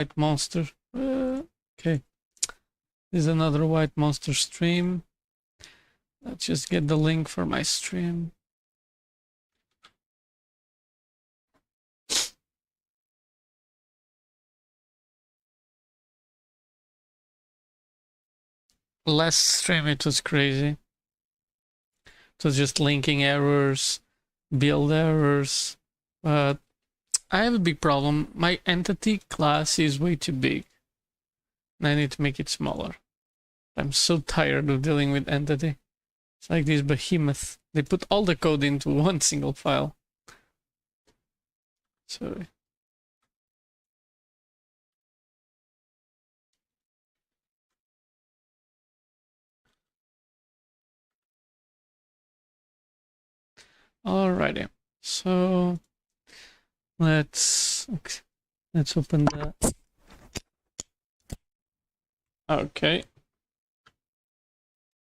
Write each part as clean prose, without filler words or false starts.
white monster. Okay. This is another white monster stream. Let's just get the link for my stream. Last stream it was crazy. It was just linking errors, build errors. But I have a big problem. My entity class is way too big. And I need to make it smaller. I'm so tired of dealing with entity. It's like this behemoth. They put all the code into one single file. So alrighty. So let's open the. Okay.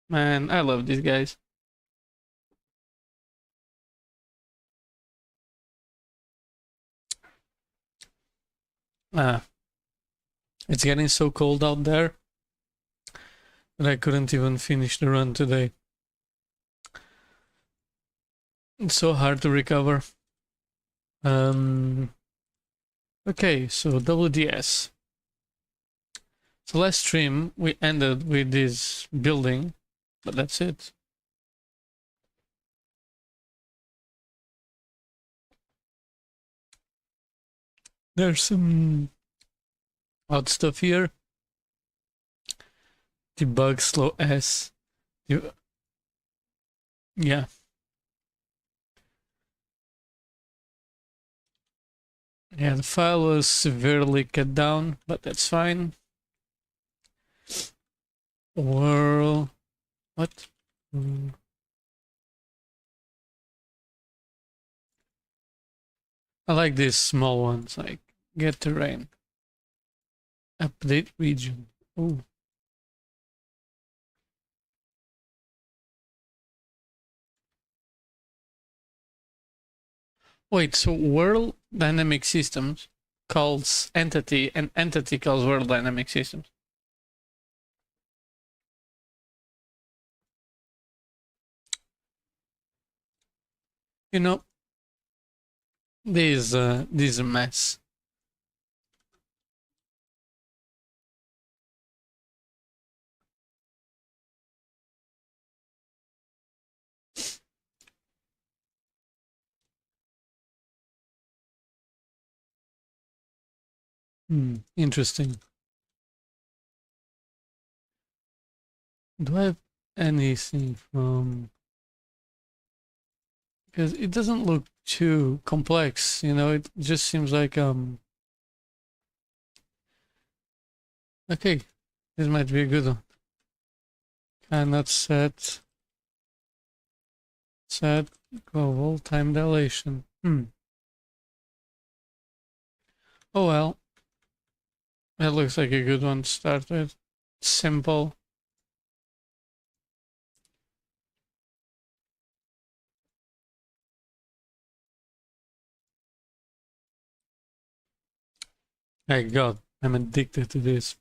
Man, I love these guys. It's getting so cold out there that I couldn't even finish the run today. It's so hard to recover. Okay, so WDS. So last stream we ended with this building, but that's it. There's some odd stuff here. Debug slow S. Yeah. Yeah, the file was severely cut down, but that's fine. World. What? I like these small ones, like get terrain. Update region. Oh. Wait, so World Dynamic Systems calls entity and entity calls World Dynamic Systems. You know, this is a mess. Interesting. Do I have anything from... Because it doesn't look too complex, you know, it just seems like okay, this might be a good one. Cannot set global time dilation. Oh well. That looks like a good one to start with. Simple. My God, I'm addicted to this.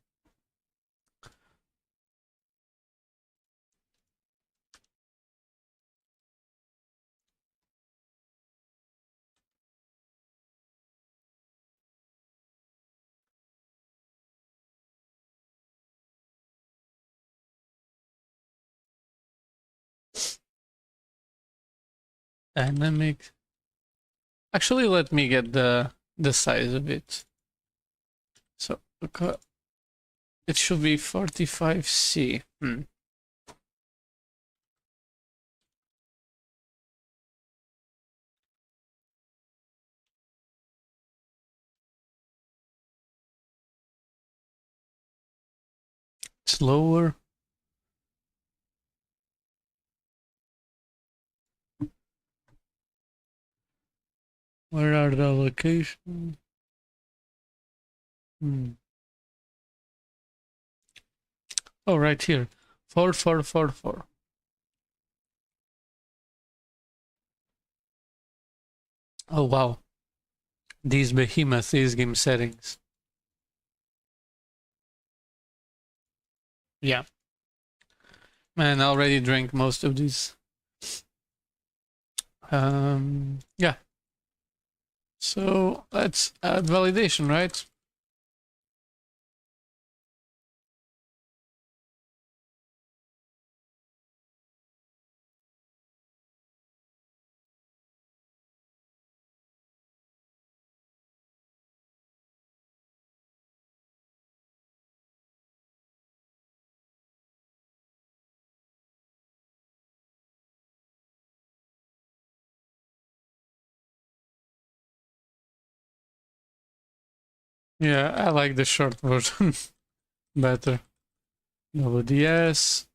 Dynamic. Actually, let me get the size of it. So it should be 45C. It's lower. Where are the locations? Oh, right here. 4444. Oh, wow. These behemoth, these game settings. Yeah. Man, I already drank most of these. Yeah. So let's add validation, right? Yeah, I like the short version better. WDS.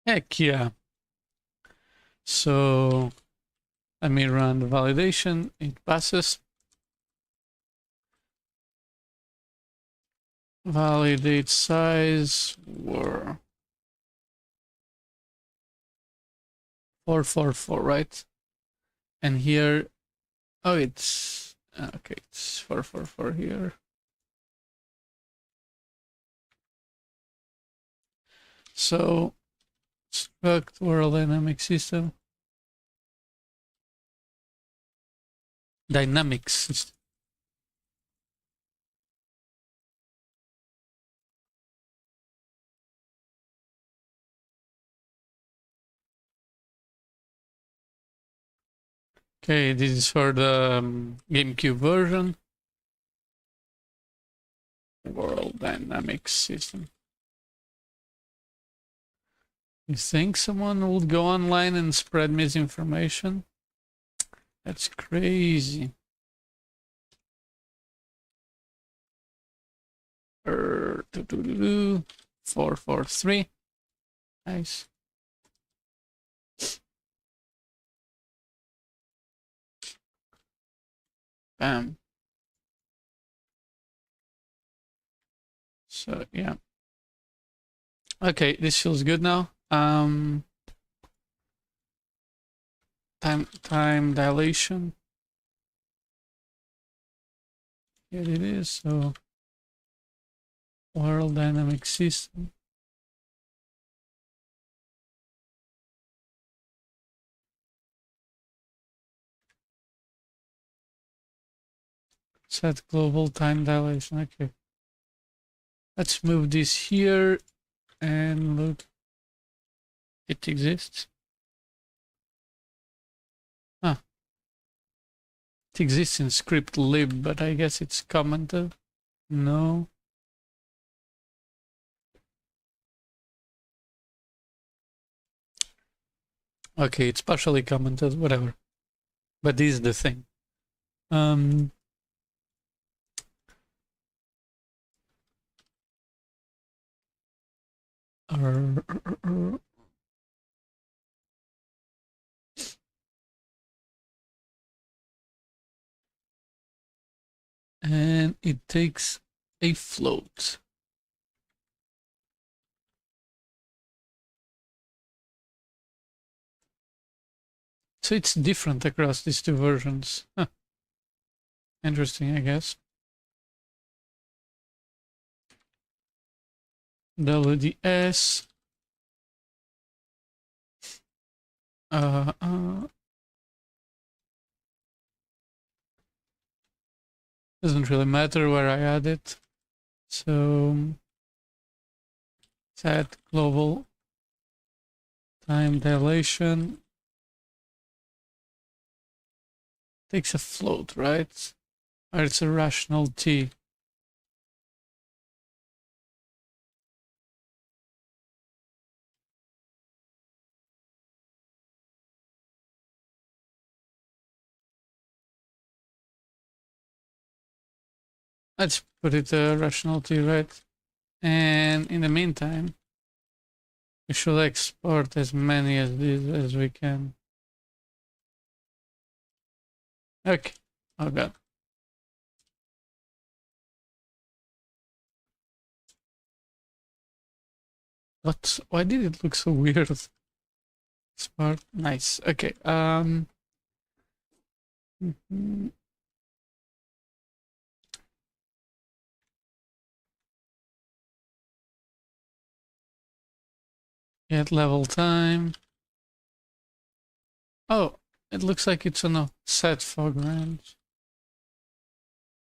Heck yeah. So let me run the validation. It passes. Validate size were 444, right? And here, oh, it's okay. It's 444 here. So struct world dynamic system. Dynamics. Okay, this is for the GameCube version. World dynamics system. You think someone would go online and spread misinformation? That's crazy. 443. Nice. Bam. So yeah. Okay, this feels good now. Time dilation. Here it is. So world dynamic system. Set global time dilation. Okay. Let's move this here and look. It exists. Ah, it exists in script lib, but I guess it's commented. No. Okay, it's partially commented, whatever. But this is the thing. Um, and it takes a float. So it's different across these two versions. Huh. Interesting, I guess. WDS. Uh, uh, doesn't really matter where I add it. So set global time dilation. Takes a float, right? Or it's a rational t. Let's put it a rational t, right? And in the meantime, we should export as many as these as we can. Okay. Oh god. What? Why did it look so weird? Smart. Nice. Okay. Mhm. Get level time. Oh, it looks like it's on a set fog range.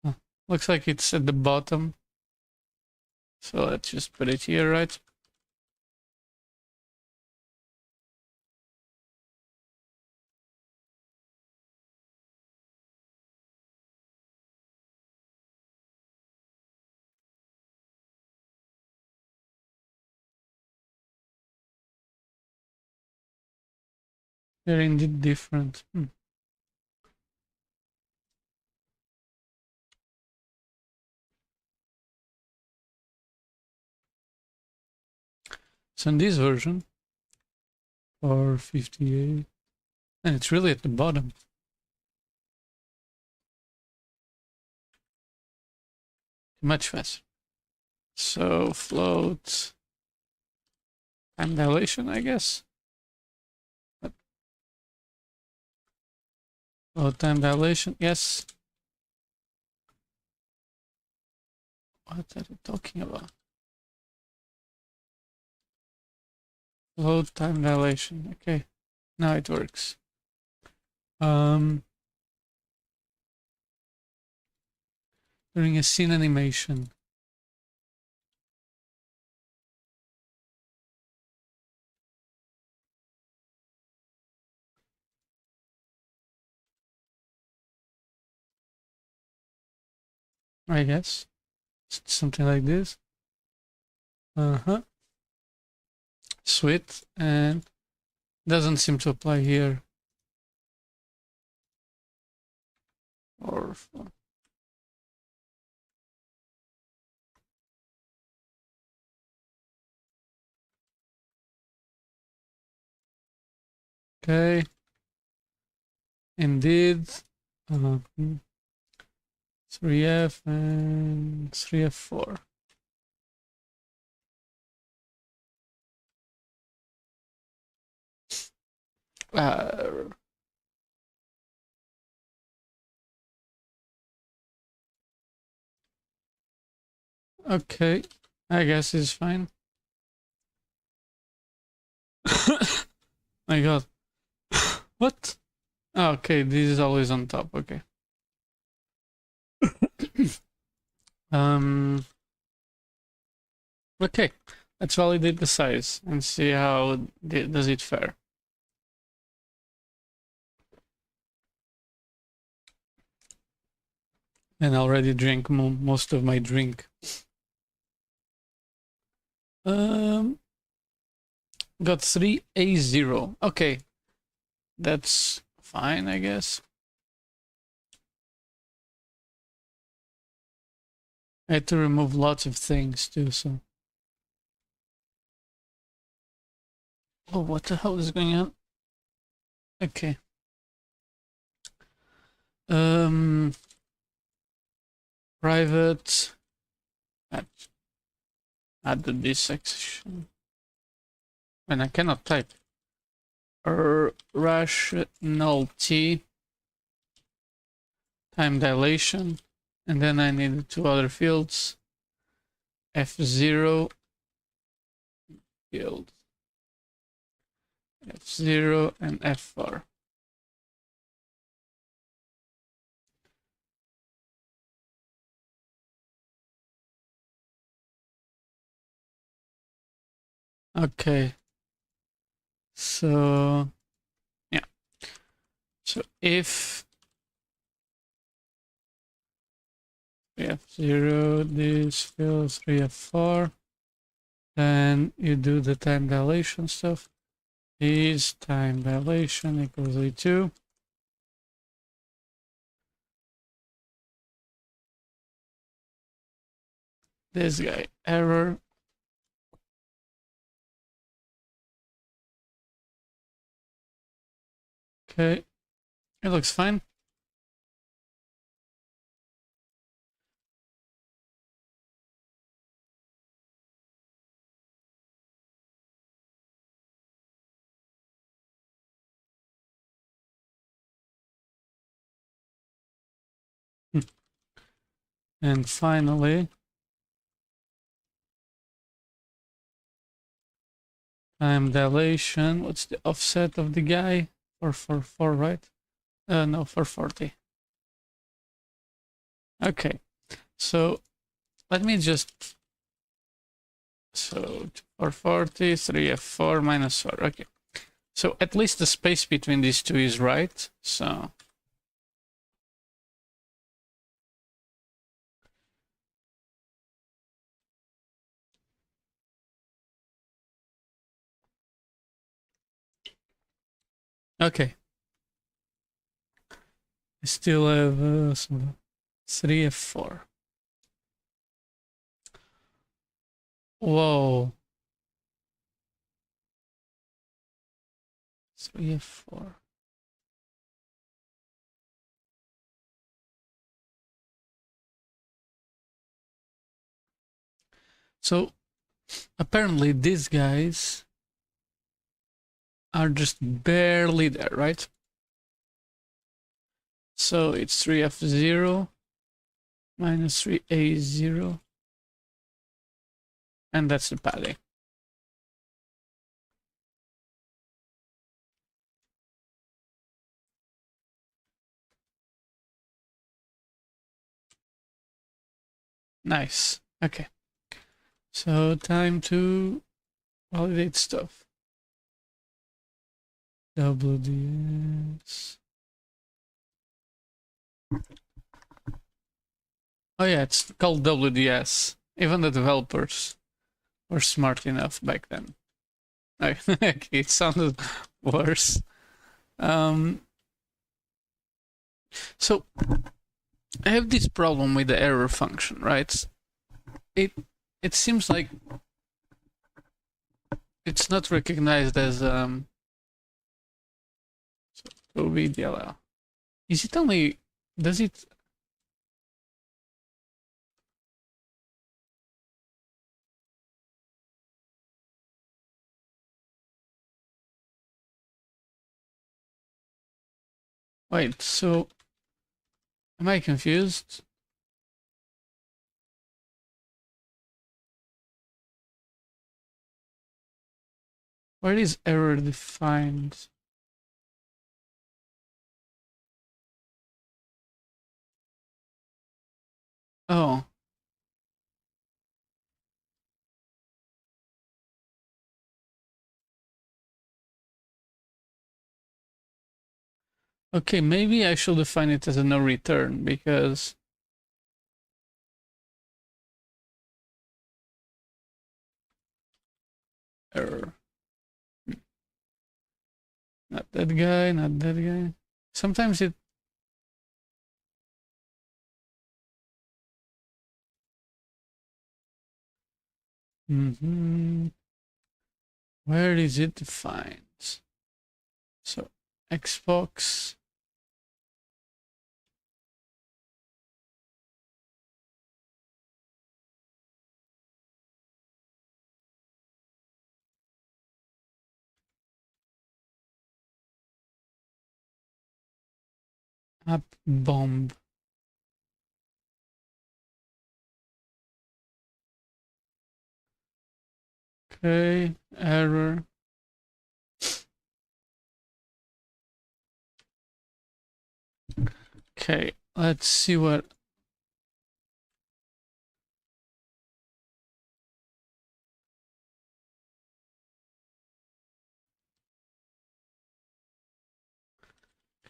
Huh. Looks like it's at the bottom. So let's just put it here, right? They're indeed different. So in this version, 458, and it's really at the bottom. Much faster. So float time dilation, I guess. Float time dilation, yes. What are you talking about? Float time dilation. Okay, now it works. During a scene animation. I guess. Something like this. Uh-huh. Sweet. And doesn't seem to apply here. Or okay. Indeed. 3F and 3F4. Okay, I guess it's fine. My god. What? Oh, okay, this is always on top, okay. Okay, let's validate the size and see how does it fare. And I already drank most of my drink. Got 3A0. Okay, that's fine, I guess. I had to remove lots of things too, so. Oh, what the hell is going on? Okay. Private. Add this section. And I cannot type. Rational T. Time dilation. And then I need two other fields. F0 field. F0 and F4. Okay. So, yeah. So if we have 0, this fills 3f4, then you do the time dilation stuff. Is time dilation equals E2. This guy, error. Okay, it looks fine. And finally, time dilation. What's the offset of the guy? 444, right? No, 440. Okay, so let me just. So 440, 3f4 minus 4. Okay, so at least the space between these two is right. So okay, I still have 3f4. Whoa, 3f4. So apparently these guys are just barely there, right? So it's 3f0 minus 3a0, and that's the padding. Nice. Okay. So time to validate stuff. WDS. Oh yeah, it's called WDS. Even the developers were smart enough back then. Okay, it sounded worse. So I have this problem with the error function, right? It seems like it's not recognized as OBDLL. Is it only, does it, wait, so am I confused? Where is error defined? Oh, okay, maybe I should define it as a no return because error. Not that guy, not that guy. Sometimes it, where is it defined? So Xbox. App bomb. Okay, error. Okay, let's see what.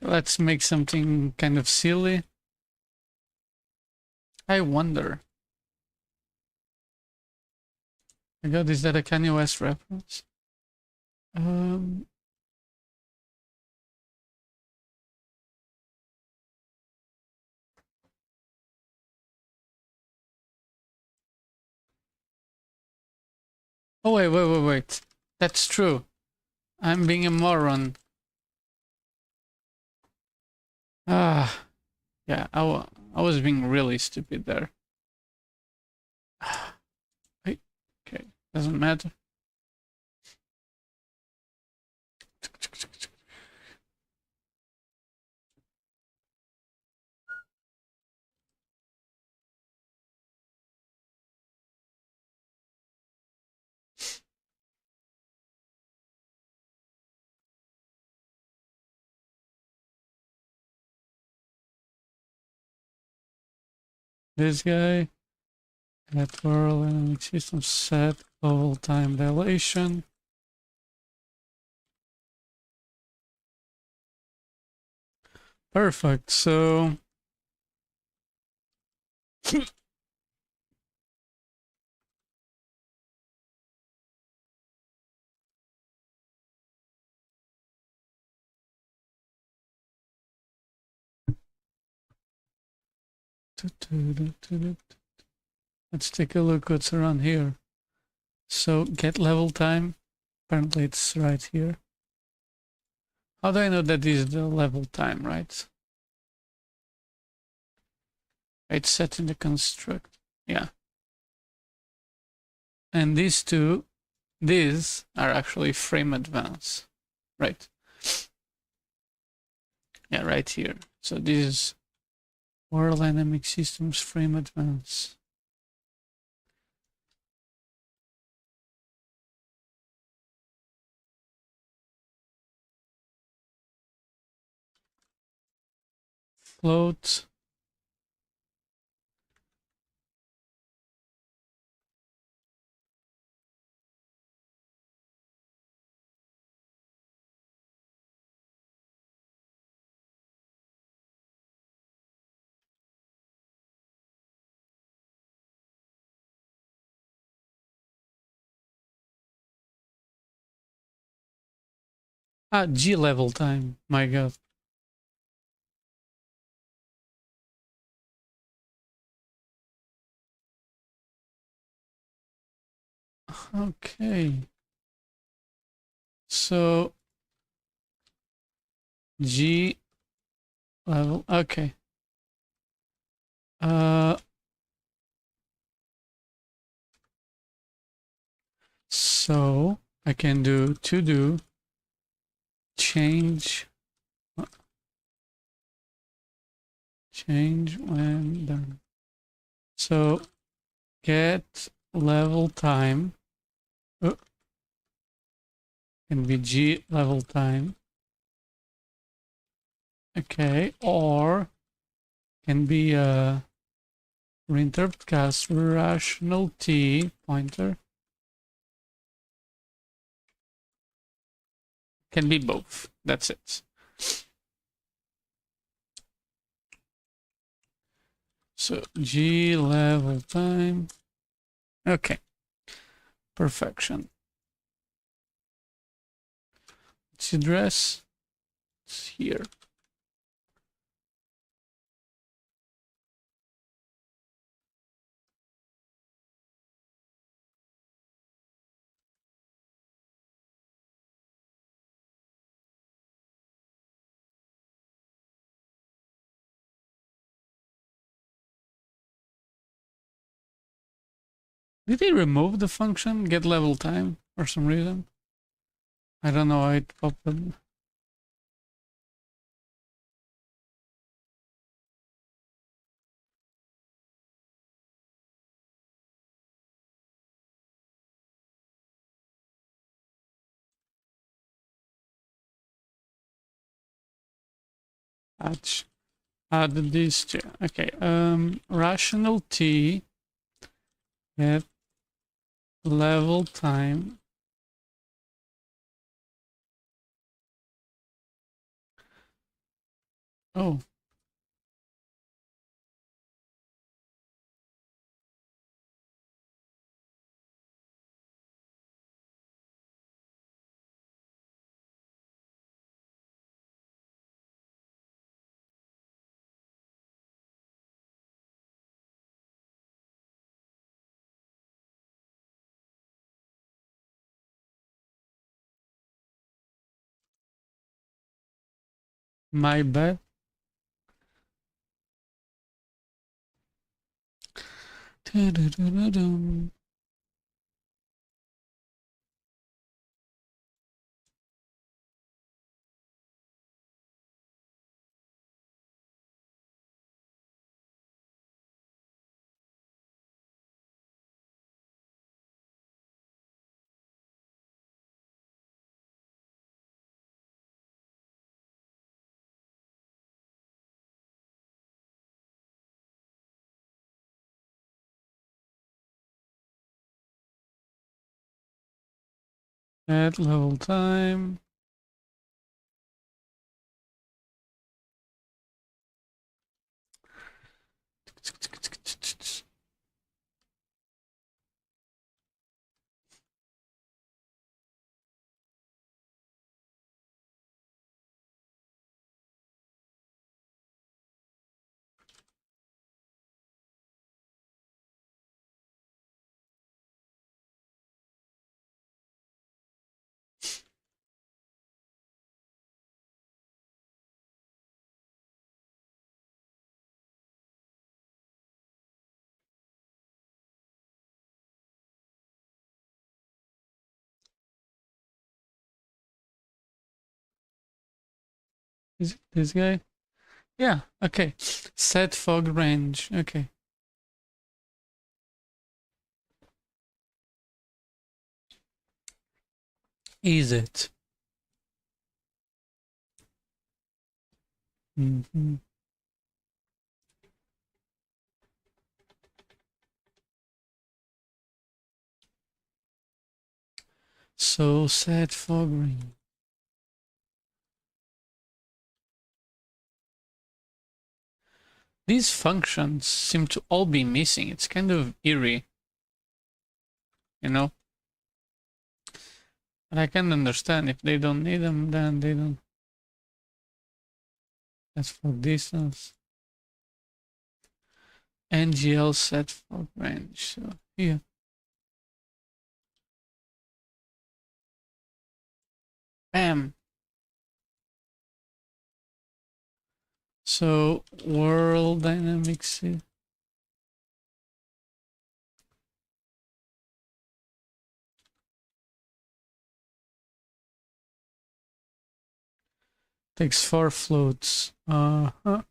Let's make something kind of silly. I wonder. My God, is that a Kanye West reference? Um. Oh, wait. That's true. I'm being a moron. Ah, yeah, I was being really stupid there. Wait, okay, doesn't matter. This guy, at world dynamic system set global time dilation. Perfect. So let's take a look what's around here. So get level time. Apparently it's right here. How do I know that is the level time, right? It's set in the construct. Yeah. And these are actually frame advance. Right. Yeah, right here. So this is World Dynamic Systems frame advance. Float. Ah, G level time. My God. Okay. So G level. Okay. So I can do to do change when done. So get level time can be G level time. Okay, or can be reinterrupt cast rational T pointer. Can be both. That's it. So G level time. Okay. Perfection. Its address. It's here. Did they remove the function get level time for some reason? I don't know why it popped up. Add these two. Okay. Rational T get level time. Oh. My bad. At level time. Is it this guy? Yeah, okay. Set fog range. Okay. Is it? Mm-hmm. So set fog range. These functions seem to all be missing. It's kind of eerie, you know? But I can understand if they don't need them, then they don't. That's for distance. NGL set for range. So here. Bam. So world dynamics. Takes 4 floats. Uh-huh.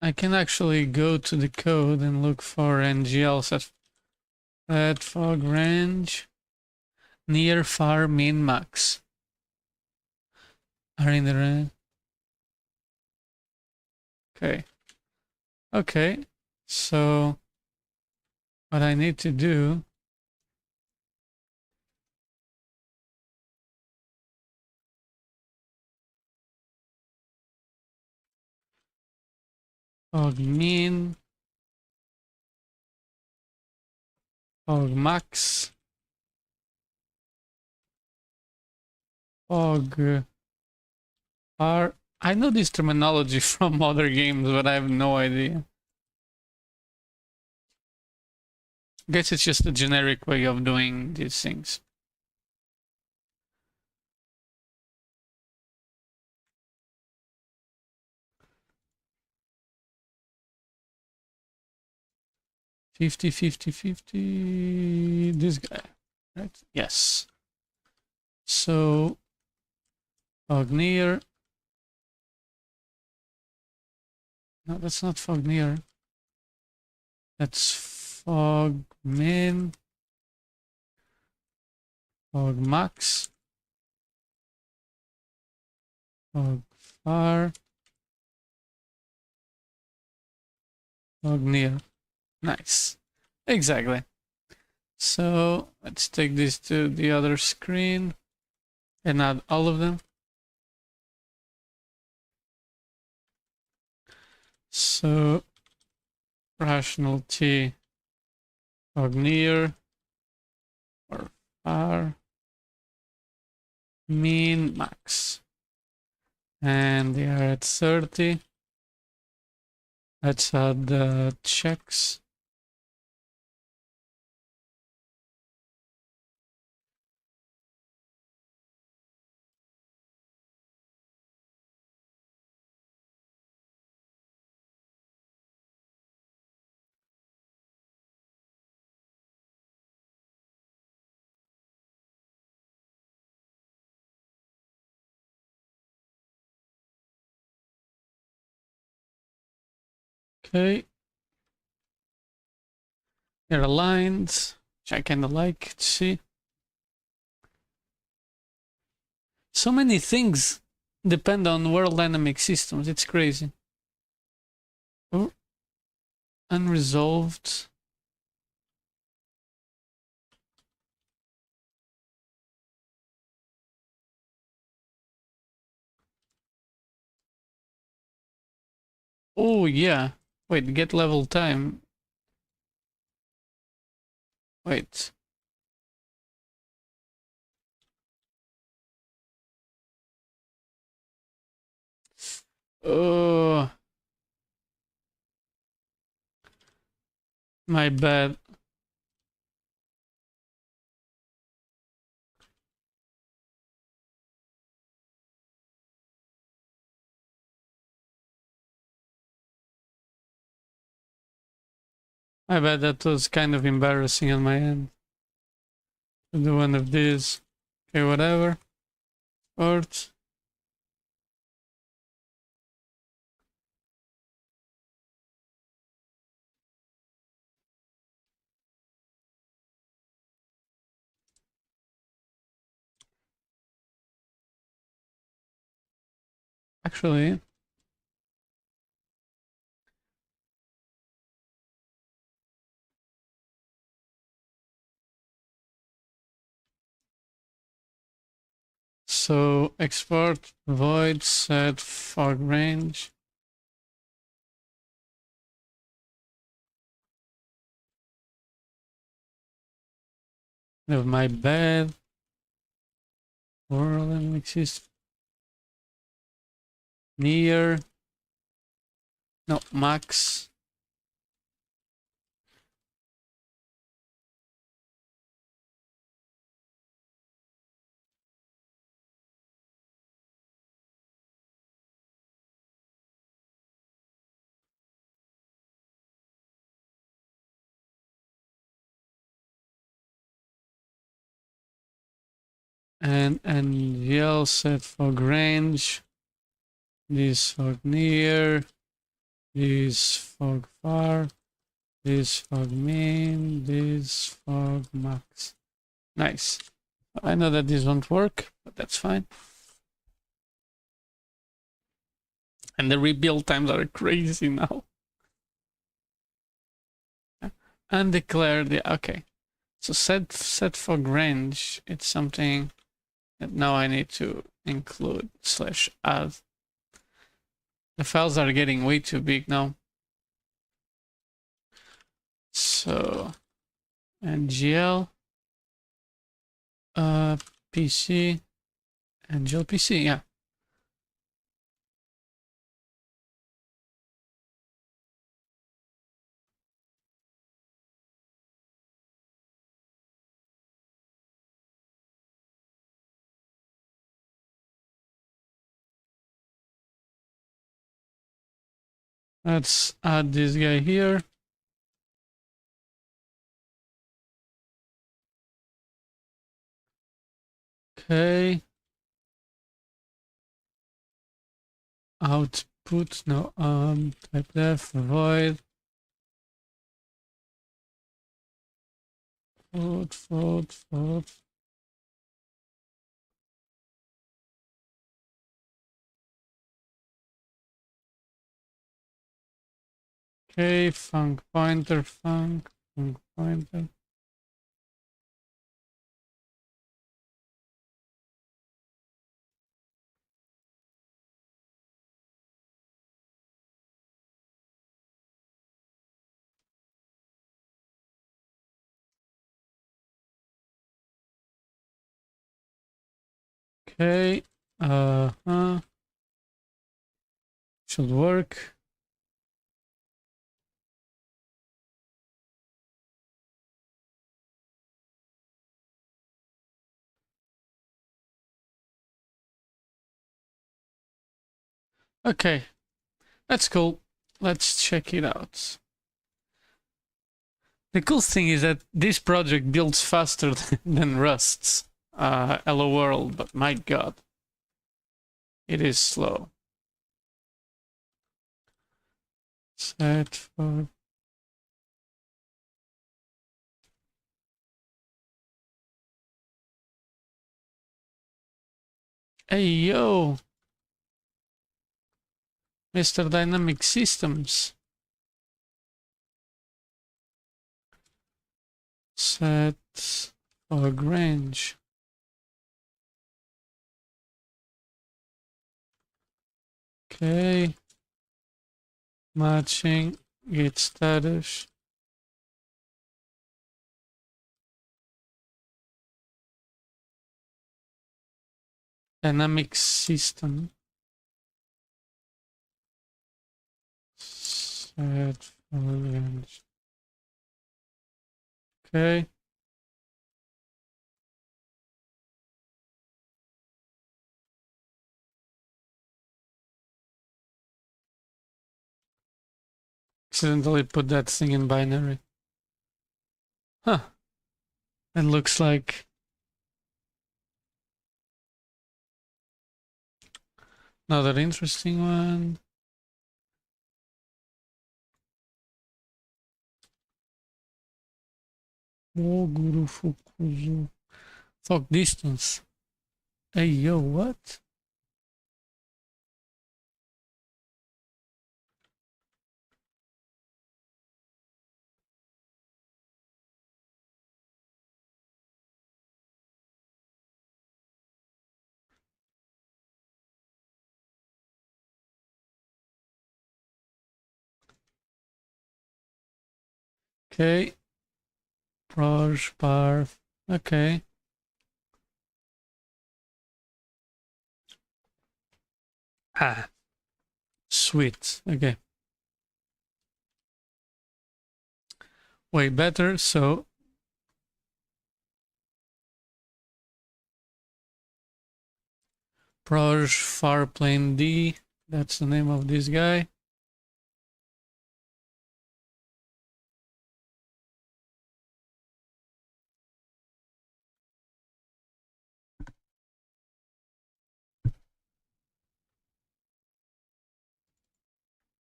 I can actually go to the code and look for NGL set fog range near far min max. Are in the range. Okay. Okay. So what I need to do fog min, fog max, fog R. I know this terminology from other games, but I have no idea. I guess it's just a generic way of doing these things. Fifty, 50, 50. This guy, right? Yes. So fog near. No, that's not fog near. That's fog min. Fog max. Fog far. Fog near. Nice. Exactly. So let's take this to the other screen and add all of them. So rational t fog near or far min max. And they are at 30. Let's add the checks. Okay. They're aligned, which I kind of like to see. So many things depend on world dynamic systems. It's crazy. Oh, unresolved. Oh, yeah. Wait, get level time. Wait. Oh, my bad. My bad, that was kind of embarrassing on my end. To do one of these. Okay, whatever. Art. Actually, so export void set fog range. Of my bad. World dynamic system. Near. No, max. And yell set fog range. This fog near. This fog far. This fog min. This fog max. Nice. I know that this won't work, but that's fine. And the rebuild times are crazy now. Undeclared, yeah, okay. So set fog range, it's something that now I need to include / add. The files are getting way too big now. So ngl PC ngl PC, yeah. Let's add this guy here. Okay. Output, no, type def, void, float. Okay, func pointer, func pointer. Okay, should work. Okay, that's cool. Let's check it out. The cool thing is that this project builds faster than Rust's Hello World, but my god, it is slow. Set for... Hey yo, Mr. Dynamic Systems. Set for range. Okay. Matching git status. Dynamic system. Set for range. Okay. Accidentally put that thing in binary. Huh. It looks like another interesting one. Oguru Fukuzu. Fuck distance. Hey yo, what? Okay. Proj, parf. Okay. Ah. Sweet. Okay. Way better. So Proj farplane D. That's the name of this guy.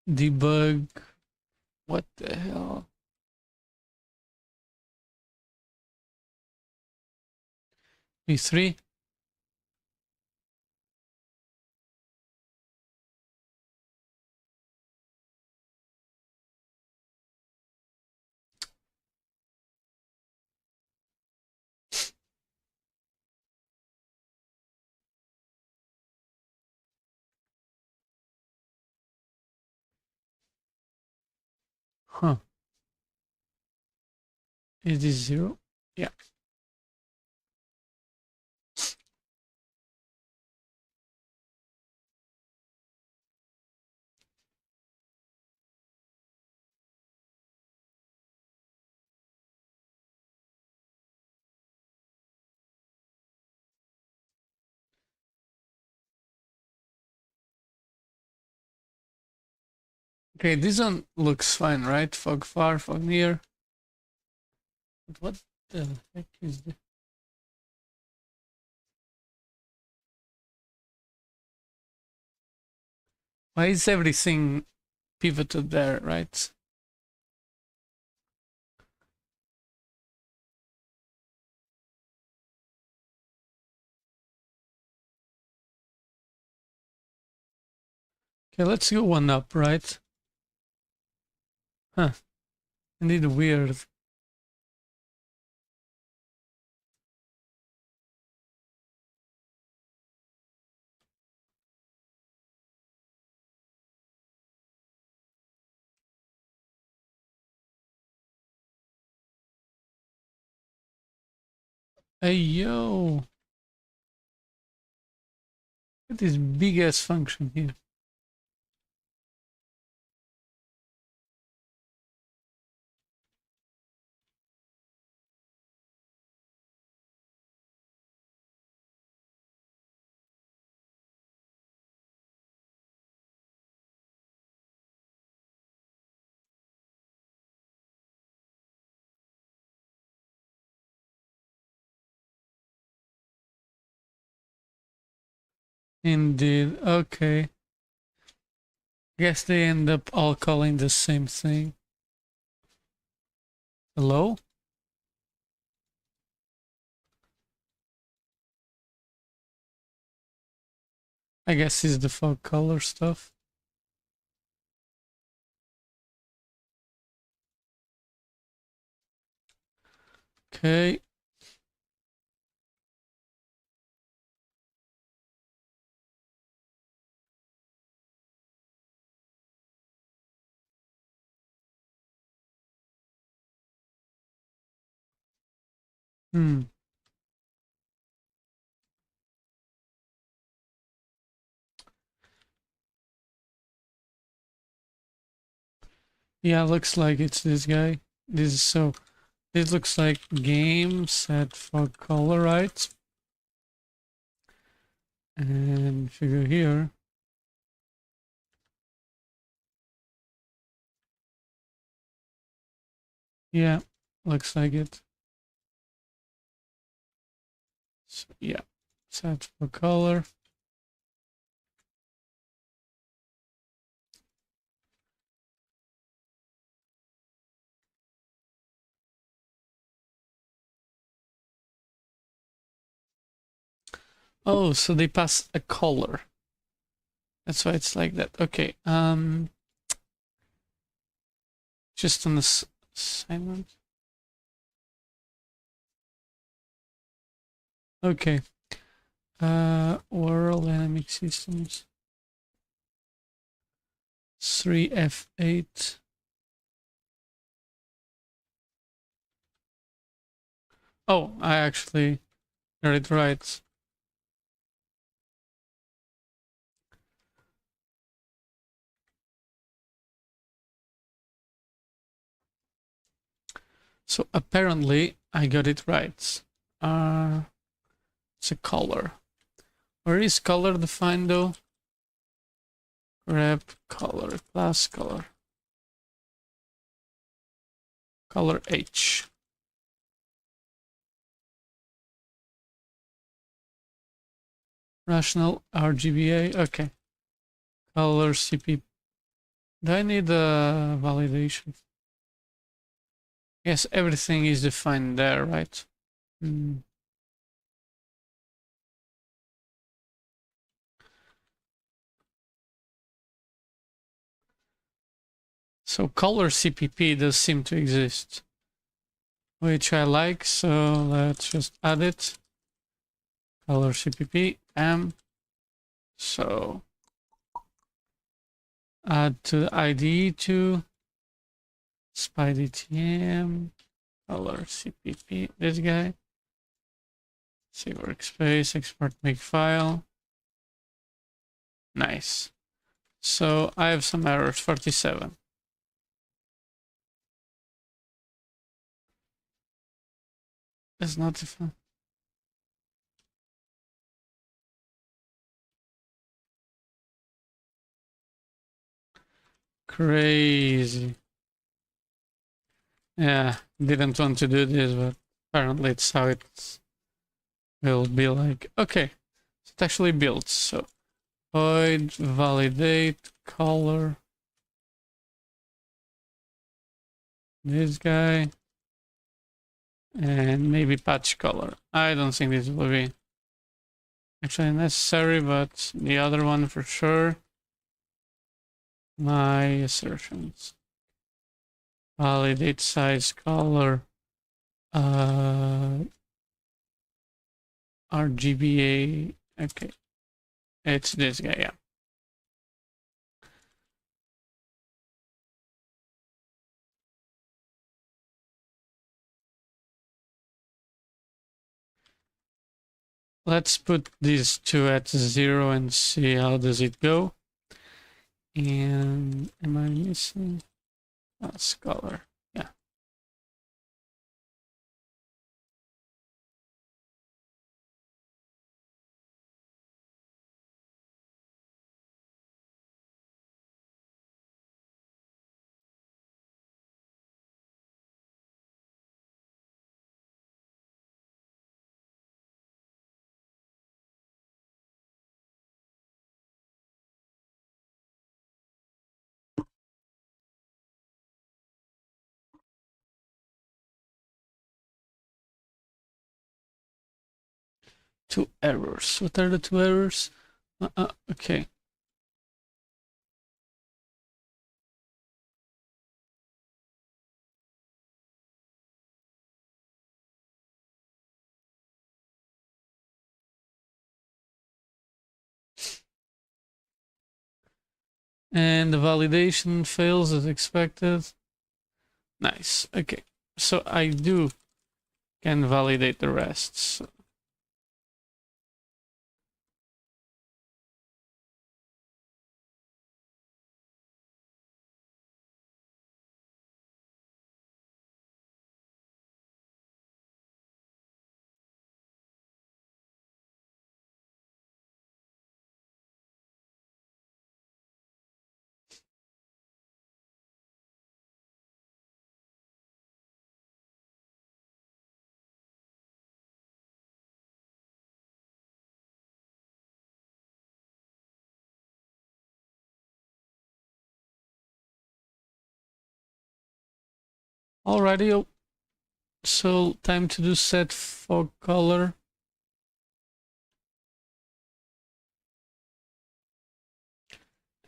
Debug. What the hell? V3. Huh. Is this 0? Yeah. Okay, this one looks fine, right? Fog far, fog near. But what the heck is this? Why is everything pivoted there, right? Okay, let's go one up, right? Huh. Indeed weird. Hey, yo. Look at this big ass function here. Indeed. Okay. Guess they end up all calling the same thing. Hello? I guess it's the fog color stuff. Okay. Hmm. Yeah, looks like it's this guy. This is so. This looks like game set fog color, right? And if you go here, yeah, looks like it. So yeah, set for color. Oh, so they pass a color. That's why it's like that. Okay. Just on this assignment. Okay. World dynamic systems. 3F8. Oh, I actually got it right. So apparently I got it right. It's a color. Where is color defined though? Grab color, class color. Color H. Rational RGBA. Okay. Color CP. Do I need a validation? Yes, everything is defined there, right? Hmm. So color CPP does seem to exist, which I like. So let's just add it. Color CPP M. So add to the IDE to SpyDTM. Color CPP. This guy. See workspace. Export make file. Nice. So I have some errors. 47. That's not the fun. Crazy. Yeah, didn't want to do this, but apparently it's how it will be like. Okay, it actually built. So void validate color. This guy. And maybe patch color. I don't think this will be actually necessary, but the other one for sure. My assertions. Validate size color. RGBA. Okay. It's this guy, yeah. Let's put these two at 0 and see how does it go. And am I missing a color? Yeah. Two errors. What are the two errors? Okay. And the validation fails as expected. Nice. Okay. So I can validate the rest. So. Alrighty. So time to do set fog color.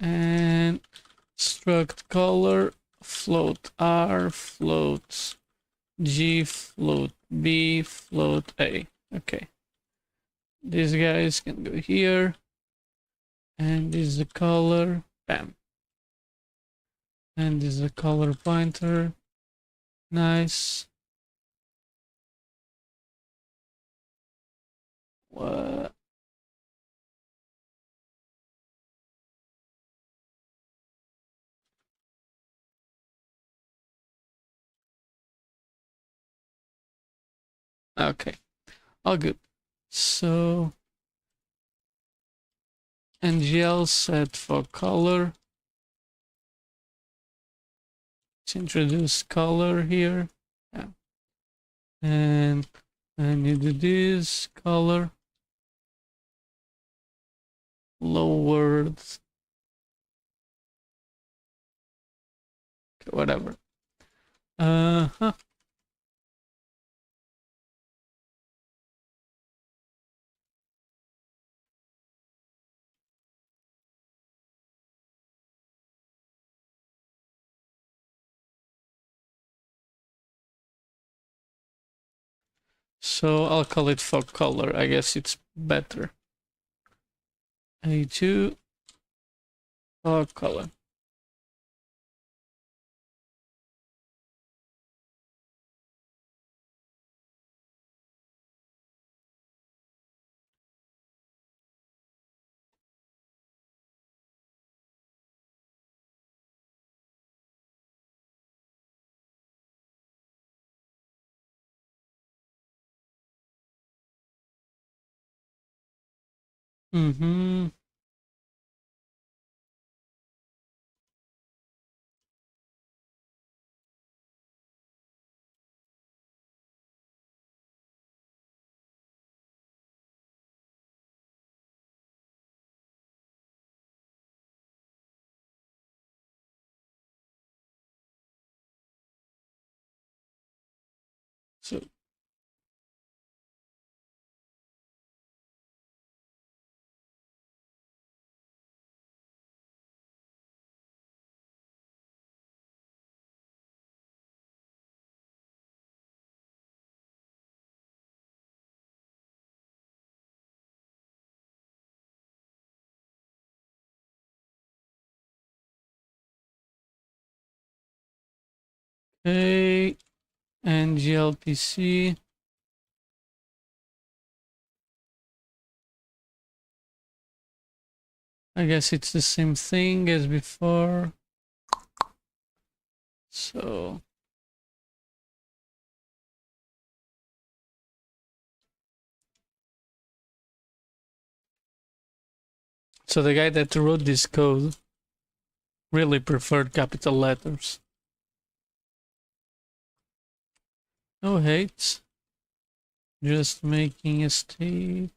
And struct color, float R, float G, float B, float A. Okay. These guys can go here. And this is the color. Bam. And this is the color pointer. Nice. What? Okay. All good. So NGL set for color. Let's introduce color here. Yeah. And you do this color. Lowered. Okay, whatever. Huh. So I'll call it fog color. I guess it's better. A2 fog color. Mm-hmm. So okay, and glpc. I guess it's the same thing as before. So the guy that wrote this code really preferred capital letters. No hate. Just making a state.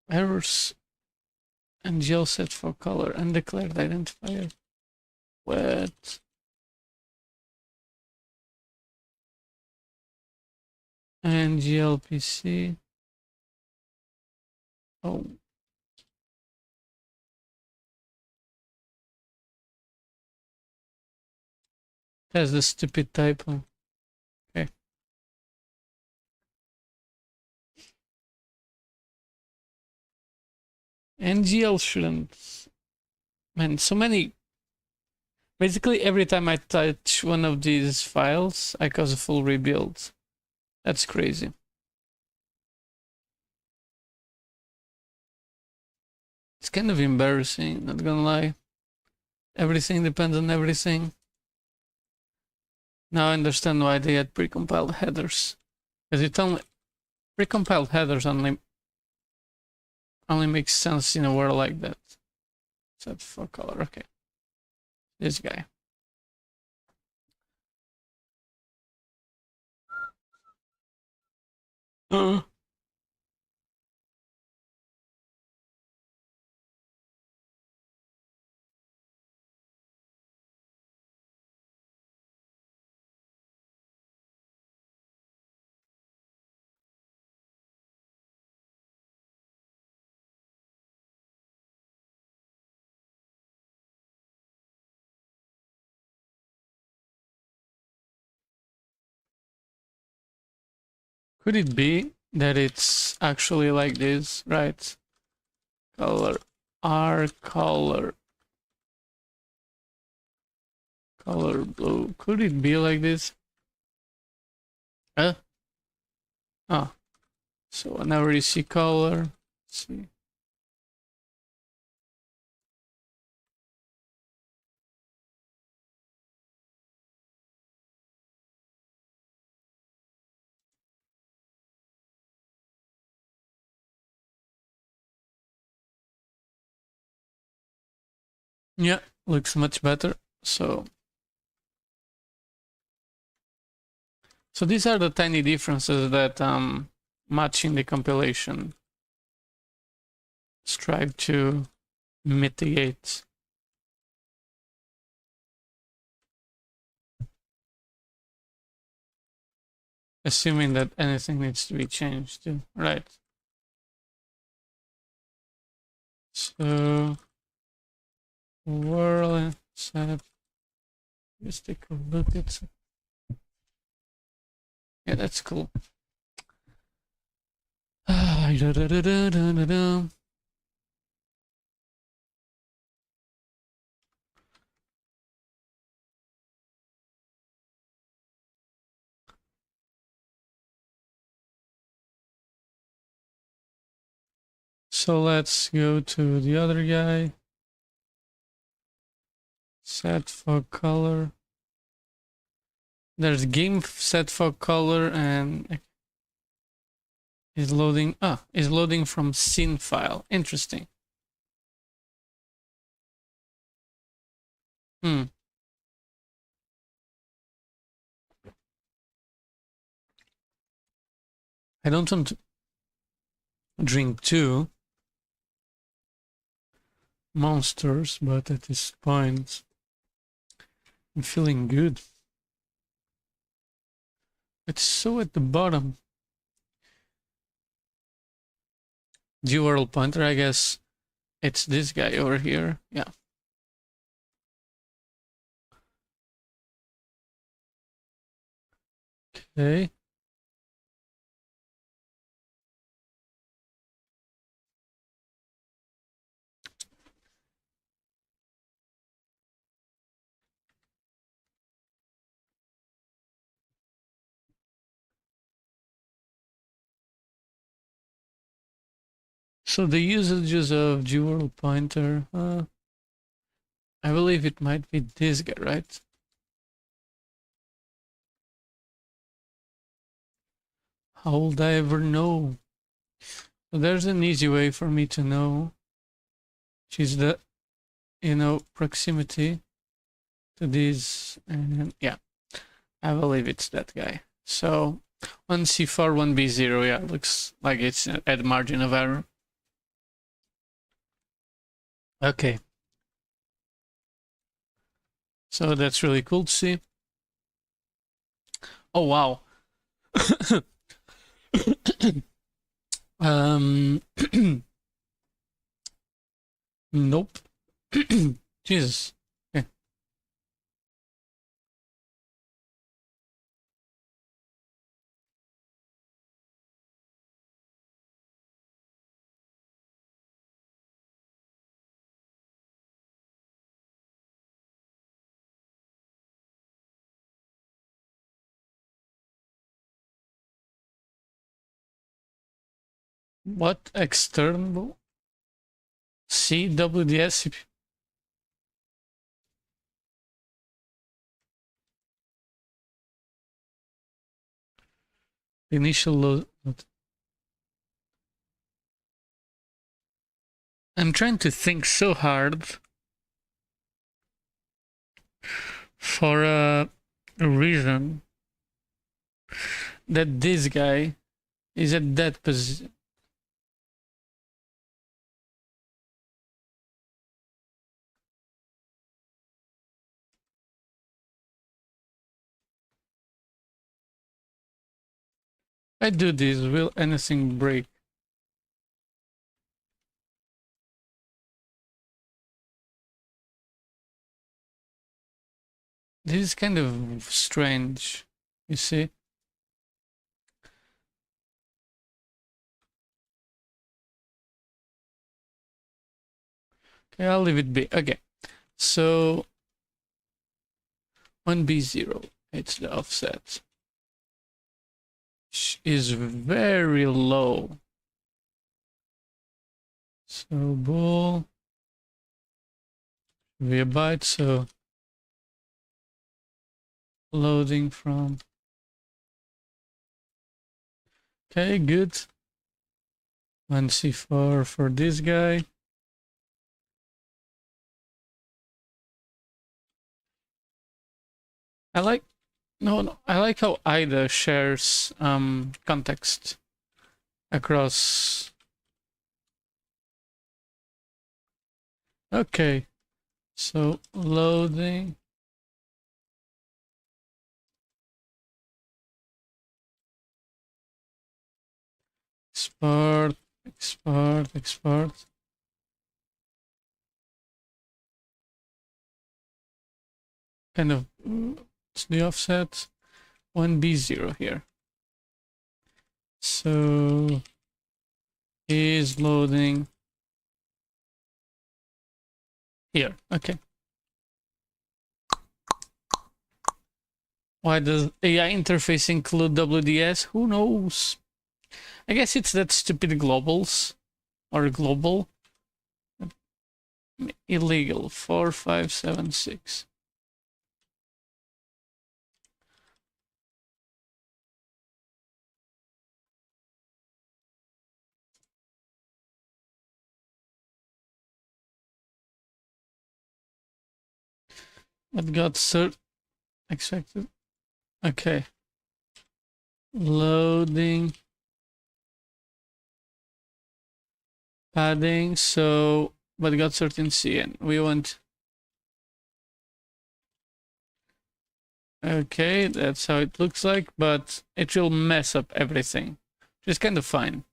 Errors and gel set for color undeclared identifier. What? And glpc. Oh. That's the stupid typo. Okay. NGL shouldn't. Man, so many. Basically, every time I touch one of these files, I cause a full rebuild. That's crazy. It's kind of embarrassing, not gonna lie. Everything depends on everything. Now I understand why they had precompiled headers. Because it only precompiled headers only makes sense in a world like that. Set for color, okay. This guy. Could it be that it's actually like this, right? Color R color blue. Could it be like this? Oh, so whenever you see color, let's see. Yeah, looks much better. So these are the tiny differences that matching the compilation strive to mitigate. Assuming that anything needs to be changed too, right? So world setup. Let's take a look at. Yeah, that's cool. So let's go to the other guy. Set fog color. There's game set fog color and is loading. Is loading from scene file. Interesting. I don't want to drink two monsters, but at this point, I'm feeling good. It's so at the bottom. Dual pointer, I guess it's this guy over here. Yeah. Okay. So the usages of dual pointer, I believe it might be this guy, right? How would I ever know? So there's an easy way for me to know, which is the, proximity to this, and yeah, I believe it's that guy. So 1C4, 1B0, yeah, looks like it's at the margin of error. Okay. So that's really cool to see. Oh, wow. Nope. Jesus. Okay. What external CWDS? Initial load. I'm trying to think so hard for a reason that this guy is at that position. I do this, will anything break? This is kind of strange, you see? Okay, I'll leave it be. Okay, so 1B0, it's the offset. Is very low. So bool be a byte, so loading from. Okay, good. 1C4 for this guy. I like I like how IDA shares context across. Okay, so loading. Export, export, export. Kind of, it's the offset. 1B0 here. So is loading here. Okay. Why does AI interface include WDS? Who knows? I guess it's that stupid globals or global. Illegal 4576. It got cert expected. Okay. Loading. Padding. So, but got certain CN. We want. Okay, that's how it looks like, but it will mess up everything. Which is kind of fine.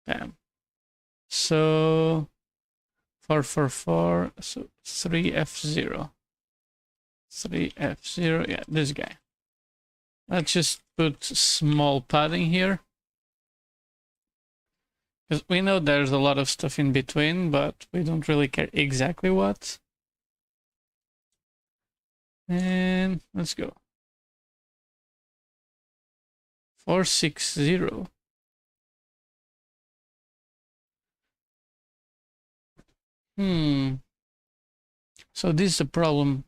Bam. So 444, so 3F0. 3F0, yeah, this guy. Let's just put small padding here. Because we know there's a lot of stuff in between, but we don't really care exactly what. And let's go. 460. So this is a problem.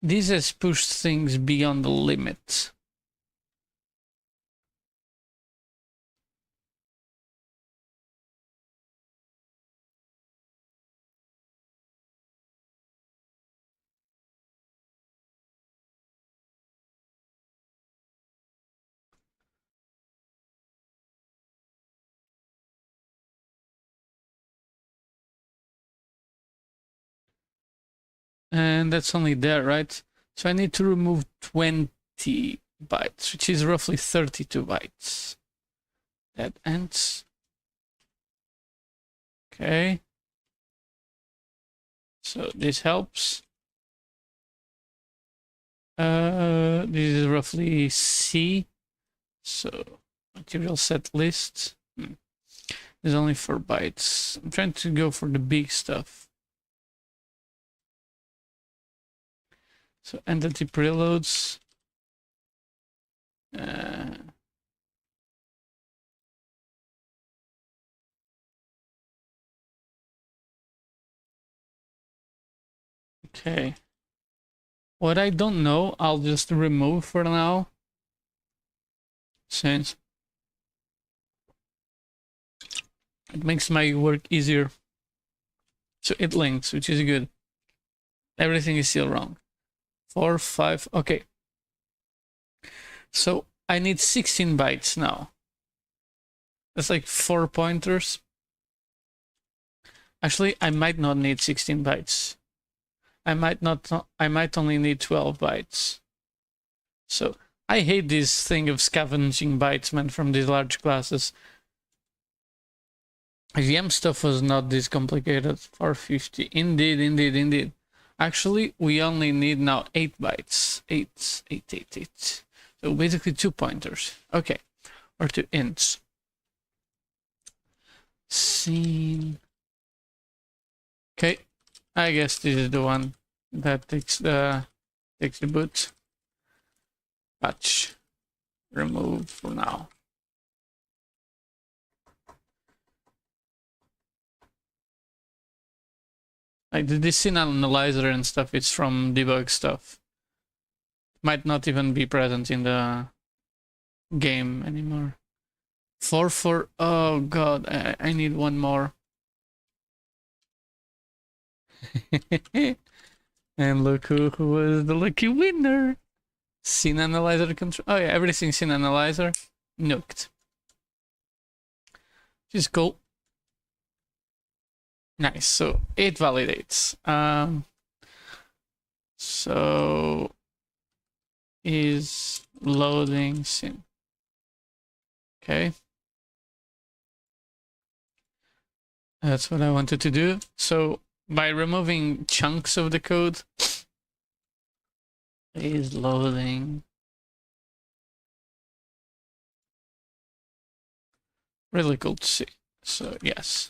This has pushed things beyond the limit. And that's only there, right? So I need to remove 20 bytes, which is roughly 32 bytes. That ends. Okay. So this helps. This is roughly C. So material set list. There's only 4 bytes. I'm trying to go for the big stuff. So entity preloads. Okay. What I don't know, I'll just remove for now. Since it makes my work easier. So it links, which is good. Everything is still wrong. 4, 5, okay. So I need 16 bytes now. That's like 4 pointers. Actually, I might not need 16 bytes. I might only need 12 bytes. So I hate this thing of scavenging bytes, man, from these large classes. VM stuff was not this complicated. 450. Indeed. Actually, we only need now 8 bytes. 8. So basically 2 pointers. Okay. Or 2 ints. Scene. Okay. I guess this is the one that takes the boot. Patch. Remove for now. Like this scene analyzer and stuff, it's from debug stuff. Might not even be present in the game anymore. 4. Oh god, I need one more. And look who was the lucky winner. Scene analyzer control. Oh yeah, everything scene analyzer. Nuked. Which is cool. Nice. So it validates. So is loading scene. Okay. That's what I wanted to do. So by removing chunks of the code, is loading. Really cool to see. So yes.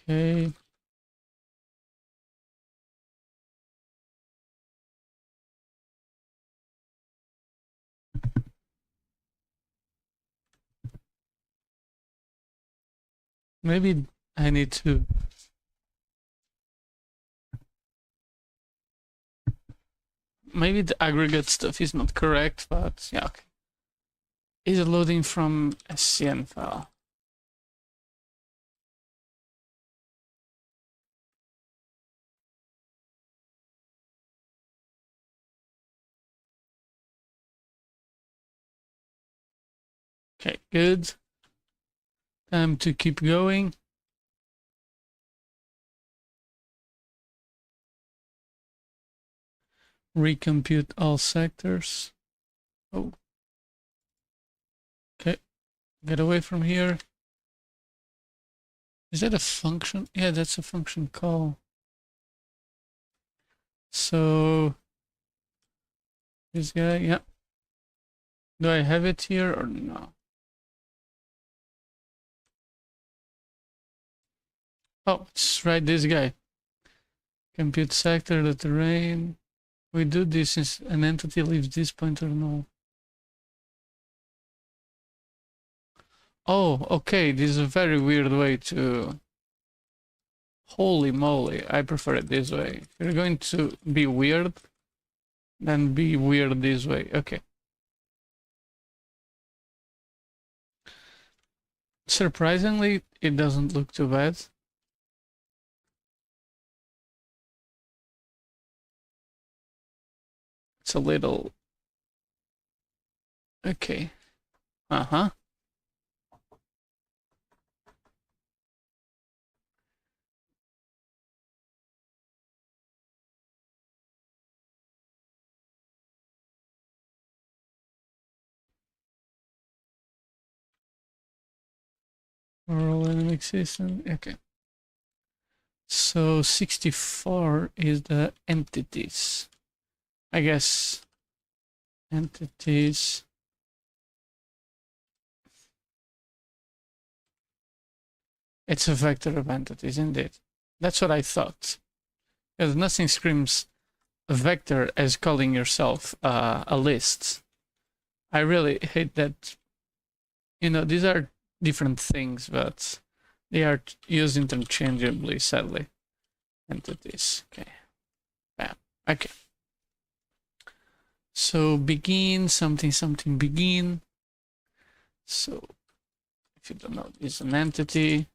Okay. Maybe I need to... Maybe the aggregate stuff is not correct, but yeah, okay. Is it loading from SCN file? Okay, good. Time to keep going. Recompute all sectors. Oh. Okay, get away from here. Is that a function? Yeah, that's a function call. So this guy, yeah. Do I have it here or no? Oh, it's right, this guy. Compute sector, the terrain. We do this since an entity leaves this pointer null. Oh, okay, this is a very weird way to... Holy moly, I prefer it this way. If you're going to be weird, then be weird this way. Okay. Surprisingly, it doesn't look too bad. It's a little... Okay. Uh-huh. Oral dynamic system. Okay. So 64 is the entities. I guess entities. It's a vector of entities, indeed. That's what I thought. Because nothing screams a vector as calling yourself a list. I really hate that. You know, these are different things, but they are used interchangeably, sadly. Entities. Okay. Bam. Okay. So begin, something, something, begin. So if you don't know, it's an entity.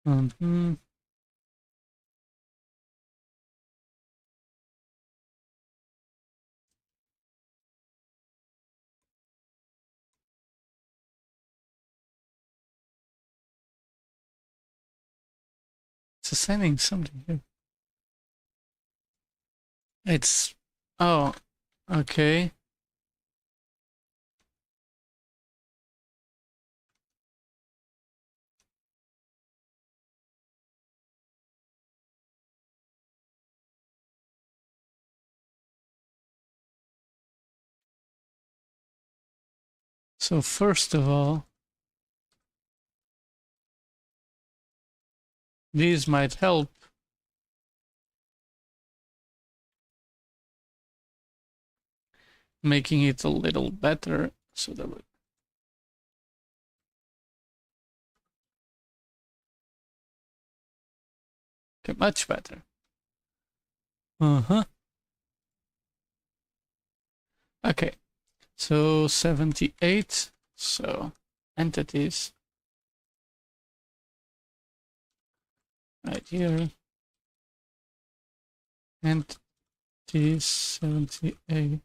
Mm-hmm. It's assigning something here. It's... Oh, okay. So first of all, these might help making it a little better. So that would... Okay, much better. Uh-huh. Okay, so 78. So entities right here. Entities 78.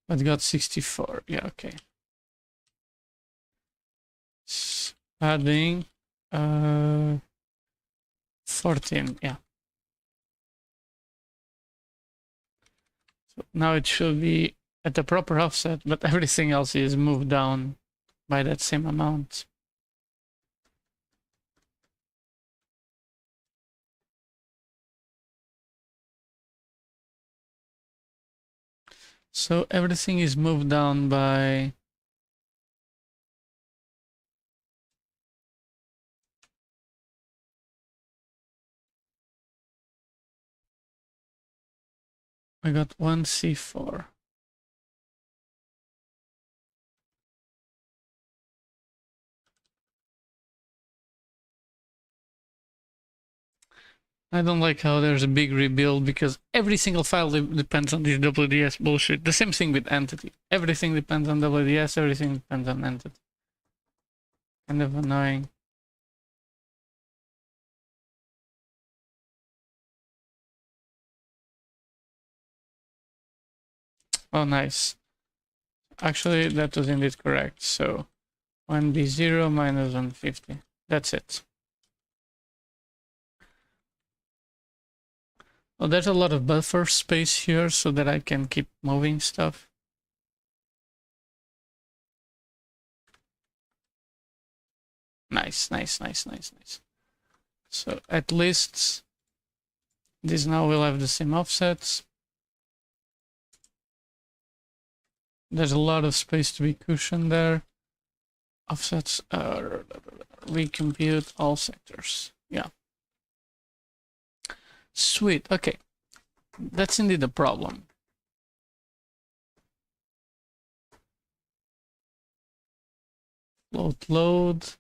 But got 64. Yeah, okay. Padding. 14, yeah. So now it should be at the proper offset, but everything else is moved down by that same amount. So everything is moved down by I got one C4. I don't like how there's a big rebuild because every single file depends on this WDS bullshit. The same thing with entity. Everything depends on WDS, everything depends on entity. Kind of annoying. Oh, nice. Actually, that was indeed correct. So 1B0 minus 150. That's it. Oh, there's a lot of buffer space here so that I can keep moving stuff. Nice, nice, nice, nice, nice. So at least this now will have the same offsets. There's a lot of space to be cushioned there. Offsets recompute all sectors. Yeah. Sweet. Okay. That's indeed a problem. Float load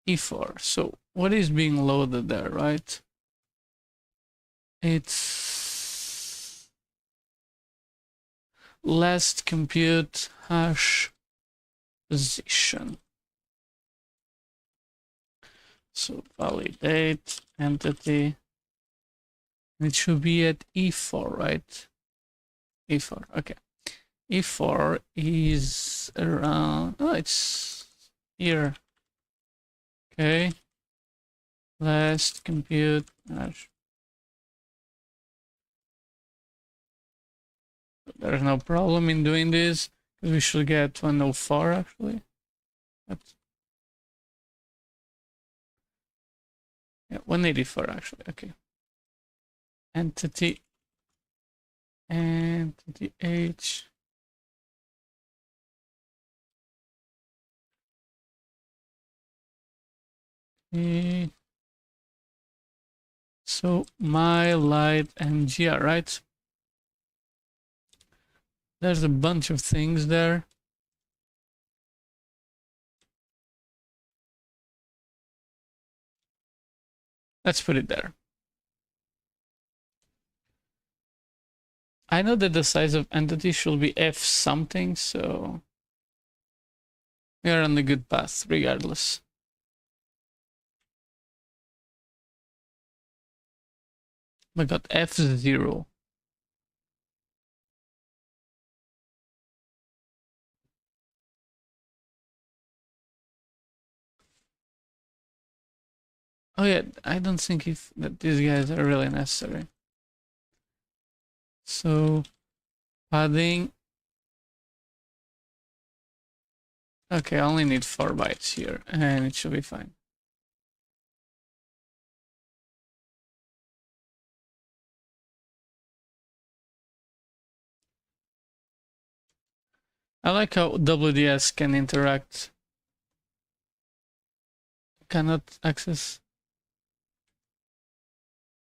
E4. So what is being loaded there, right? It's last compute hash position. So validate entity. It should be at E4, right? E4, okay. E4 is around, oh, it's here. Okay. Last compute hash. There's no problem in doing this because we should get 104 actually. That's, yeah, 184 actually. Okay. Entity H. Okay. So my light and GR, right? There's a bunch of things there. Let's put it there. I know that the size of entity should be F something, so we are on the good path regardless. I got F0. Oh yeah, I don't think that these guys are really necessary. So padding. Okay, I only need 4 bytes here and it should be fine. I like how WDS can interact. Cannot access.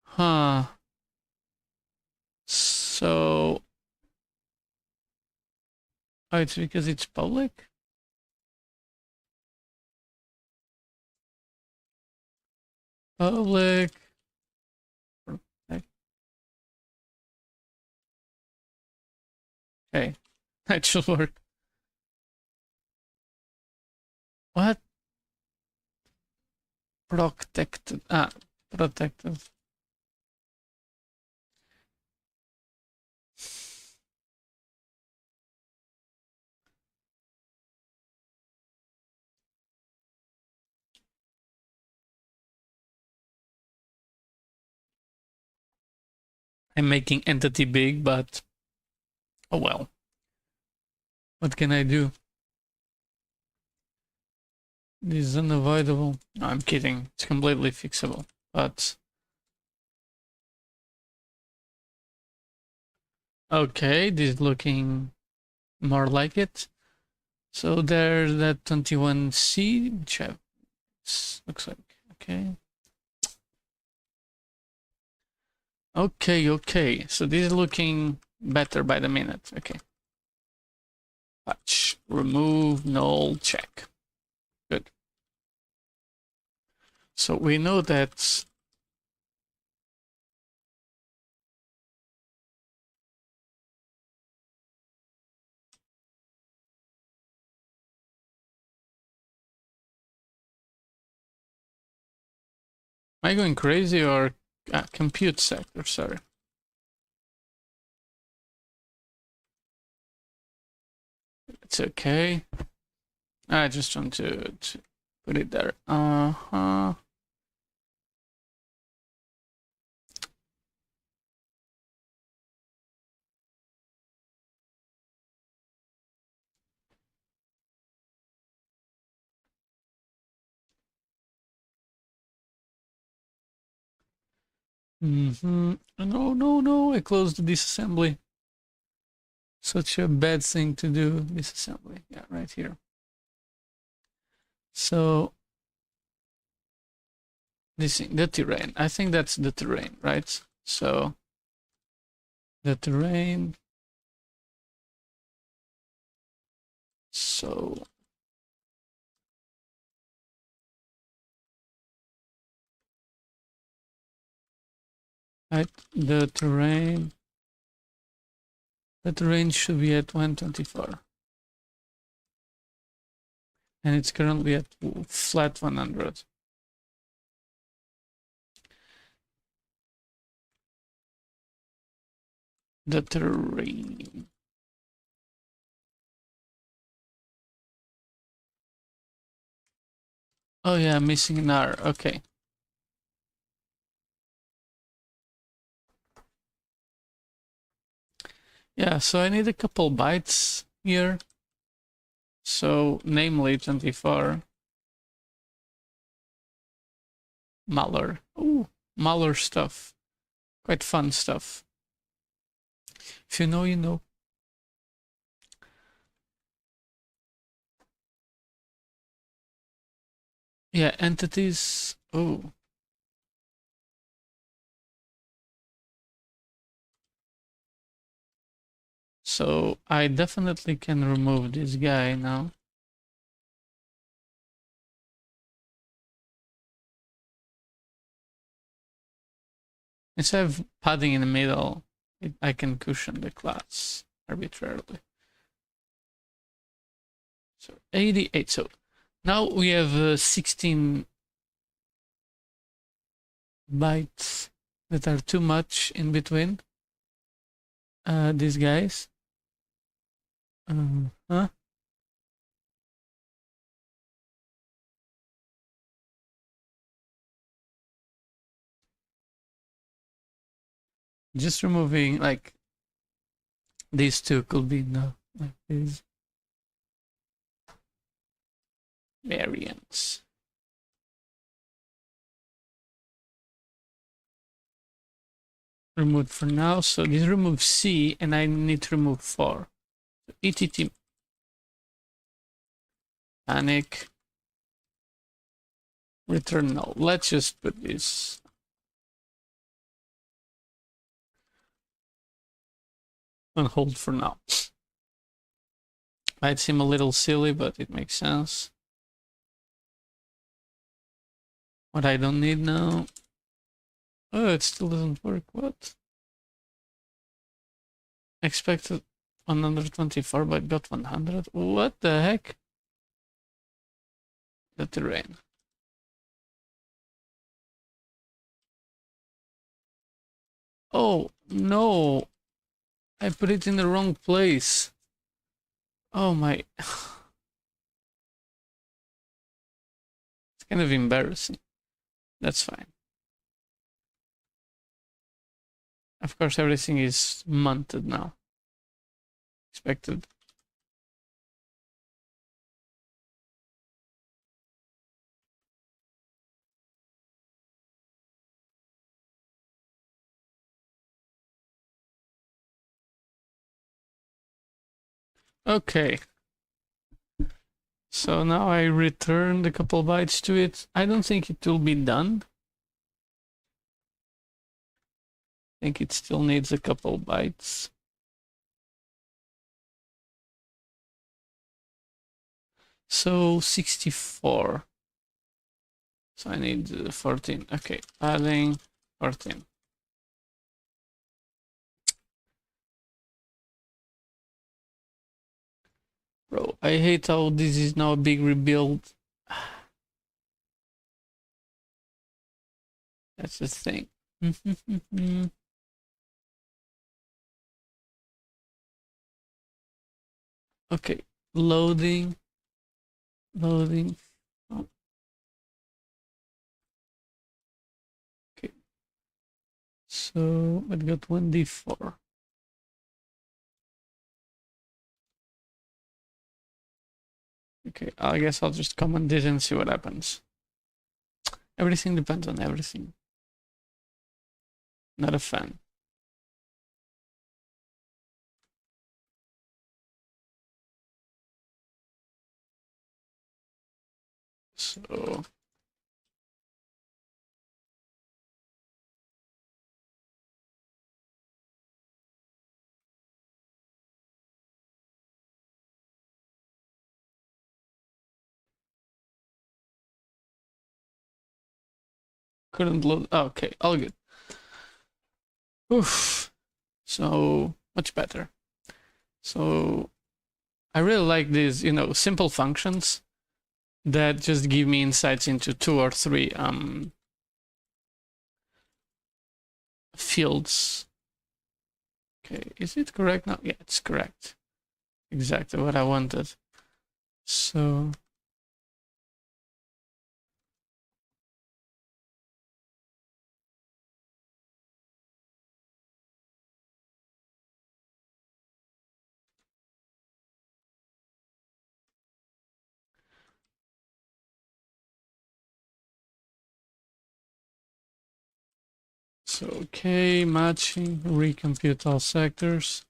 Huh. So. Oh, it's because it's public? Public. Okay, that should work. What? Protected. Ah, protected. I'm making entity big, but oh well. What can I do? This is unavoidable. No, I'm kidding. It's completely fixable. But okay, this is looking more like it. So there's that 21C, which looks like okay. Okay. So this is looking better by the minute. Okay. Patch, remove, null, check. Good. So we know that am I going crazy or compute sector, sorry. It's okay. I just want to put it there. Uh-huh. No, I closed the disassembly. Such a bad thing to do, disassembly. Yeah, right here. So this thing, the terrain. I think that's the terrain, right? So the terrain. So right, the terrain should be at 124. And it's currently at flat 100. The terrain. Oh yeah, I'm missing an R. Okay. Yeah, so I need a couple bytes here. So, namely 24. Malware. Ooh, malware stuff. Quite fun stuff. If you know, you know. Yeah, entities. Oh. So I definitely can remove this guy now. Instead of padding in the middle, I can cushion the class arbitrarily. So 88. So now we have 16 bytes that are too much in between these guys. Huh? Just removing like these two could be no like these variants. Removed for now. So this removes C and I need to remove 4. So ETT panic return null. Let's just put this on hold for now. Might seem a little silly, but it makes sense. What I don't need now. Oh, it still doesn't work. What? Expected 124 but got 100. What the heck? The terrain. Oh, no. I put it in the wrong place. Oh my. It's kind of embarrassing. That's fine. Of course, everything is mounted now. Expected. Okay. So now I returned a couple bytes to it. I don't think it will be done. I think it still needs a couple bytes. So 64. So I need 14. Okay, padding 14. Bro, I hate how this is now a big rebuild. That's the thing. Okay, loading. Loading. Oh. Okay. So I got 1d4. Okay, I guess I'll just comment this and see what happens. Everything depends on everything. Not a fan. So couldn't load. Oh, okay, all good. Oof. So much better. So I really like these, simple functions that just give me insights into 2 or 3 fields. Okay, is it correct now? Yeah, it's correct. Exactly what I wanted. So okay, matching, recompute all sectors.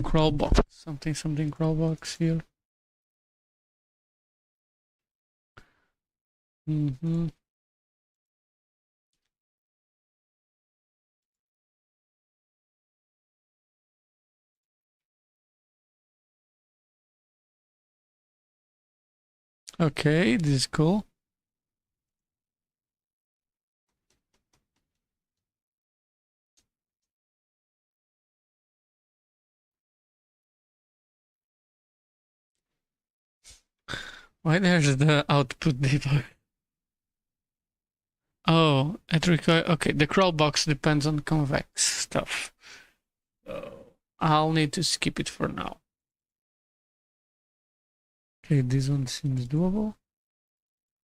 Crawl box, something crawl box here. Okay, this is cool. Why there's the output debug? Oh, it requires. Okay, the crawl box depends on convex stuff. So I'll need to skip it for now. Okay, this one seems doable.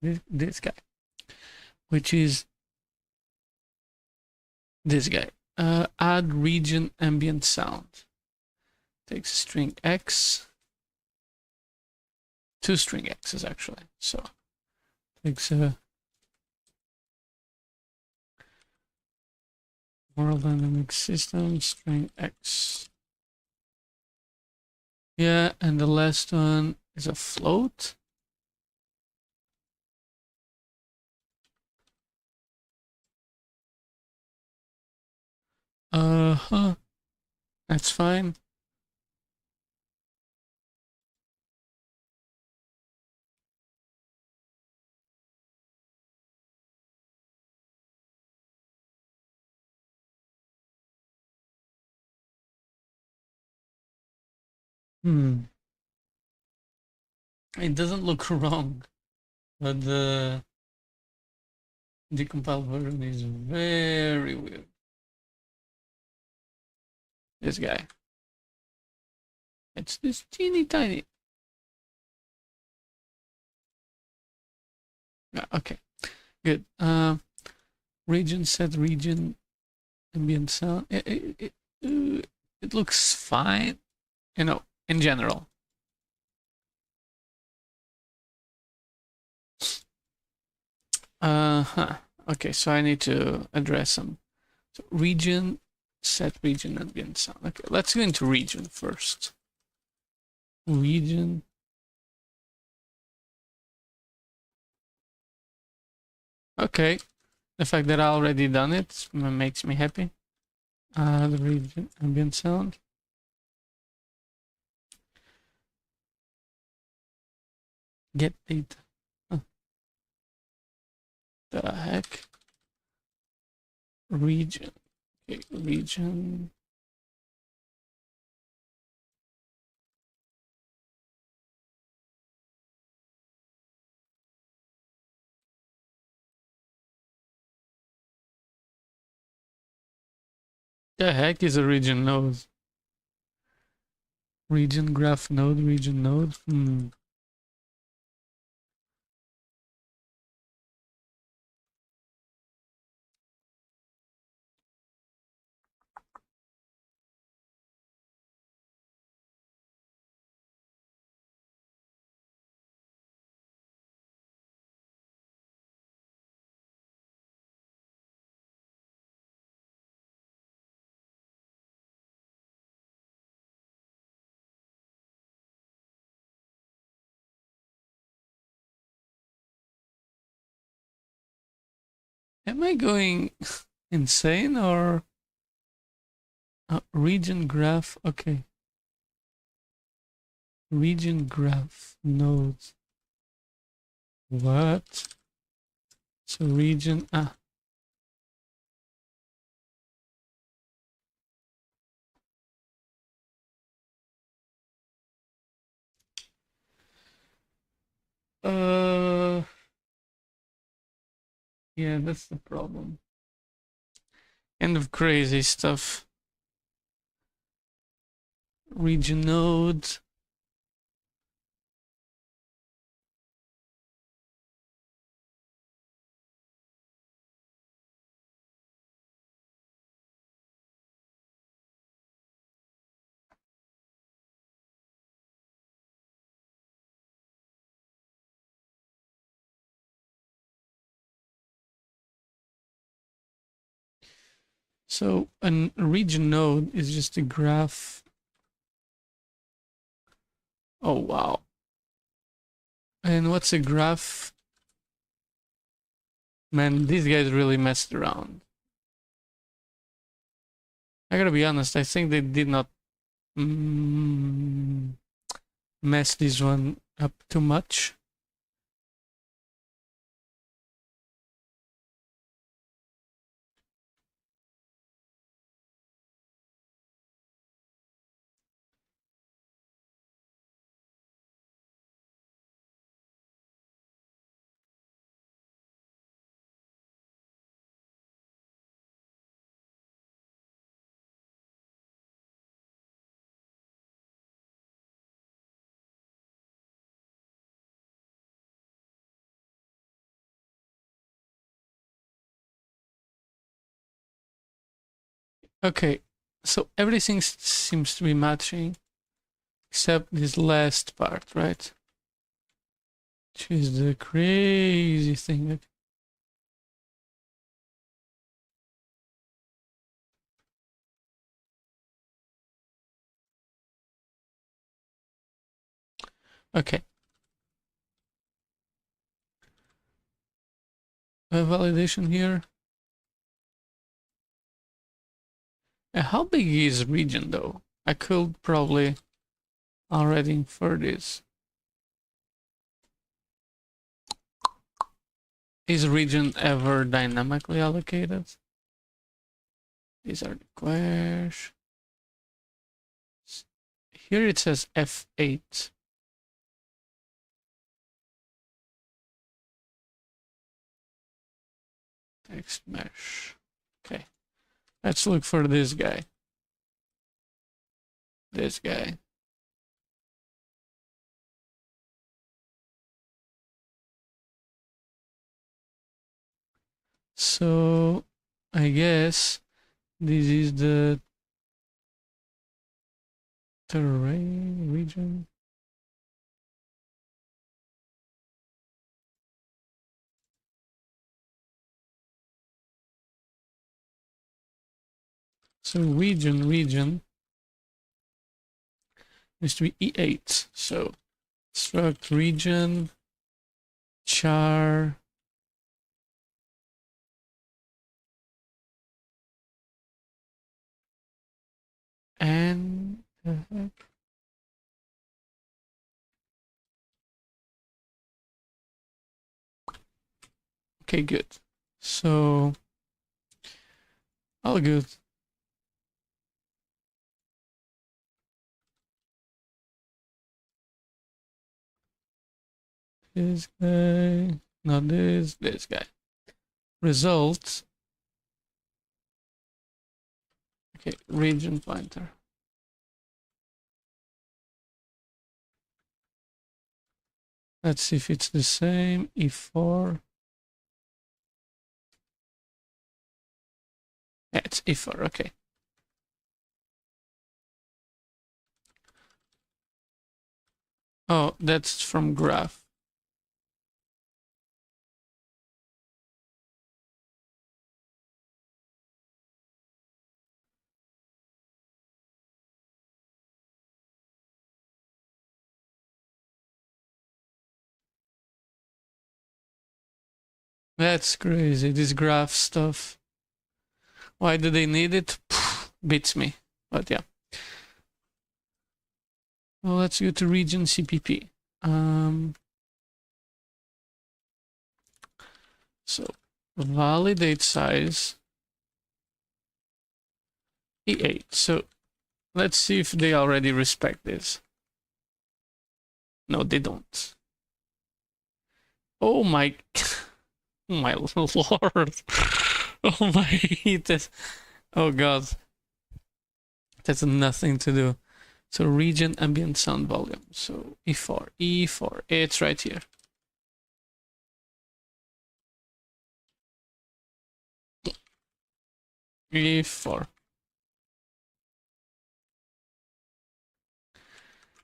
This guy, which is this guy. Add region ambient sound. Takes string X. 2 string X's actually. So takes a world dynamic system string X. Yeah, and the last one is a float. That's fine. It doesn't look wrong, but the decompiled version is very weird. This guy. It's this teeny tiny. Yeah, okay, good. Region set region ambient sound. It looks fine, you know, in general. Okay, so I need to address them. So region, set region ambient sound. Okay, let's go into region first. Region. Okay, the fact that I already done it makes me happy. The region ambient sound. Get data. The heck? Region. Okay, region. The heck is a region node? Region graph node, region node. Am I going insane or region graph? Okay, region graph nodes. What? So region yeah, that's the problem. Kind of crazy stuff. Region nodes. So a region node is just a graph. Oh wow. And what's a graph? Man, these guys really messed around. I gotta be honest, I think they did not mess this one up too much. Okay, so everything seems to be matching except this last part, right? Which is the crazy thing. Okay. Validation here. How big is region though? I could probably already infer this. Is region ever dynamically allocated? These are the questions here it says F8. Text mesh. Okay. Let's look for this guy. This guy. So I guess this is the terrain region. So region needs to be E8. So struct region char and okay, good. So all good. This guy, not this guy. Result. Okay, region pointer. Let's see if it's the same. E4. Yeah, it's E4. Okay. Oh, that's from graph. That's crazy. This graph stuff. Why do they need it? Beats me. But yeah. Well, let's go to region CPP. So validate size E8. So let's see if they already respect this. No, they don't. Oh my, oh my lord. Oh my, oh god. That's nothing to do. So region ambient sound volume. So E4, E4, it's right here. E4.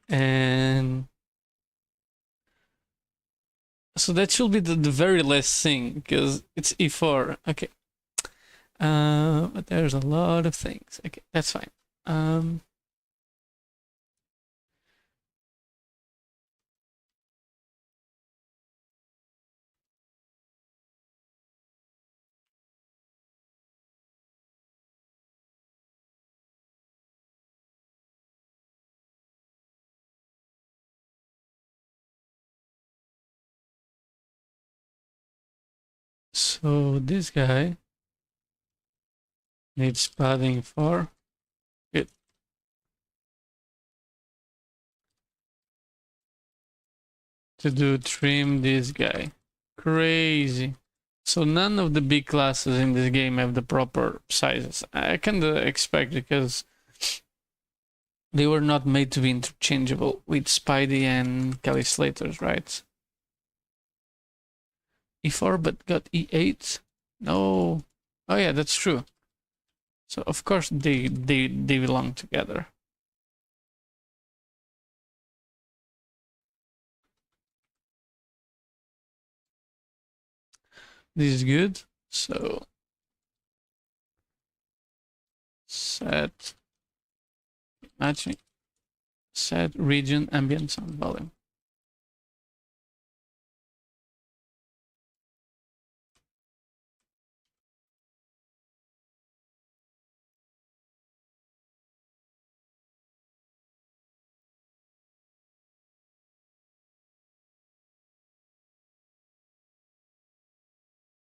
And so that should be the very last thing because it's E4. Okay. But there's a lot of things. Okay, that's fine. So this guy needs padding for it to do trim this guy. Crazy. So none of the big classes in this game have the proper sizes. I kind of expect because they were not made to be interchangeable with Spidey and Kelly Slater's, right? E4 but got E8? No. Oh yeah, that's true. So of course they belong together. This is good. So set matching, set region ambient sound volume.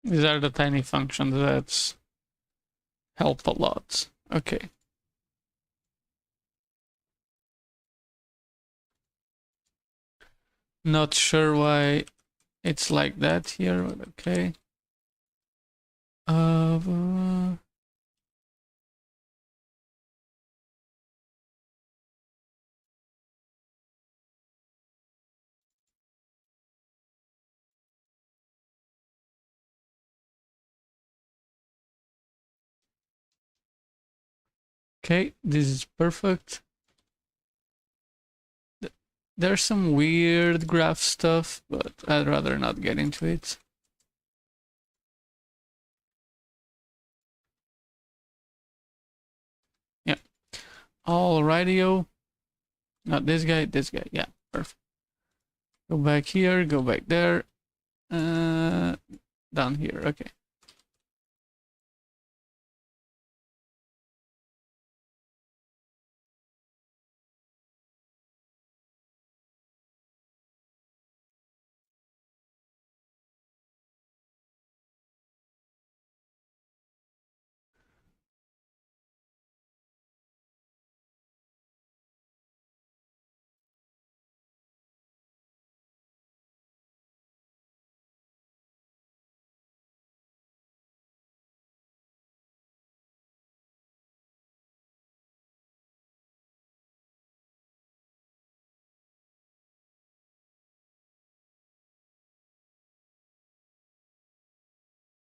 These are the tiny functions that help a lot. Okay. Not sure why it's like that here, but okay. Okay, this is perfect. There's some weird graph stuff, but I'd rather not get into it. Yeah. Alrighty-o. Not this guy, this guy. Yeah, perfect. Go back here, go back there. Down here, okay.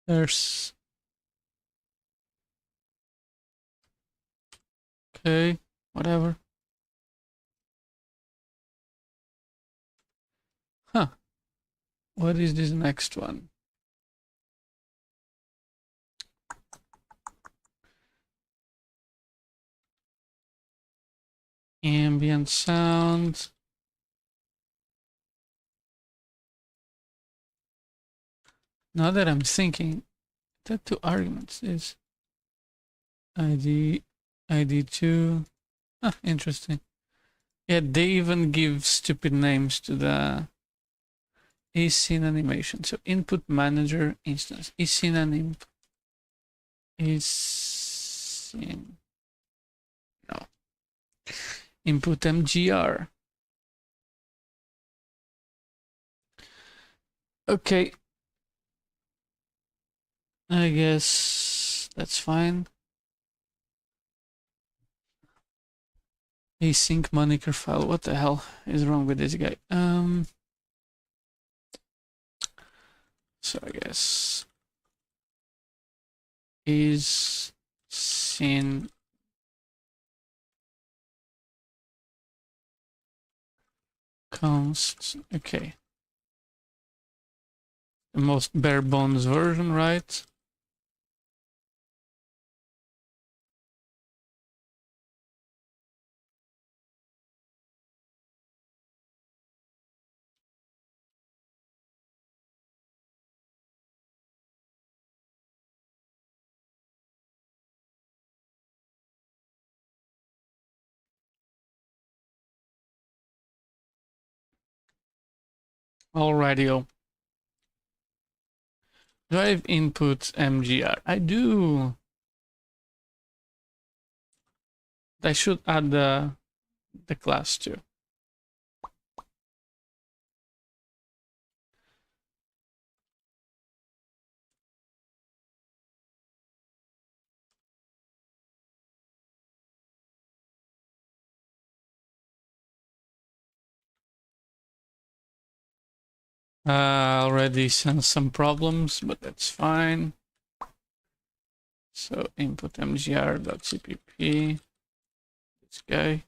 There's... Okay, whatever. Huh. What is this next one? Ambient sound. Now that I'm thinking, that two arguments is ID, ID2. Ah, interesting. Yeah, they even give stupid names to the eScene animation. So input manager instance, eScene and imp, eScene. No. Input MGR. Okay. I guess that's fine. Async moniker file. What the hell is wrong with this guy? So I guess is scene const. Okay. The most bare bones version, right? Alrighty. Do I have input MGR? I do. I should add the class too. Already sent some problems, but that's fine. So input mgr.cpp. This guy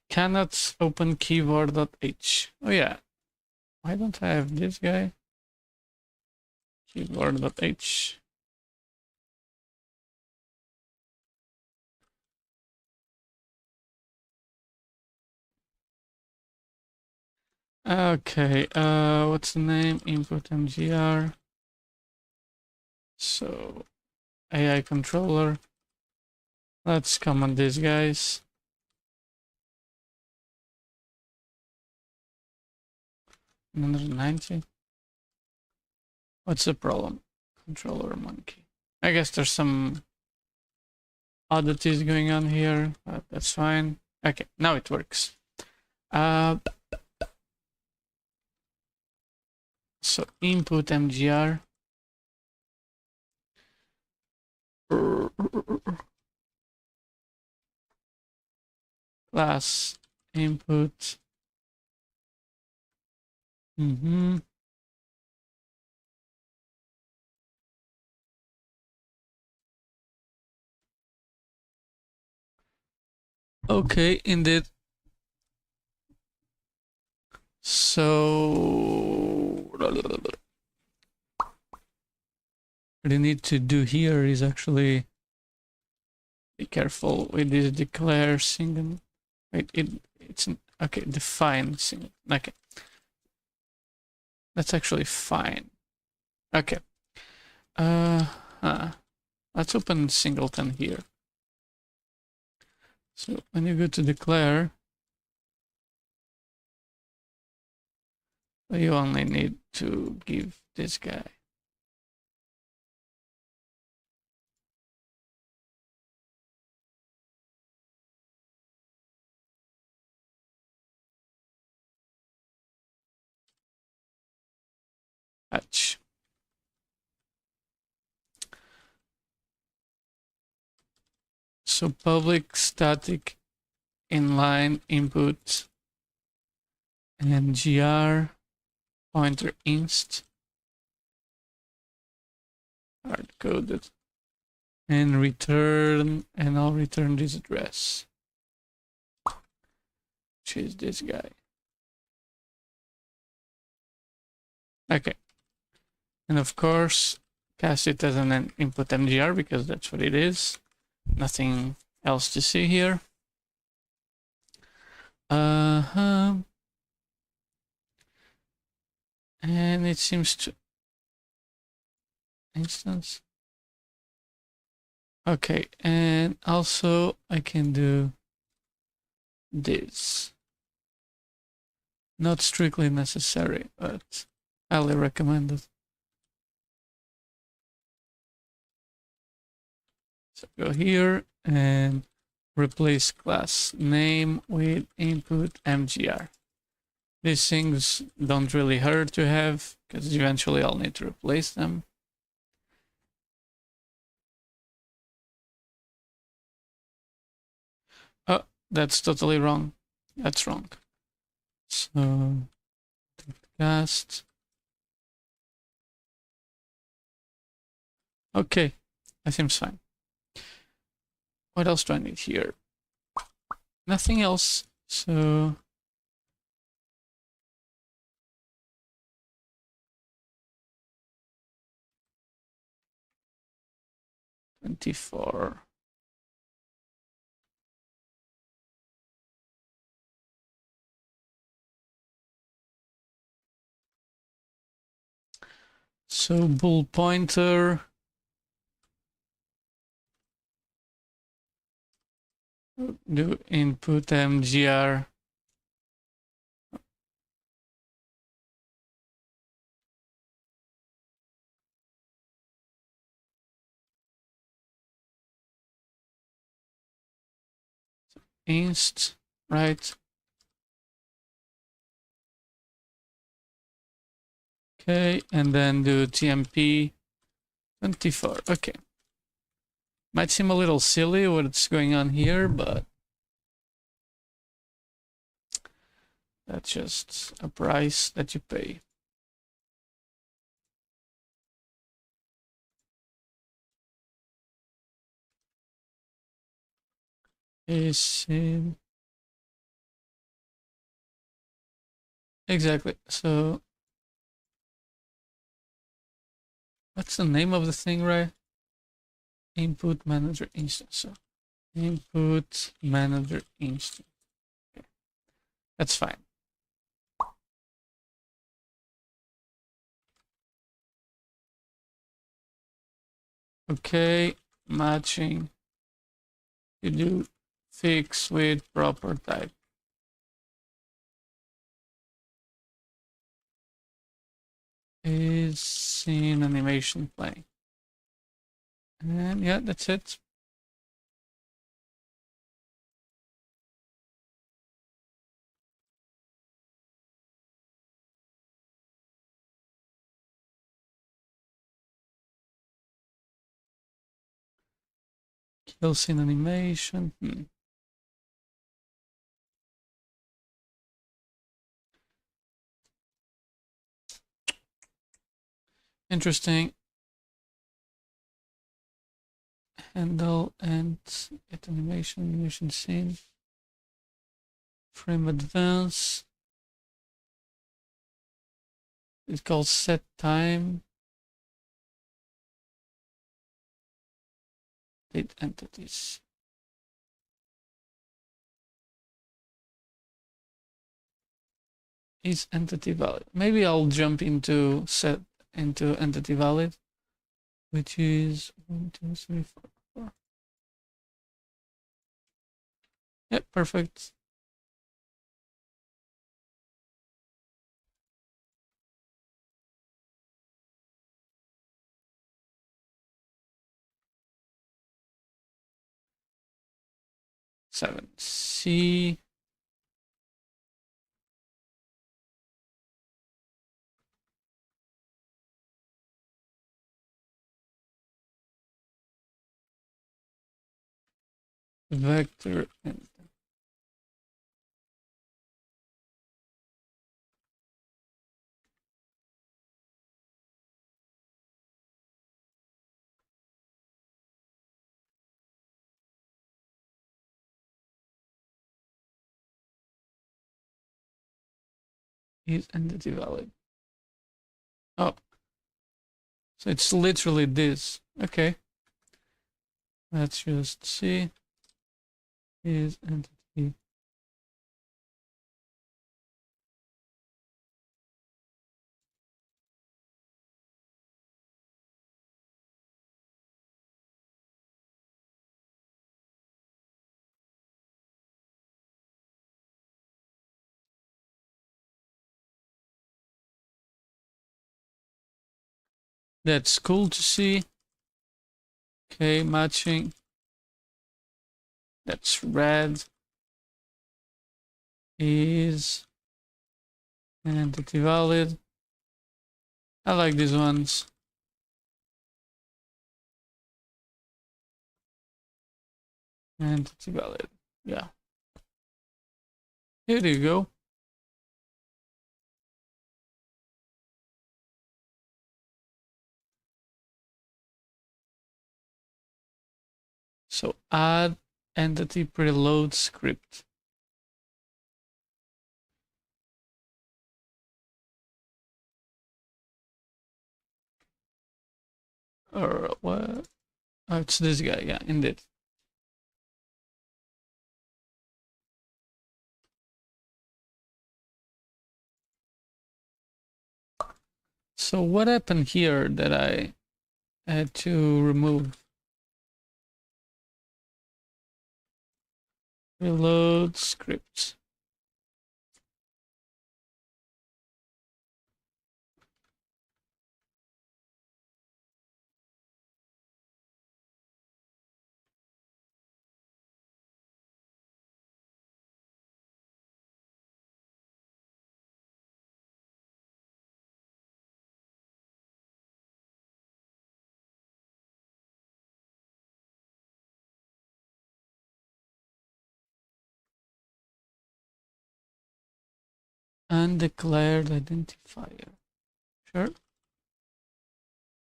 cannot open keyboard.h. Oh yeah, why don't I have this guy? Keyboard.h. Okay, what's the name? Input mgr. So AI controller. Let's comment these guys. Another 90. What's the problem? Controller monkey. I guess there's some oddities going on here, but that's fine. Okay, now it works. So input mgr. Class input. Okay, indeed. So what I need to do here is actually be careful with this declare single. Wait, it's okay. Define single. Okay, that's actually fine. Okay. Let's open singleton here. So when you go to declare, you only need to give this guy. Hatch. So public static inline input and gr pointer inst hard coded and return, and I'll return this address, which is this guy. Okay, and of course cast it as an input mgr because that's what it is. Nothing else to see here. And it seems to instance. Okay, and also I can do this. Not strictly necessary, but highly recommended. So go here and replace class name with input mgr. These things don't really hurt to have because eventually I'll need to replace them. Oh, that's totally wrong. That's wrong. So cast. Okay, that seems fine. What else do I need here? Nothing else. So $24. So bool pointer. Do input mgr. Inst, right? Okay, and then do tmp 24. Okay. Might seem a little silly what's going on here, but that's just a price that you pay. Is in exactly. So what's the name of the thing, right? Input manager instance. So input manager instance. Okay. That's fine. Okay, matching. You do fix with proper type. Is scene animation playing. And yeah, that's it. Kill scene animation. Interesting. Handle and get animation scene. Frame advance. It's called set time. Date entities. Is entity valid? Maybe I'll jump into entity valid, which is 1, 2, 3, 4, 4. Yep, perfect. Seven C. Vector and is entity valid. Oh, so it's literally this. Okay. Let's just see. Is entity. That's cool to see. Okay, matching. That's red. Is entity valid. I like these ones. Entity valid. Yeah. Here you go. So add entity preload script. Or what? Oh, it's this guy. Yeah, indeed. So what happened here that I had to remove? Reload script. Undeclared identifier. Sure.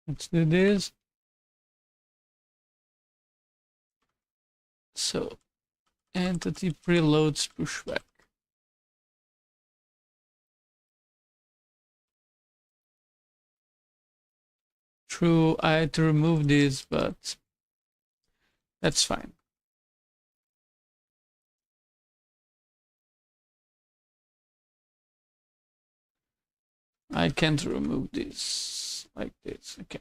Let's do this. So entity preloads pushback. True, I had to remove this, but that's fine. I can't remove this like this. Okay.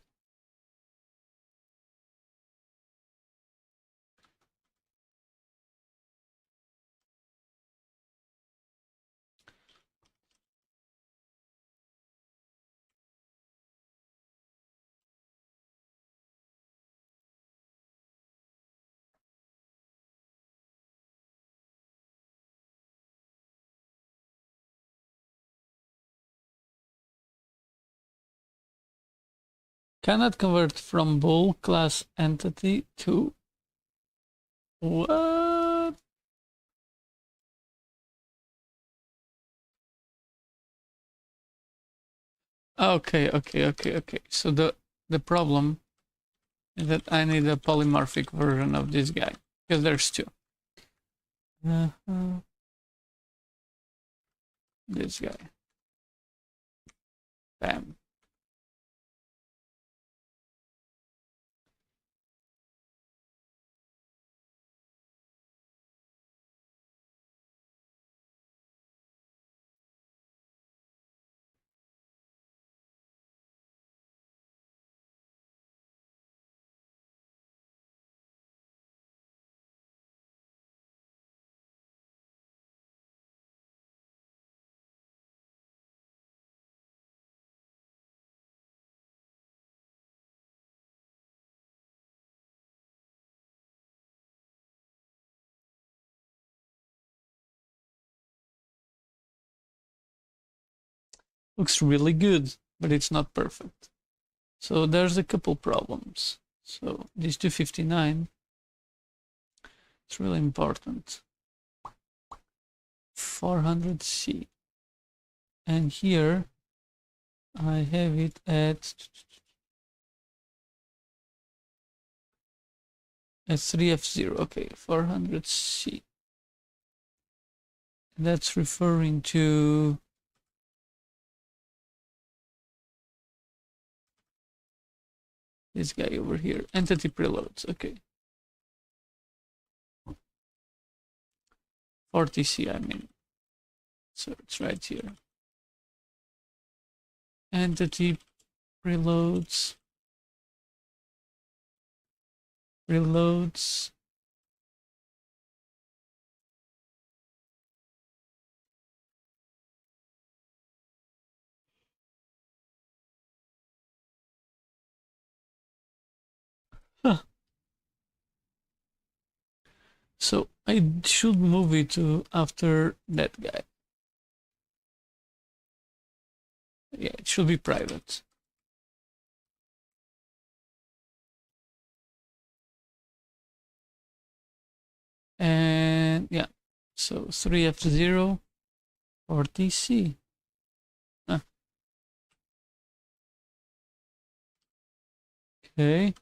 Cannot convert from bool class entity to What? Okay. So the problem is that I need a polymorphic version of this guy because there's two. This guy. Bam. Looks really good, but it's not perfect. So there's a couple problems. So this 259, it's really important. 400C. And here I have it at 3F0. Okay, 400C. That's referring to this guy over here. Entity preloads. Okay. 40C, I mean. So it's right here. Entity preloads. Reloads. Huh. So I should move it to after that guy. Yeah, it should be private. And yeah, so 3F0 or TC. Huh. Okay.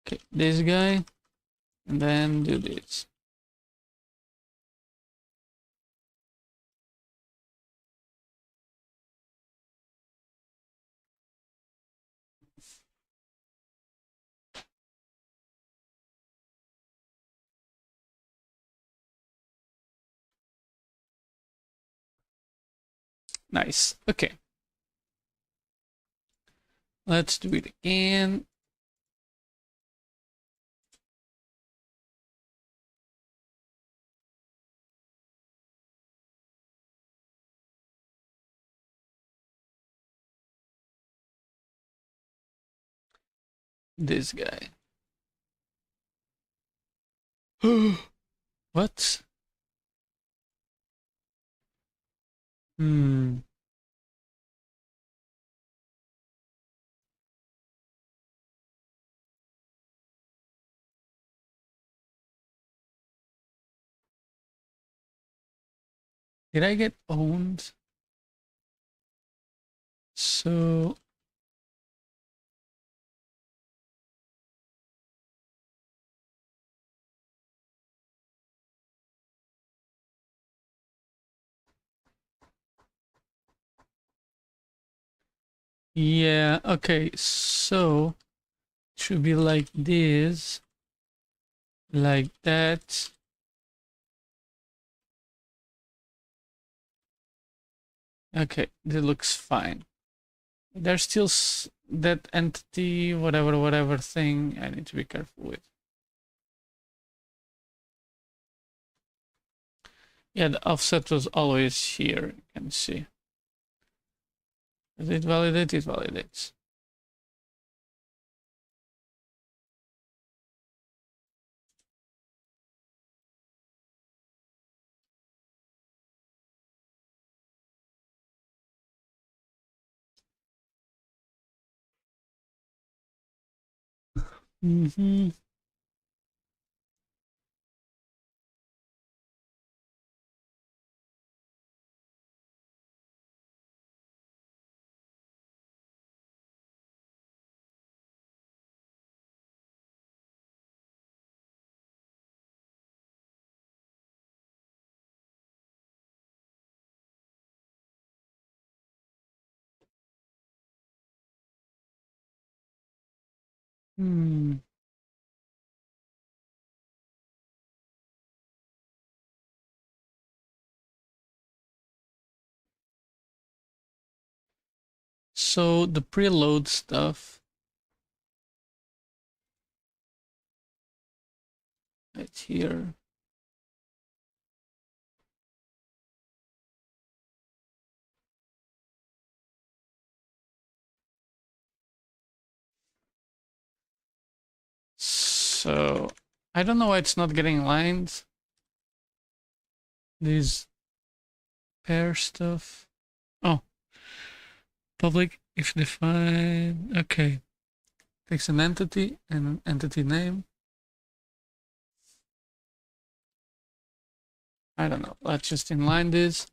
Okay, this guy, and then do this. Nice. Okay. Let's do it again. This guy. What? Hmm. Did I get owned? So yeah, okay. So it should be like this, like that. Okay, that looks fine. There's still that entity, whatever thing I need to be careful with. Yeah, the offset was always here, you can see. Does it validate? It validates. Mm-hmm. Hmm. So the preload stuff right here. So I don't know why it's not getting lined. These pair stuff. Oh, public if defined. Okay. Takes an entity and an entity name. I don't know. Let's just inline this.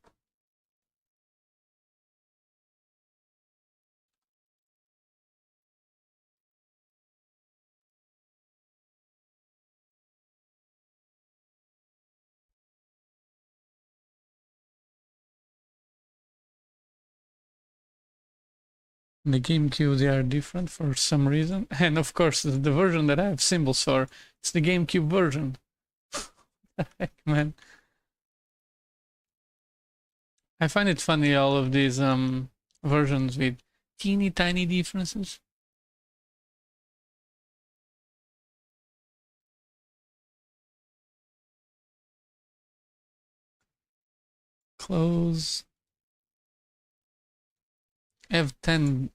In the GameCube, they are different for some reason. And of course, the version that I have symbols for, it's the GameCube version. Heck, man. I find it funny, all of these versions with teeny tiny differences. Close. I have 10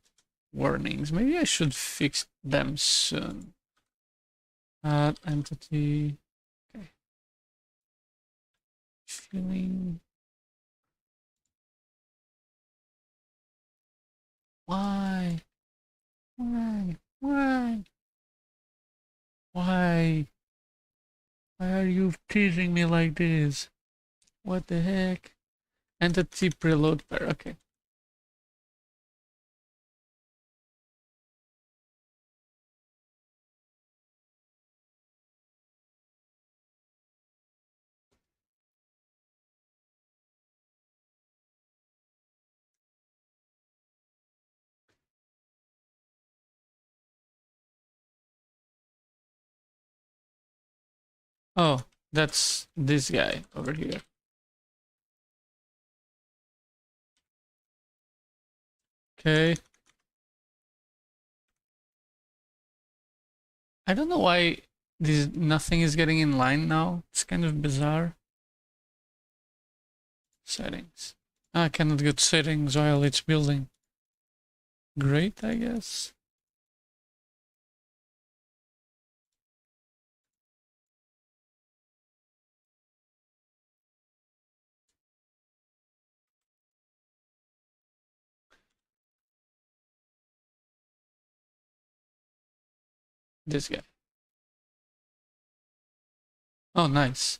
warnings. Maybe I should fix them soon. Add entity. Okay. Feeling. Why? Why? Why? Why? Why are you teasing me like this? What the heck? Entity preload pair. Okay. Oh, that's this guy over here. Okay. I don't know why this nothing is getting in line now. It's kind of bizarre. Settings. I cannot get settings while it's building. Great, I guess. This guy. Oh, nice.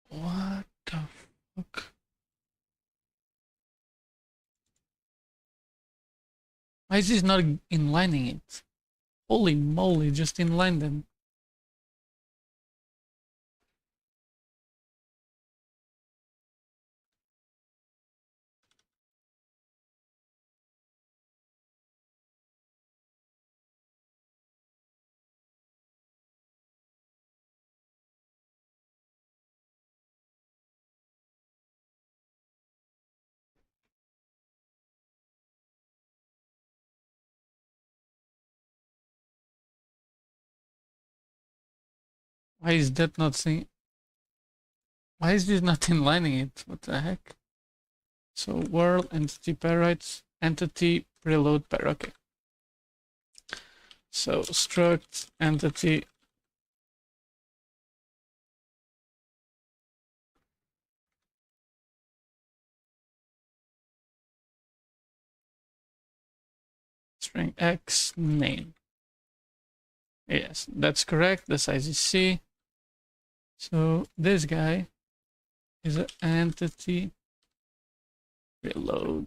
What the fuck? Why is this not inlining it? Holy moly, just inline them. Why is that not saying? Why is this not inlining it? What the heck? So world entity pair rights entity preload pair. Okay. So struct entity. string x name. Yes, that's correct. The size is C. So this guy is an entity. Reload.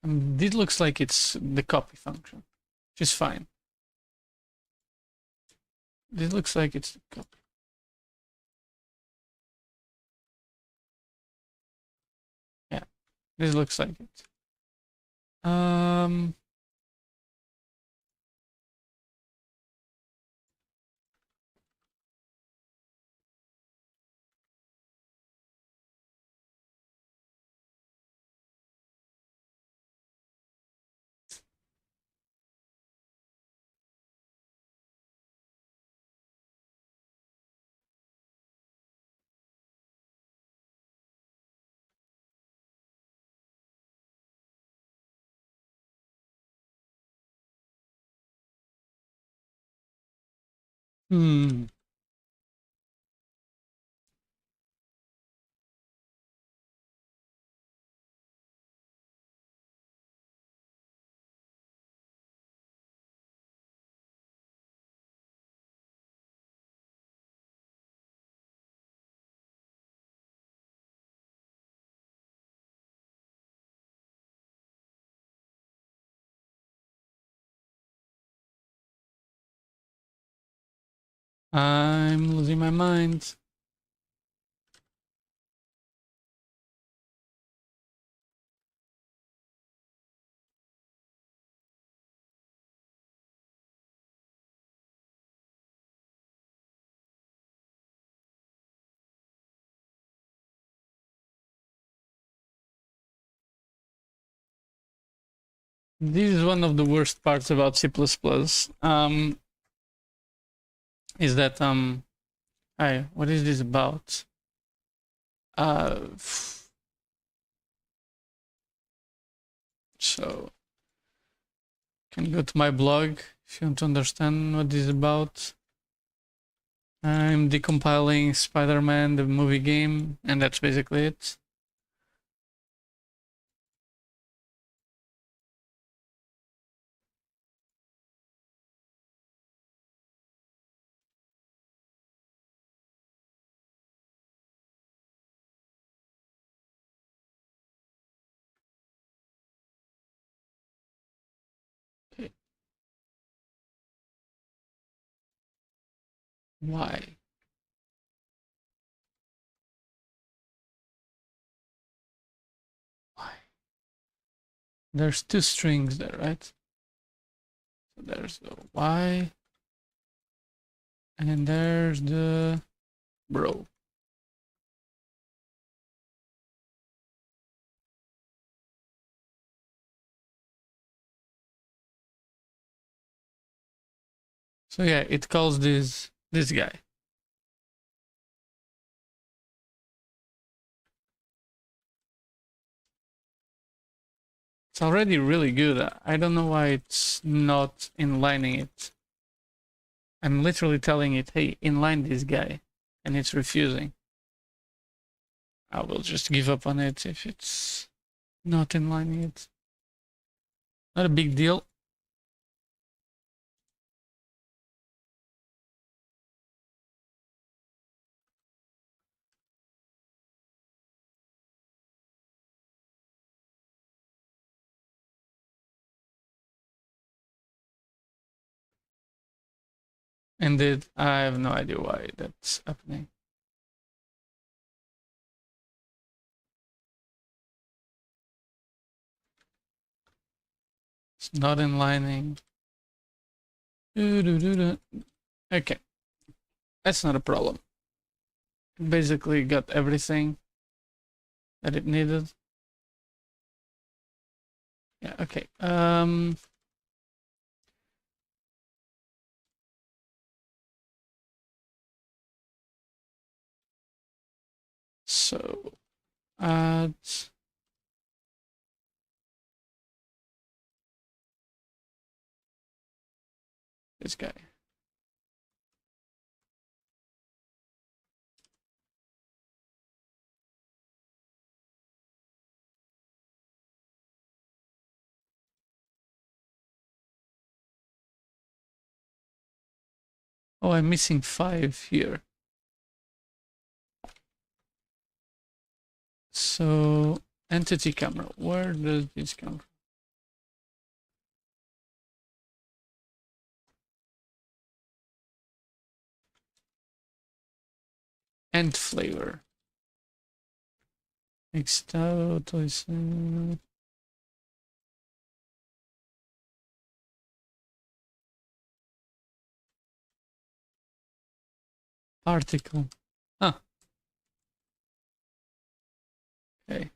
And this looks like it's the copy function, which is fine. This looks like it's the copy. Yeah, this looks like it. Hmm. I'm losing my mind. This is one of the worst parts about C++. Is that hi, what is this about? So can go to my blog if you want to understand what this is about. I'm decompiling Spider-Man, the movie game, and that's basically it. Okay. Why? Why? There's two strings there, right? So there's the Y, and there's the bro. So yeah, it calls this guy. It's already really good. I don't know why it's not inlining it. I'm literally telling it, hey, inline this guy, and it's refusing. I will just give up on it if it's not inlining it. Not a big deal. Indeed, I have no idea why that's happening. It's not inlining. Okay, that's not a problem. It basically got everything that it needed. Yeah, okay. So add this guy. Oh, I'm missing 5 here. So, entity camera, where does this come from? And flavor. Mixed out, particle. Ah, okay.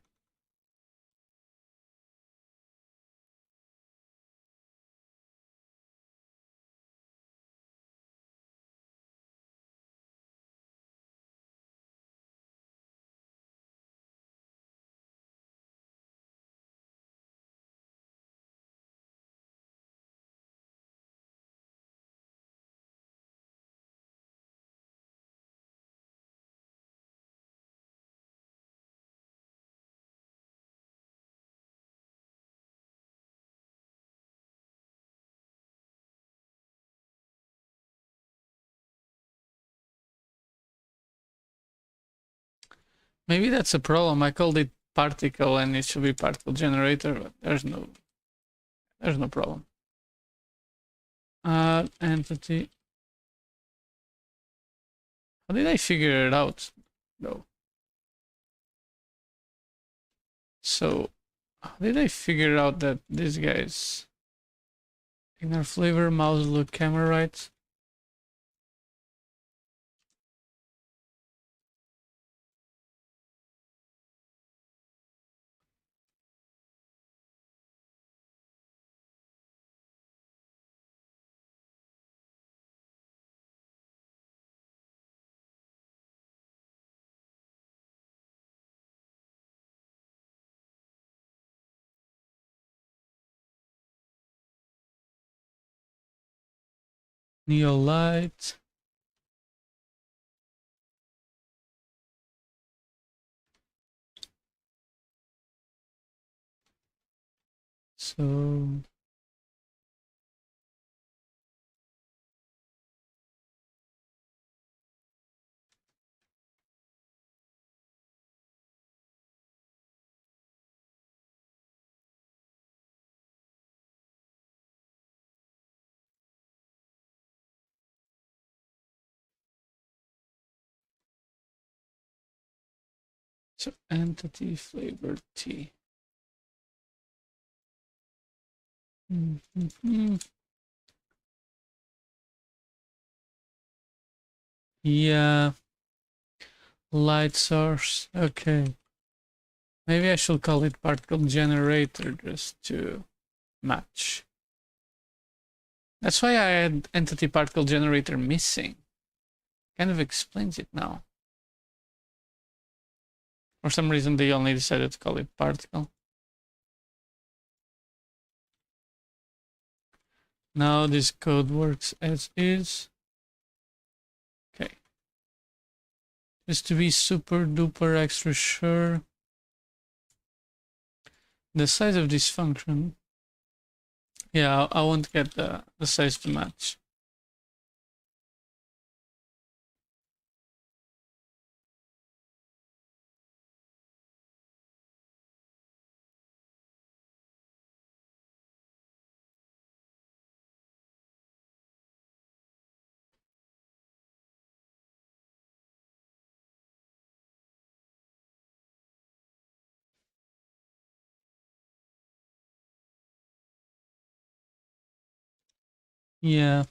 Maybe that's a problem. I called it particle and it should be particle generator, but there's no problem. Entity. How did I figure it out? No. So, how did I figure out that this guy's inner flavor, mouse look, camera right? Neo light. So, so entity flavor T. Mm-hmm. Yeah, light source. Okay. Maybe I should call it particle generator just to match. That's why I had entity particle generator missing. Kind of explains it now. For some reason, they only decided to call it particle. Now this code works as is. Okay. Just to be super duper extra sure, the size of this function, yeah, I won't get the size to match. Yeah,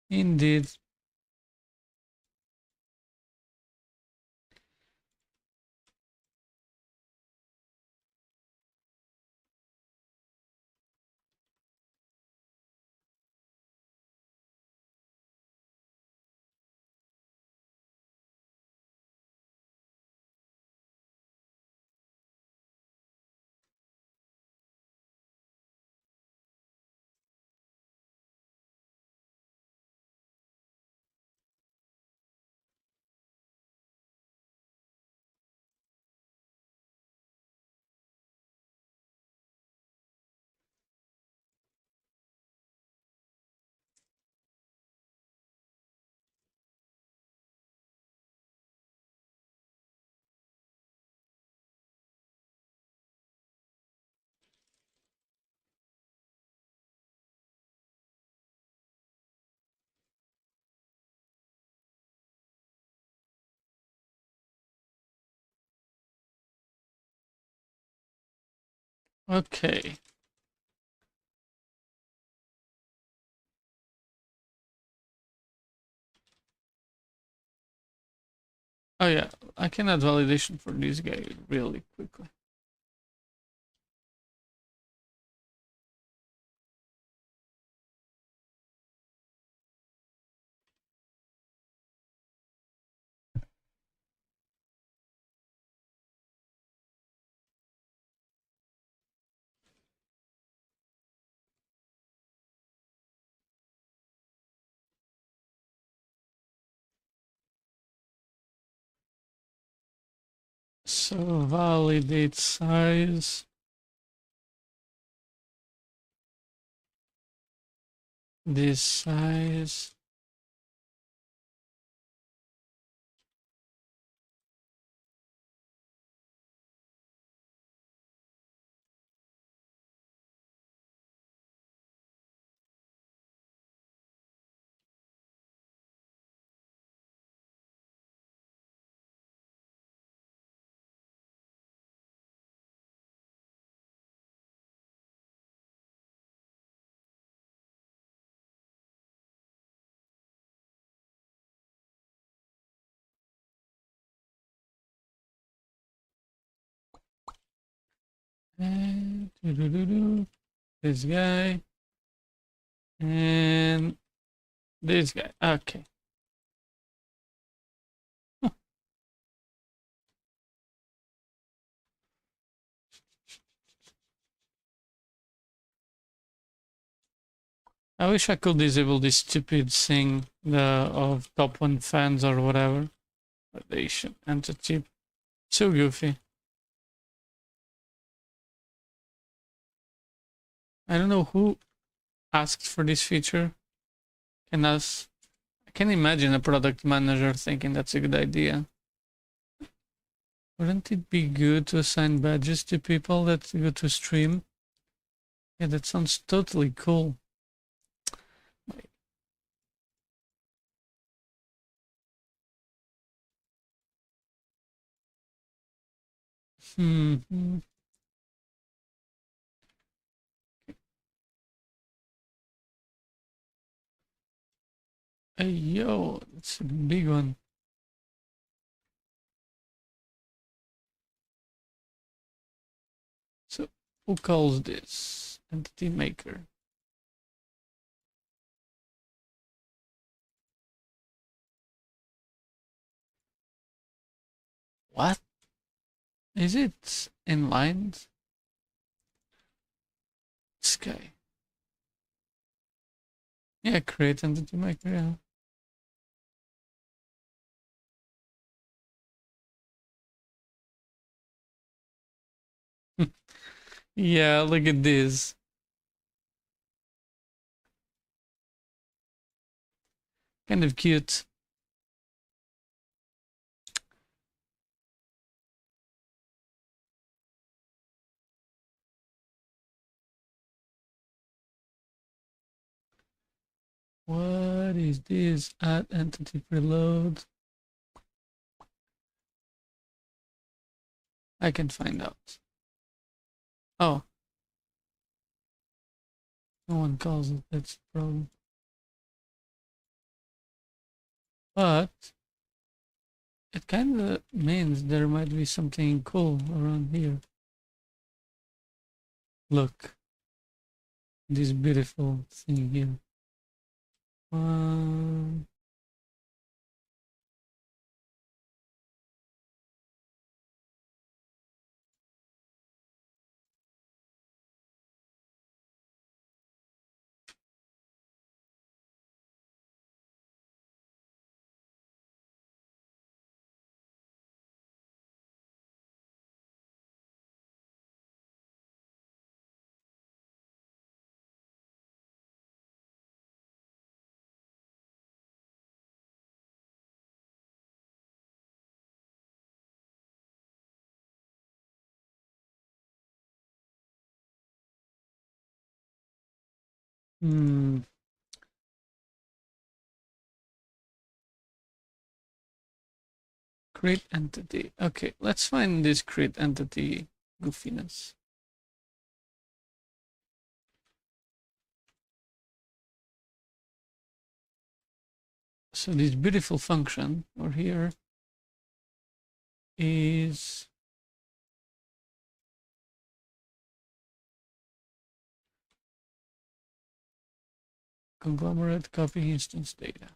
indeed. Okay. Oh yeah, I can add validation for this guy really quickly. So validate size. This size. And this guy. And this guy. Okay. Huh. I wish I could disable this stupid thing of top one fans or whatever. Validation entity. So goofy. I don't know who asked for this feature. I can imagine a product manager thinking that's a good idea. Wouldn't it be good to assign badges to people that go to stream? Yeah, that sounds totally cool. Hmm. Hey, yo, it's a big one. So, who calls this? Entity maker. What? Is it inlined? This guy. Yeah, create entity maker, yeah. Yeah, look at this. Kind of cute. What is this? Add entity preload. I can find out. Oh, no one calls it. That's the problem. But it kind of means there might be something cool around here. Look, this beautiful thing here. Um, hmm, create entity. Okay, let's find this create entity goofiness. So this beautiful function over here is conglomerate copy instance data.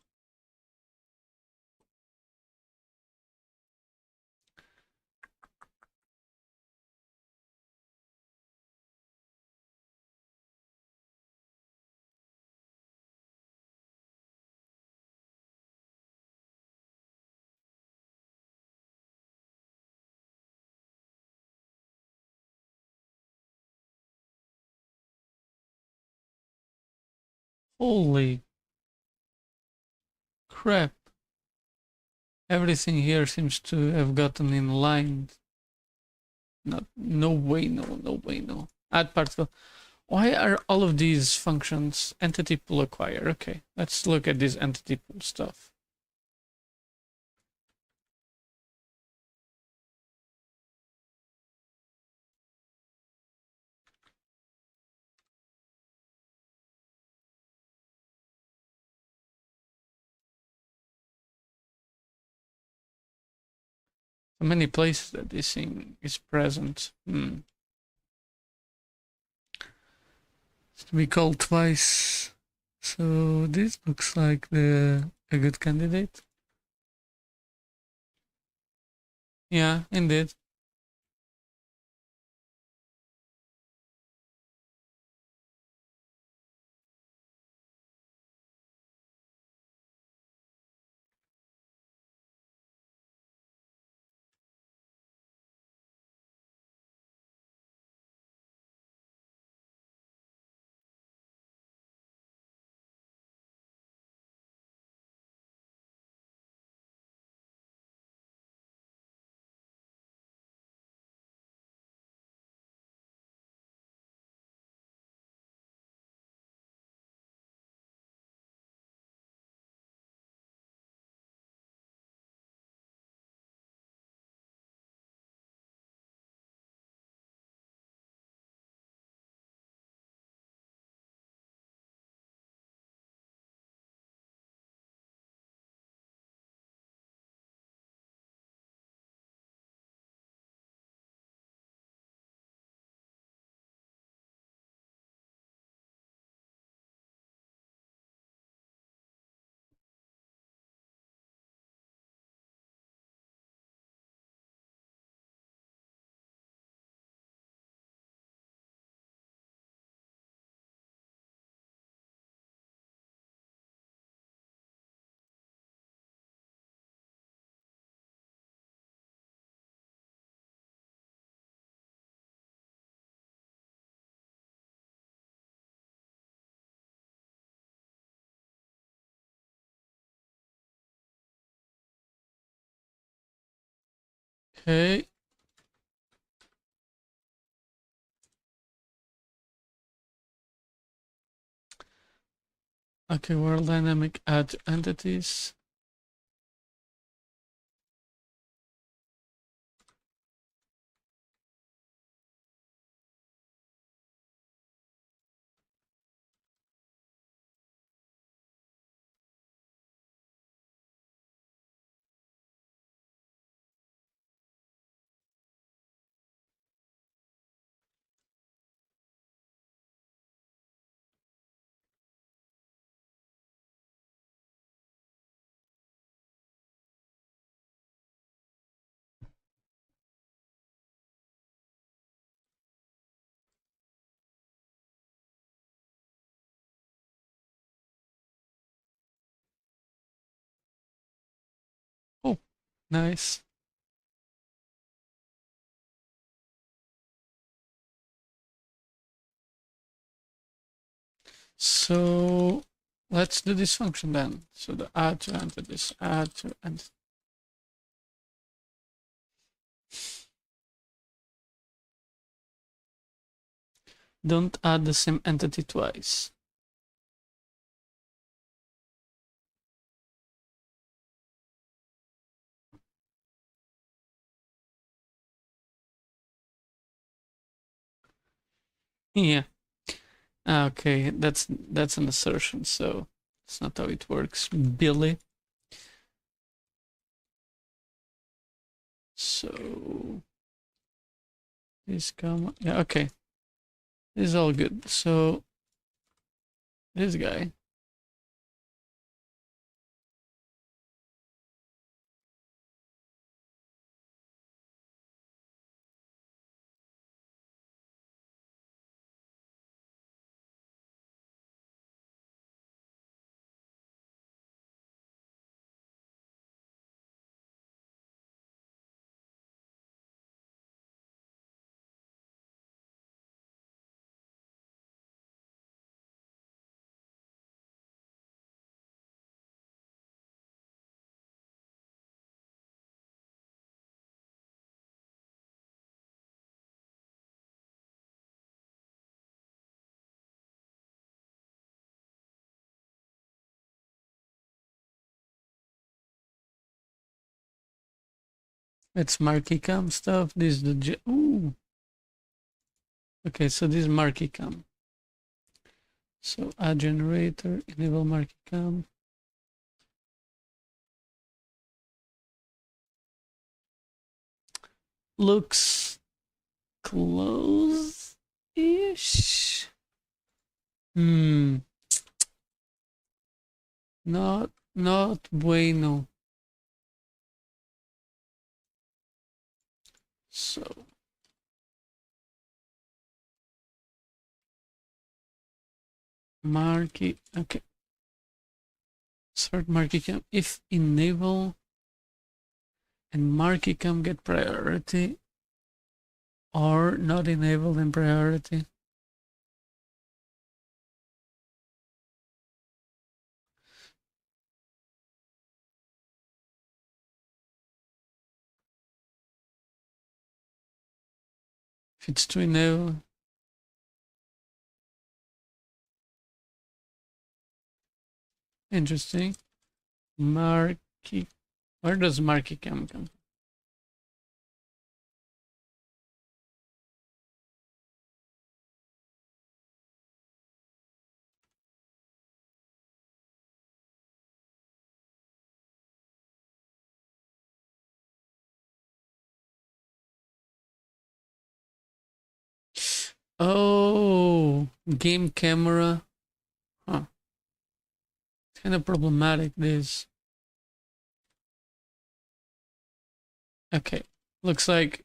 Holy crap. Everything here seems to have gotten in line. No way, no. Add particle. Why are all of these functions entity pool acquire? Okay, let's look at this entity pool stuff. So many places that this thing is present. It's to be called twice. So this looks like a good candidate. Yeah, indeed. Okay. Okay, world dynamic add entities. Oh, nice. So let's do this function then. So the add to entities, add to entities. Don't add the same entity twice. Yeah. Okay, that's an assertion, so that's not how it works. Billy. So this comma, yeah, okay. This is all good. So this guy. It's marquee cam stuff. This is the ooh. Okay, so this is marquee cam. So add generator, enable marquee cam. Looks close-ish. Not bueno. So marquee, okay. Start marquee cam. If enable and marquee cam get priority or not enabled in priority. If it's to enable. Interesting. Marquee. Where does marquee cam come? Oh, game camera. Huh. It's kind of problematic, this. Okay. Looks like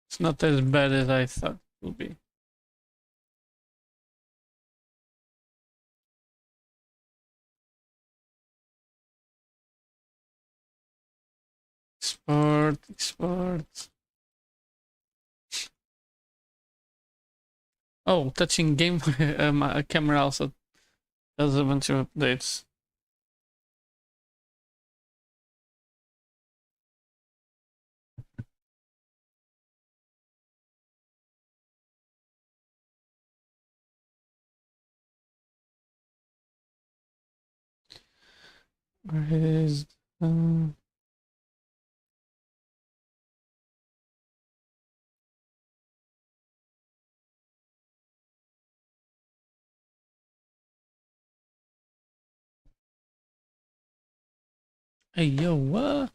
it's not as bad as I thought it would be. Export. Oh, touching game camera also does a bunch of updates. Where is hey yo, what?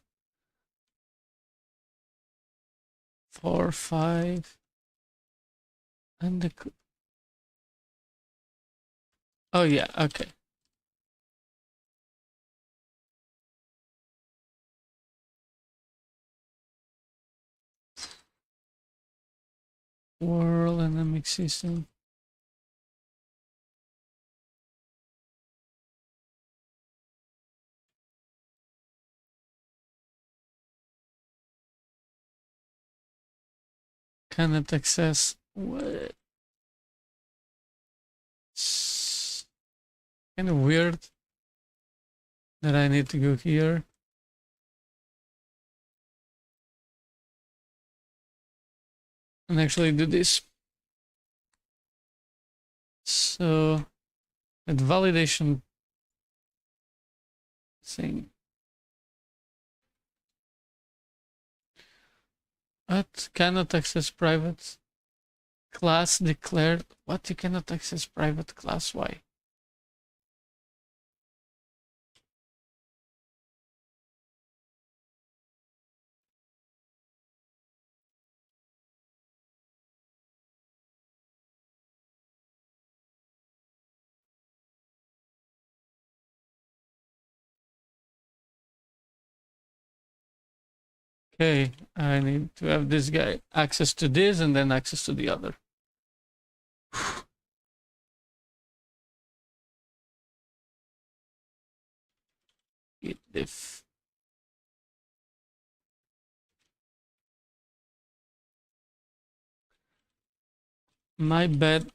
4, 5 and the oh yeah, okay. World dynamic system. Cannot access. What? It's kind of weird that I need to go here. And actually do this. So that validation thing. What? Cannot access private class declared. What? You cannot access private class? Why? Okay, I need to have this guy access to this and then access to the other. Git diff. My bad.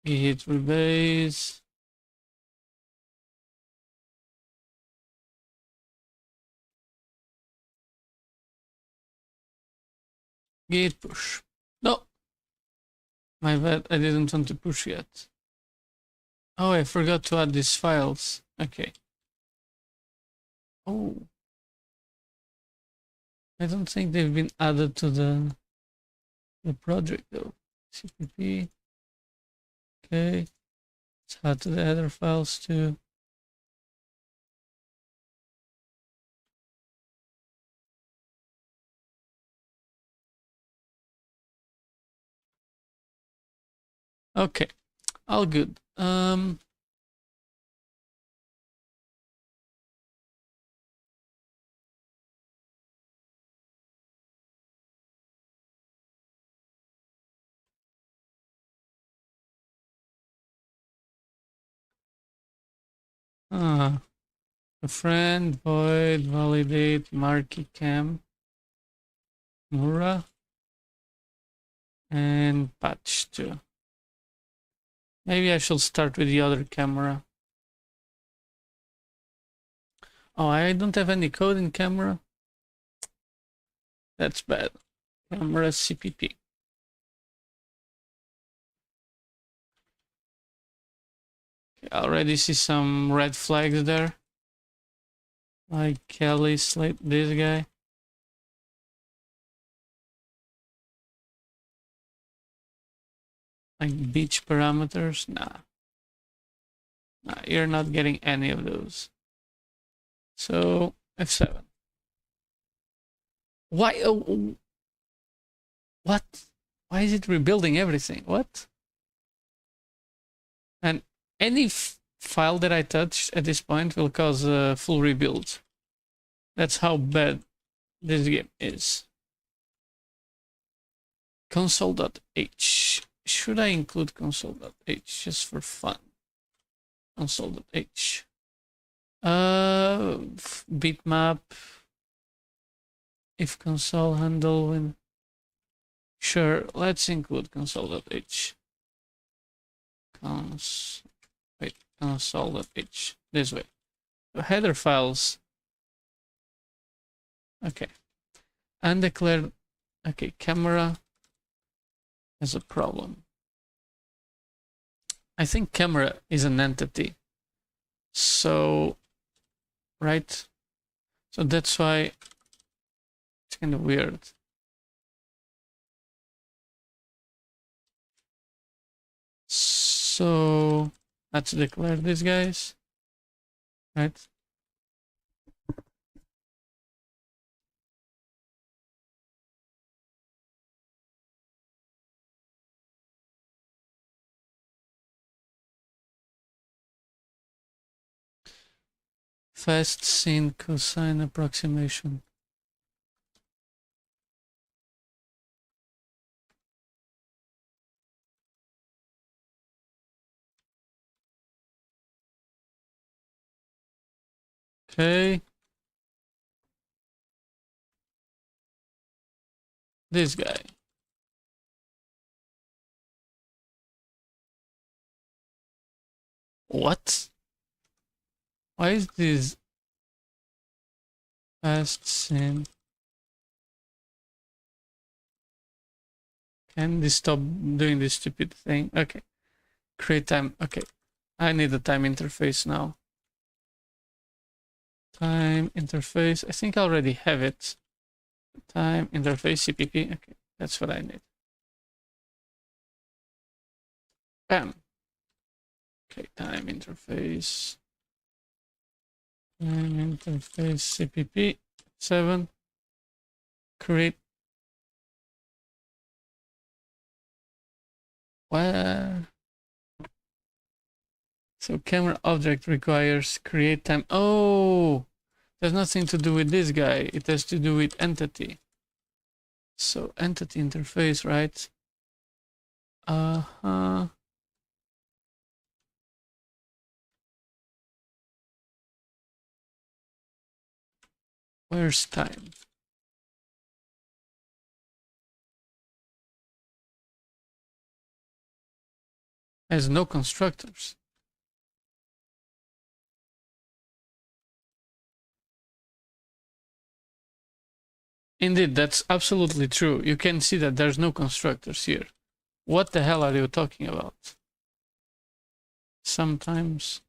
Git rebase. Git push. No. My bad. I didn't want to push yet. Oh, I forgot to add these files. Okay. Oh. I don't think they've been added to the project though. CPP. Okay. Let's add to the header files too. Okay. All good. A friend, void, validate, marquee cam, Mura, and patch too. Maybe I should start with the other camera. Oh, I don't have any code in camera. That's bad. Camera CPP. Okay, I already see some red flags there. Like Kelly Slate, this guy. Like beach parameters. Nah, you're not getting any of those. So F7. Why? What? Why is it rebuilding everything? What? And any file that I touch at this point will cause a full rebuild. That's how bad this game is. Console.h. Should I include console.h just for fun? Console.h. Bitmap. If console handle when. Sure, let's include console.h. Console.h. This way. The header files. Okay. Undeclared. Okay, camera has a problem. I think camera is an entity. So, right? So that's why it's kind of weird. So let's declare these guys, right? Fast scene cosine approximation. Okay. This guy. What? Why is this fast scene? Can this stop doing this stupid thing? Okay. Create time. Okay. I need a time interface now. Time interface. I think I already have it. Time interface CPP. Okay. That's what I need. Bam. Okay. Time interface. Time interface CPP. 7. Create. Where? So camera object requires create time. Oh, there's nothing to do with this guy. It has to do with entity. So entity interface, right? Uh-huh. Where's time? Has no constructors. Indeed, that's absolutely true. You can see that there's no constructors here. What the hell are you talking about? Sometimes.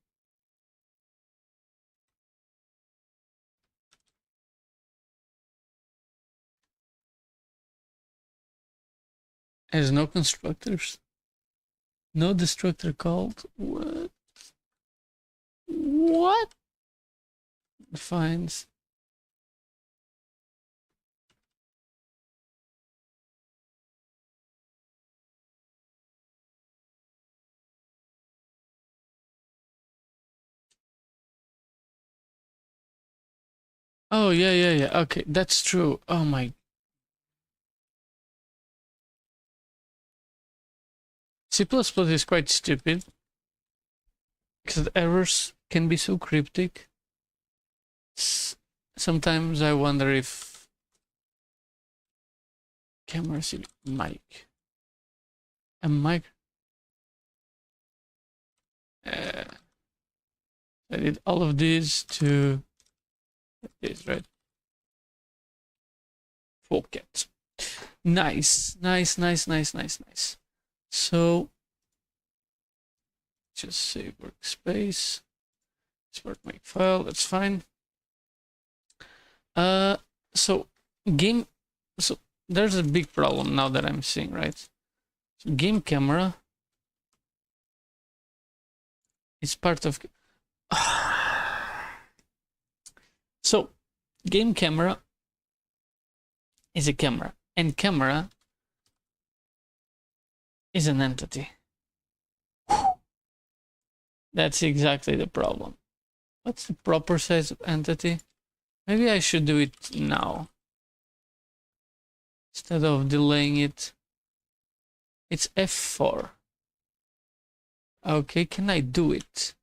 Has no constructors. No destructor called. What? What? Defines. Oh, yeah. Okay, that's true. Oh my. C++ is quite stupid because the errors can be so cryptic. Sometimes I wonder if camera mic. A mic. I did all of this to this, right? Forget. Nice. So just save workspace. Export make file. That's fine. So game. So there's a big problem now that I'm seeing, right? So game camera is part of. So game camera is a camera, and camera is an entity. That's exactly the problem. What's the proper size of entity? Maybe I should do it now instead of delaying it. It's F4. Okay, can I do it?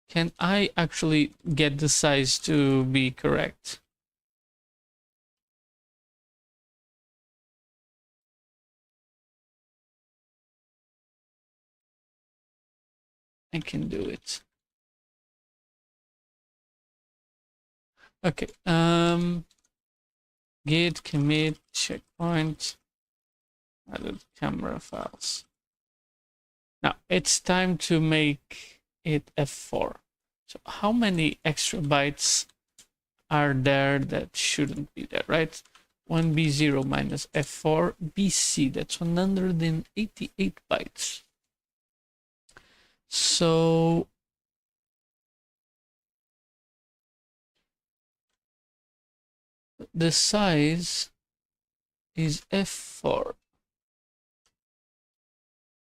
Can I actually get the size to be correct? I can do it. Okay, git commit checkpoint added camera files. Now it's time to make it F4. So how many extra bytes are there that shouldn't be there, right? 1B0 minus F4 BC, that's 188 bytes. So the size is F4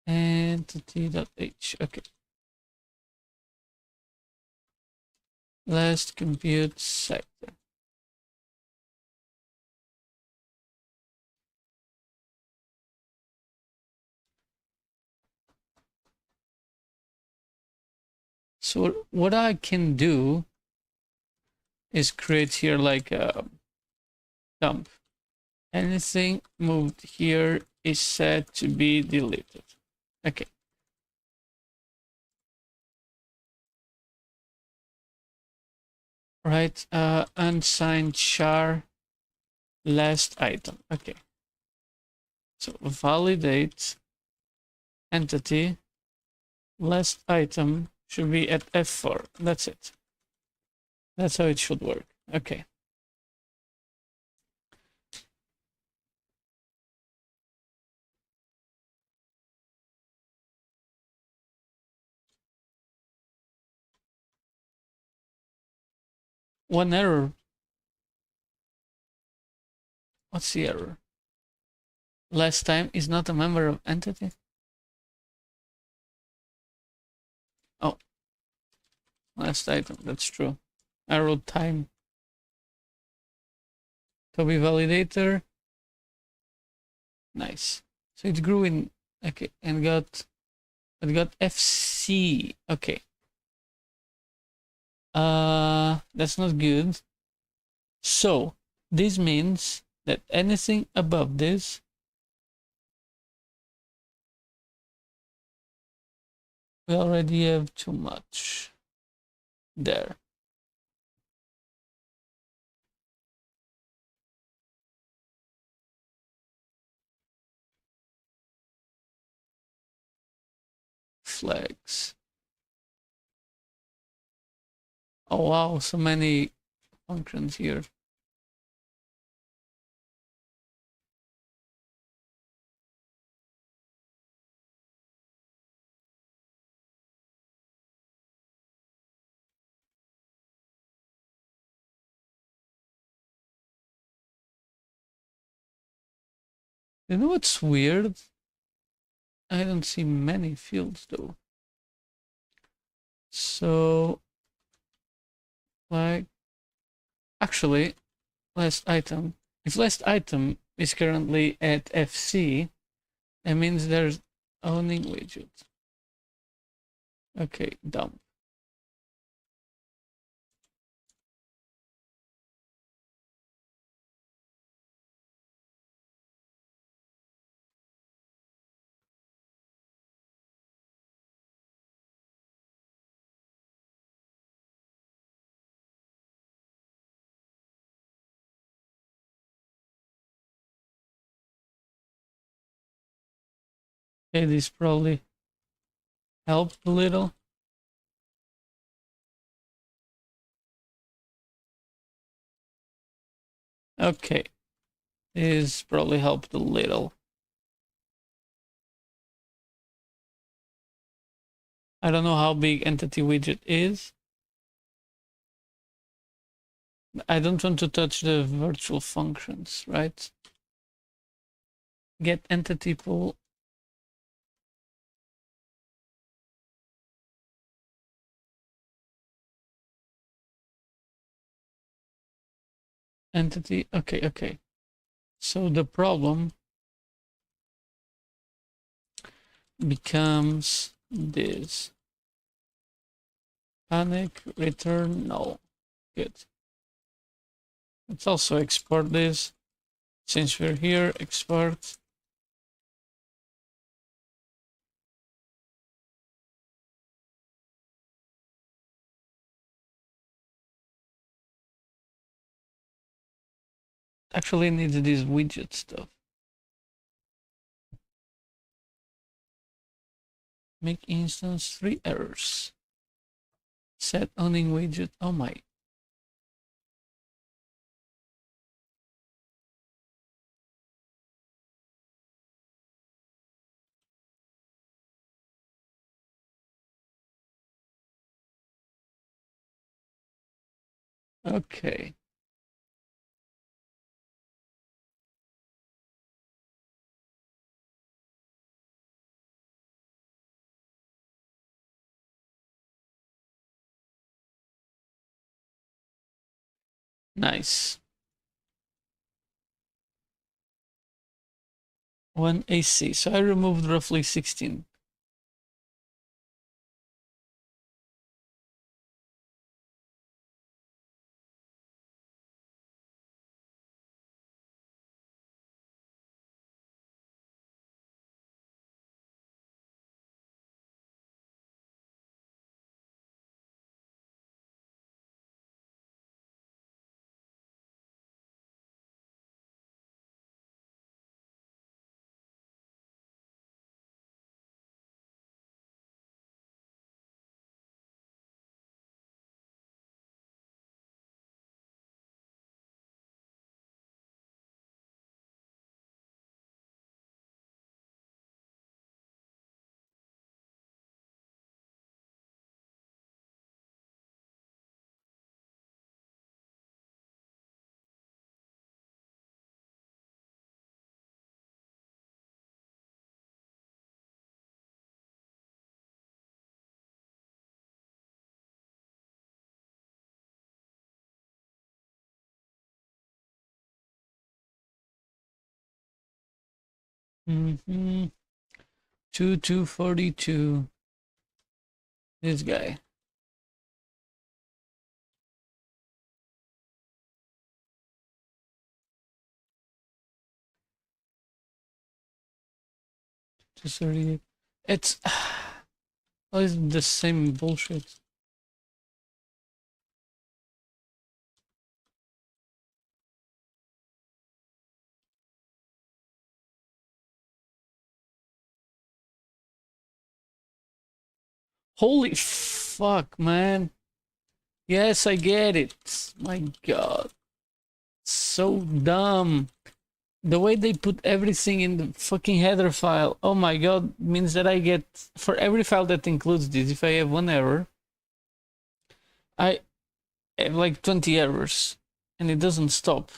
entity.h. Okay. Last compute sector. So what I can do is create here like a dump. Anything moved here is set to be deleted. Okay. Right, unsigned char last item. Okay. So validate entity last item should be at F4. That's it. That's how it should work. Okay. One error. What's the error? Last time is not a member of entity. Oh, Last item, that's true. Arrow time. Toby validator. Nice. So it grew in, okay, and it got FC. Okay. That's not good. So this means that anything above this we already have too much there. Flags. Oh wow, so many functions here. You know what's weird? I don't see many fields though. So, like, actually, last item. If last item is currently at FC, that means there's owning widget. Okay, dump. Okay, this probably helped a little. Okay, this probably helped a little. I don't know how big entity widget is. I don't want to touch the virtual functions, right? Get entity pool. Entity, okay. So the problem becomes this. Panic, return, no. Good. Let's also export this. Since we're here, export. Actually needs this widget stuff. Make instance 3 errors. Set owning widget. Oh my. Okay. Nice. 1 AC. So I removed roughly 16. Mm-hmm. 2242. This guy. Just 38. It's always the same bullshit. Holy fuck, man. Yes, I get it. My god. So dumb. The way they put everything in the fucking header file. Oh my god, means that I get, for every file that includes this, if I have one error, I have like 20 errors. And it doesn't stop.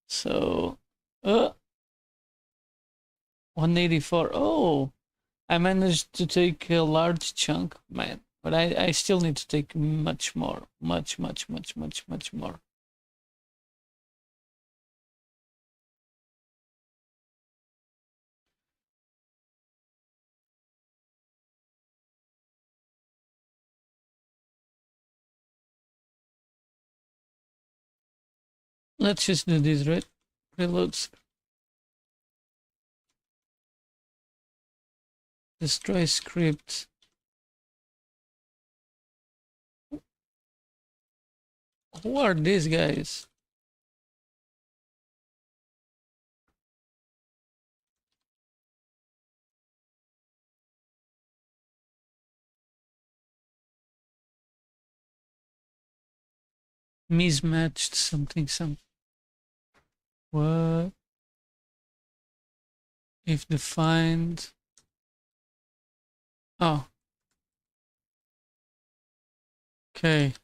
So, 184. Oh, I managed to take a large chunk, man. But I still need to take much more. Much more. Let's just do this, right? Reloads. Destroy script. Who are these guys? Mismatched something. What? If defined. Oh. Okay.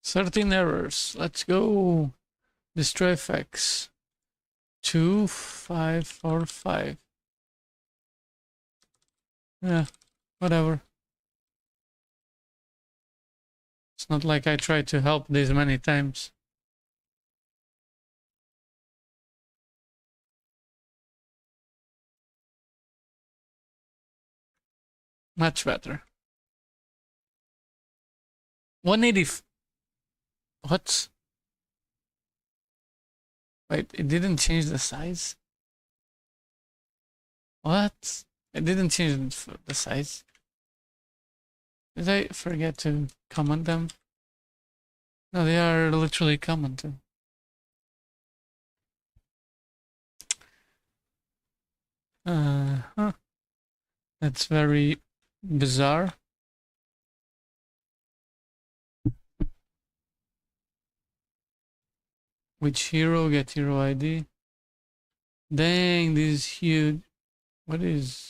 Certain errors. Let's go. Destroy effects. 2545. Yeah, whatever. It's not like I tried to help this many times. Much better. 180. What? Wait, it didn't change the size? What? It didn't change the size. Did I forget to comment them? No, they are literally commented. Huh. That's very bizarre. Which hero? Get hero ID. Dang, this is huge. What is...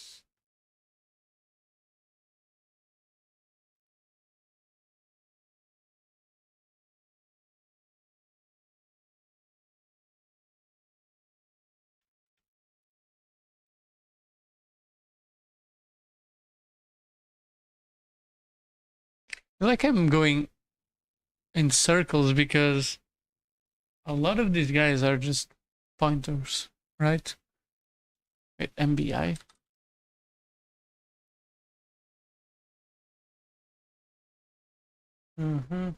I feel like I'm going in circles because a lot of these guys are just pointers, right? Wait, MBI? Mm-hmm.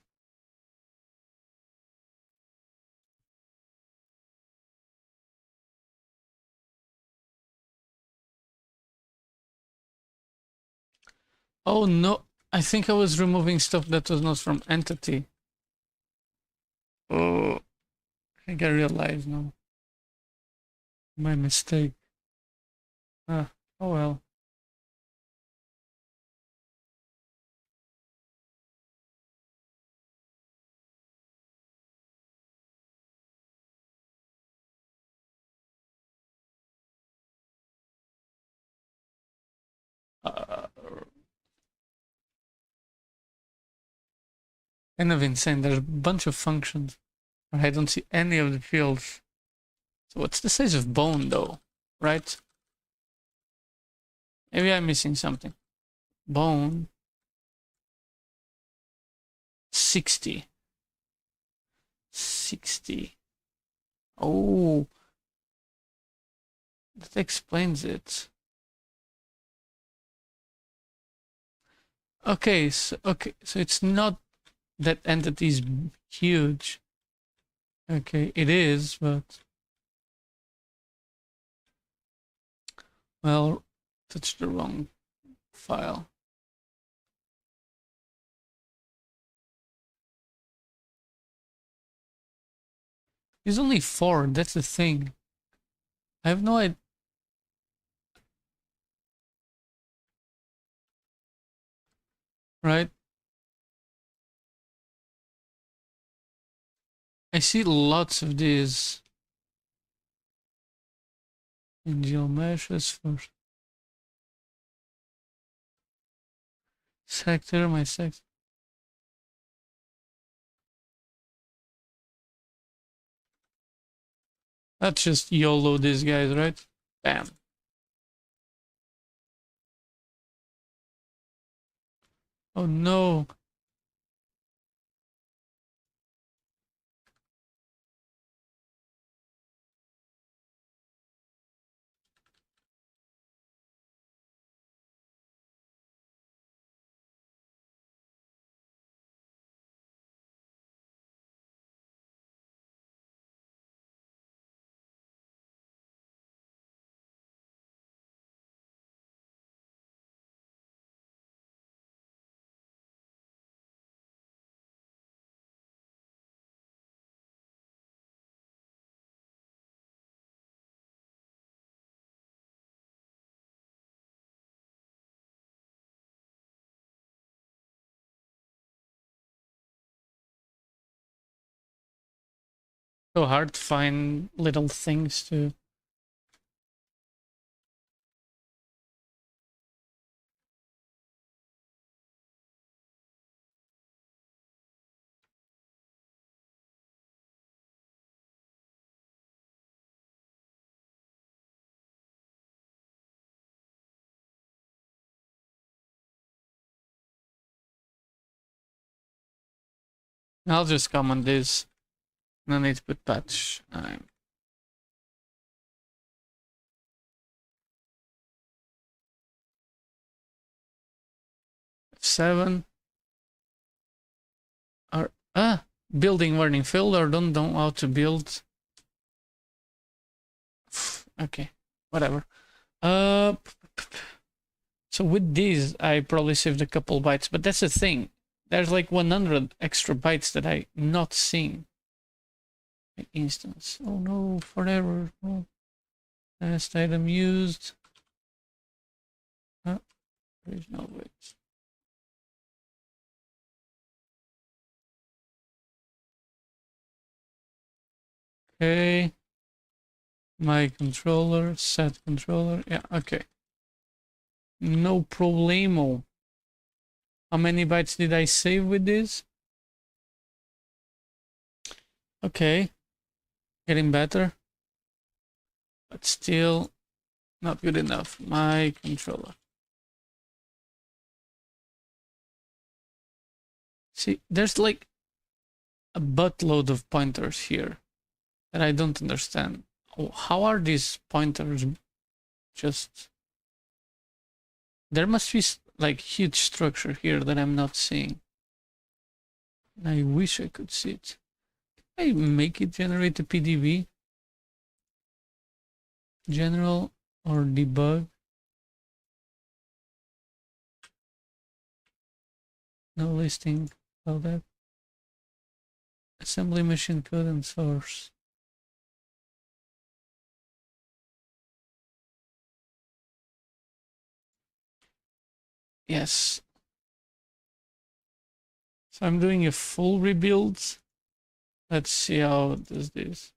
Oh no, I think I was removing stuff that was not from entity. Oh, I think I realize now. My mistake. Ah, oh well. Kind of insane. There's a bunch of functions, but I don't see any of the fields. So what's the size of bone though, right? Maybe I'm missing something. Bone 60. 60. Oh, that explains it. Okay, so it's not that entity is huge. Okay, it is, but well, touched the wrong file. There's only 4, that's the thing. I have no idea. Right? I see lots of these in geomeshes for sector, my sector. That's just YOLO these guys, right? Bam. Oh no. So hard to find little things to. I'll just comment this. No need to put patch. I'm 7. Or building warning failed or don't know how to build. Okay, whatever. So with these, I probably saved a couple bytes, but that's the thing. There's like 100 extra bytes that I'm not seeing. Instance. Oh no, forever. Oh. Last item used. There's no way. Okay. My controller, set controller. Yeah, okay. No problemo. How many bytes did I save with this? Okay. Getting better. But still not good enough. My controller. See, there's like a buttload of pointers here that I don't understand. How are these pointers just... There must be like huge structure here that I'm not seeing. I wish I could see it. Can I make it generate a PDB? General or debug? No listing. All that. Assembly machine code and source. Yes. So I'm doing a full rebuild. Let's see how it does this.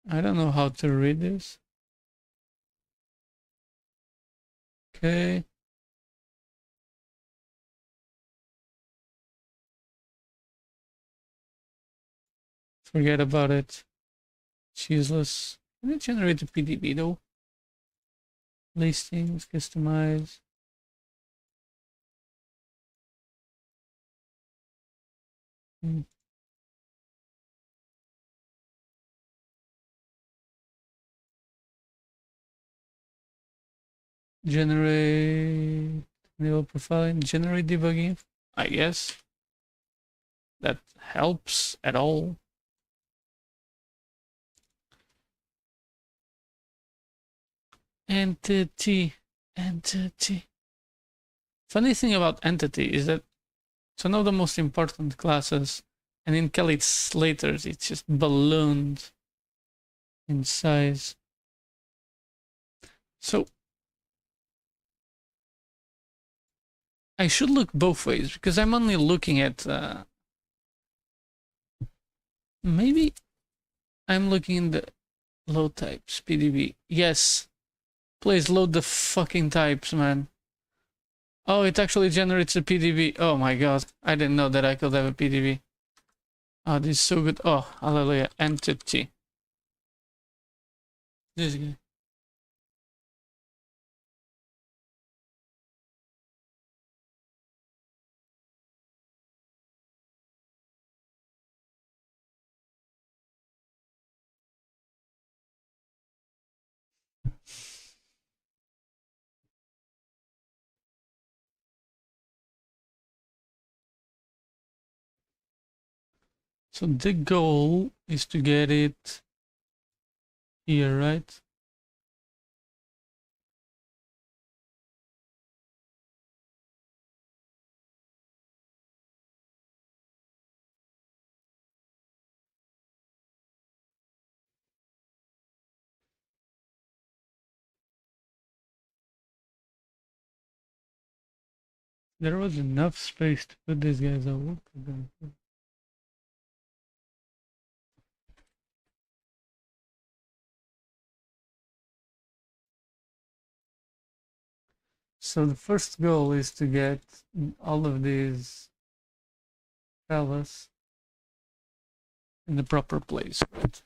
I don't know how to read this. Okay. Forget about it. It's useless. Can it generate a PDB though? Listings, customize. Hmm. Generate enable profiling, generate debugging. I guess that helps at all. Entity. Funny thing about entity is that it's one of the most important classes, and in Kelly Slater's it's just ballooned in size. So I should look both ways because I'm only looking at maybe I'm looking in the load types PDB. Yes, please load the fucking types, man. Oh, it actually generates a PDB. Oh my god, I didn't know that I could have a PDB. Oh, this is so good. Oh, hallelujah. Entity. This guy. So the goal is to get it here, right? There was enough space to put these guys out. So the first goal is to get all of these fellas in the proper place, right?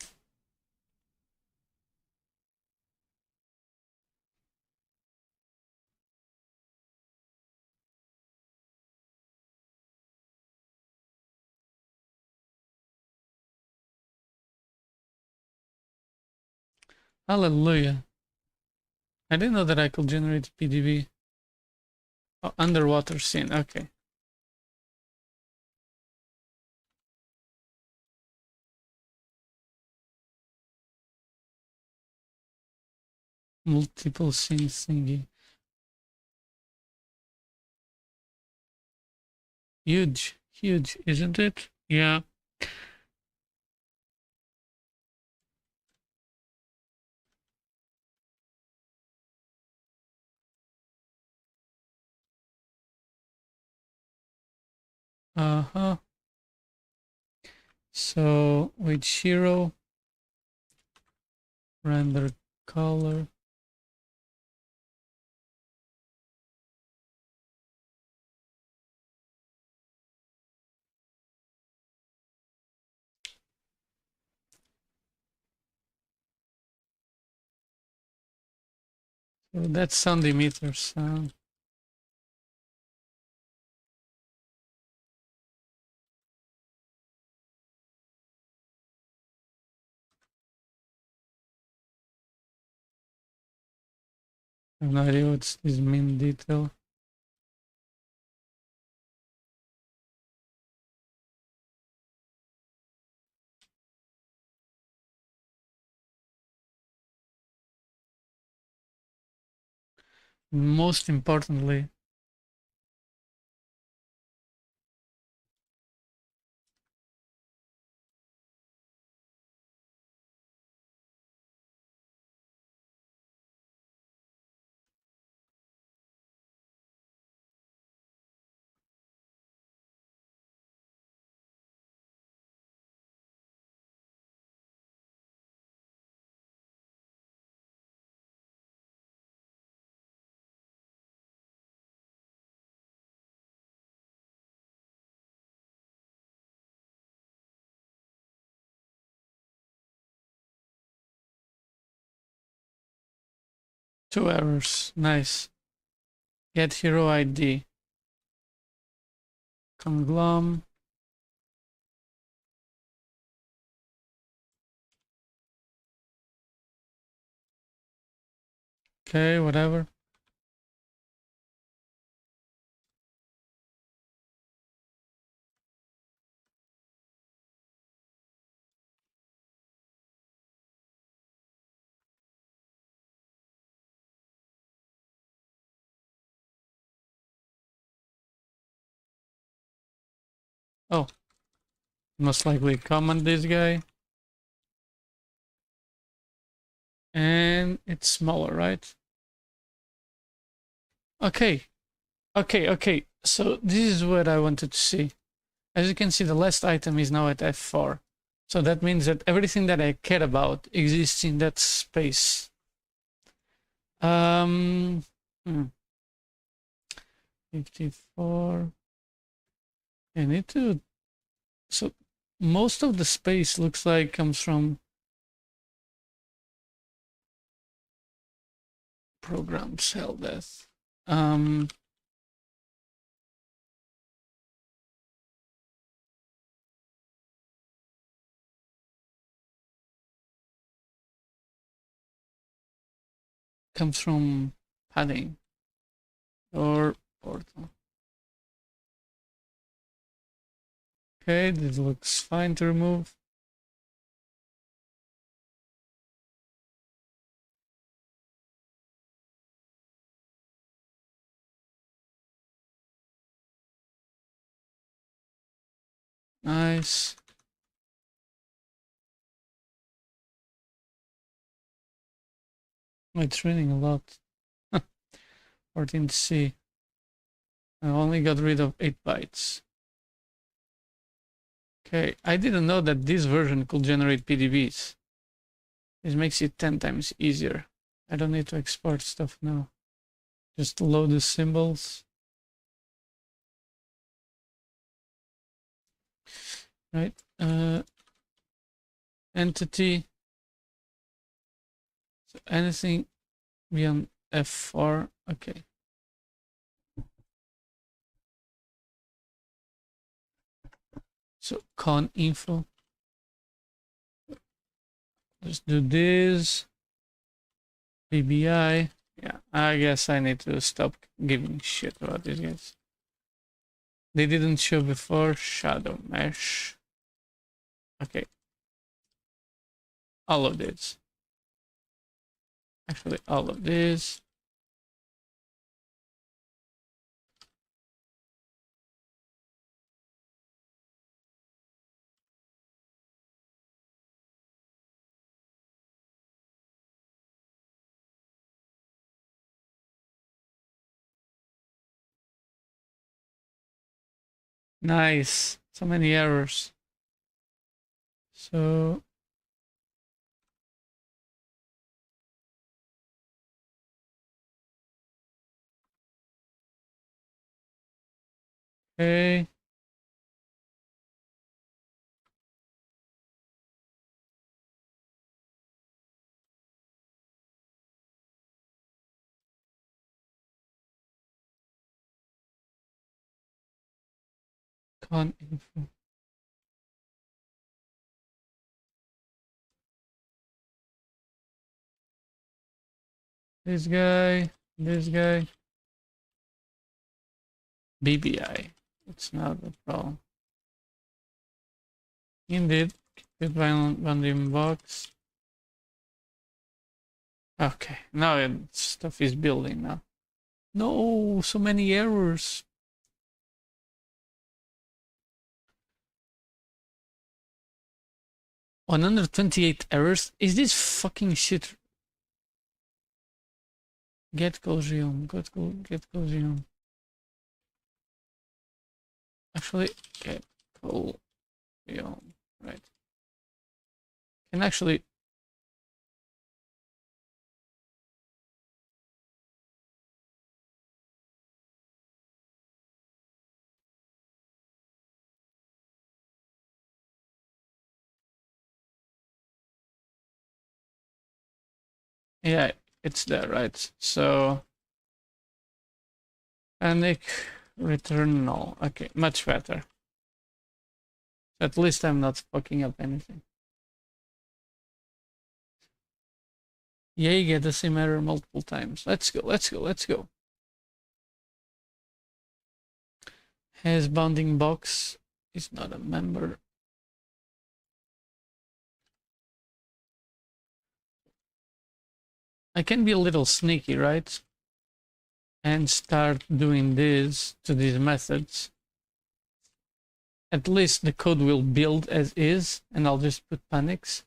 Hallelujah. I didn't know that I could generate PDB. Oh, underwater scene, okay. Multiple scene thingy. Huge, huge, isn't it? Yeah. Uh-huh. So with Shiro, render color. So that's sound emitter sound. I have no idea what's this mean detail. Most importantly, 2 errors. Nice. Get hero ID. Conglom. Okay, whatever. Oh, most likely comment this guy. And it's smaller, right? Okay. Okay. So this is what I wanted to see. As you can see, the last item is now at F4. So that means that everything that I care about exists in that space. Um, 54. I need to. So most of the space looks like comes from program cell death. Comes from padding or portal. Okay, this looks fine to remove. Nice. It's raining a lot. 14C. I only got rid of 8 bytes. Okay, I didn't know that this version could generate PDBs. This makes it 10 times easier. I don't need to export stuff now. Just load the symbols. Right. Entity. So anything beyond F4. Okay. So con info. Just do this. BBI. Yeah, I guess I need to stop giving shit about these guys. They didn't show before. Shadow mesh. Okay. All of this. Actually, all of this. Nice. So many errors. So okay. Con info. This guy. This guy. BBI. It's not a problem. Indeed. Get random box. Okay. Now stuff is building now. No, so many errors. 128 errors? Is this fucking shit? Get Colgium. Get Colgium. Actually, get Colgium. Right. Can actually. Yeah, it's there, right? So panic, return null. Okay, much better. At least I'm not fucking up anything. Yay, get the same error multiple times. Let's go, let's go, let's go. Has bounding box is not a member. I can be a little sneaky, right? And start doing this to these methods. At least the code will build as is, and I'll just put panics.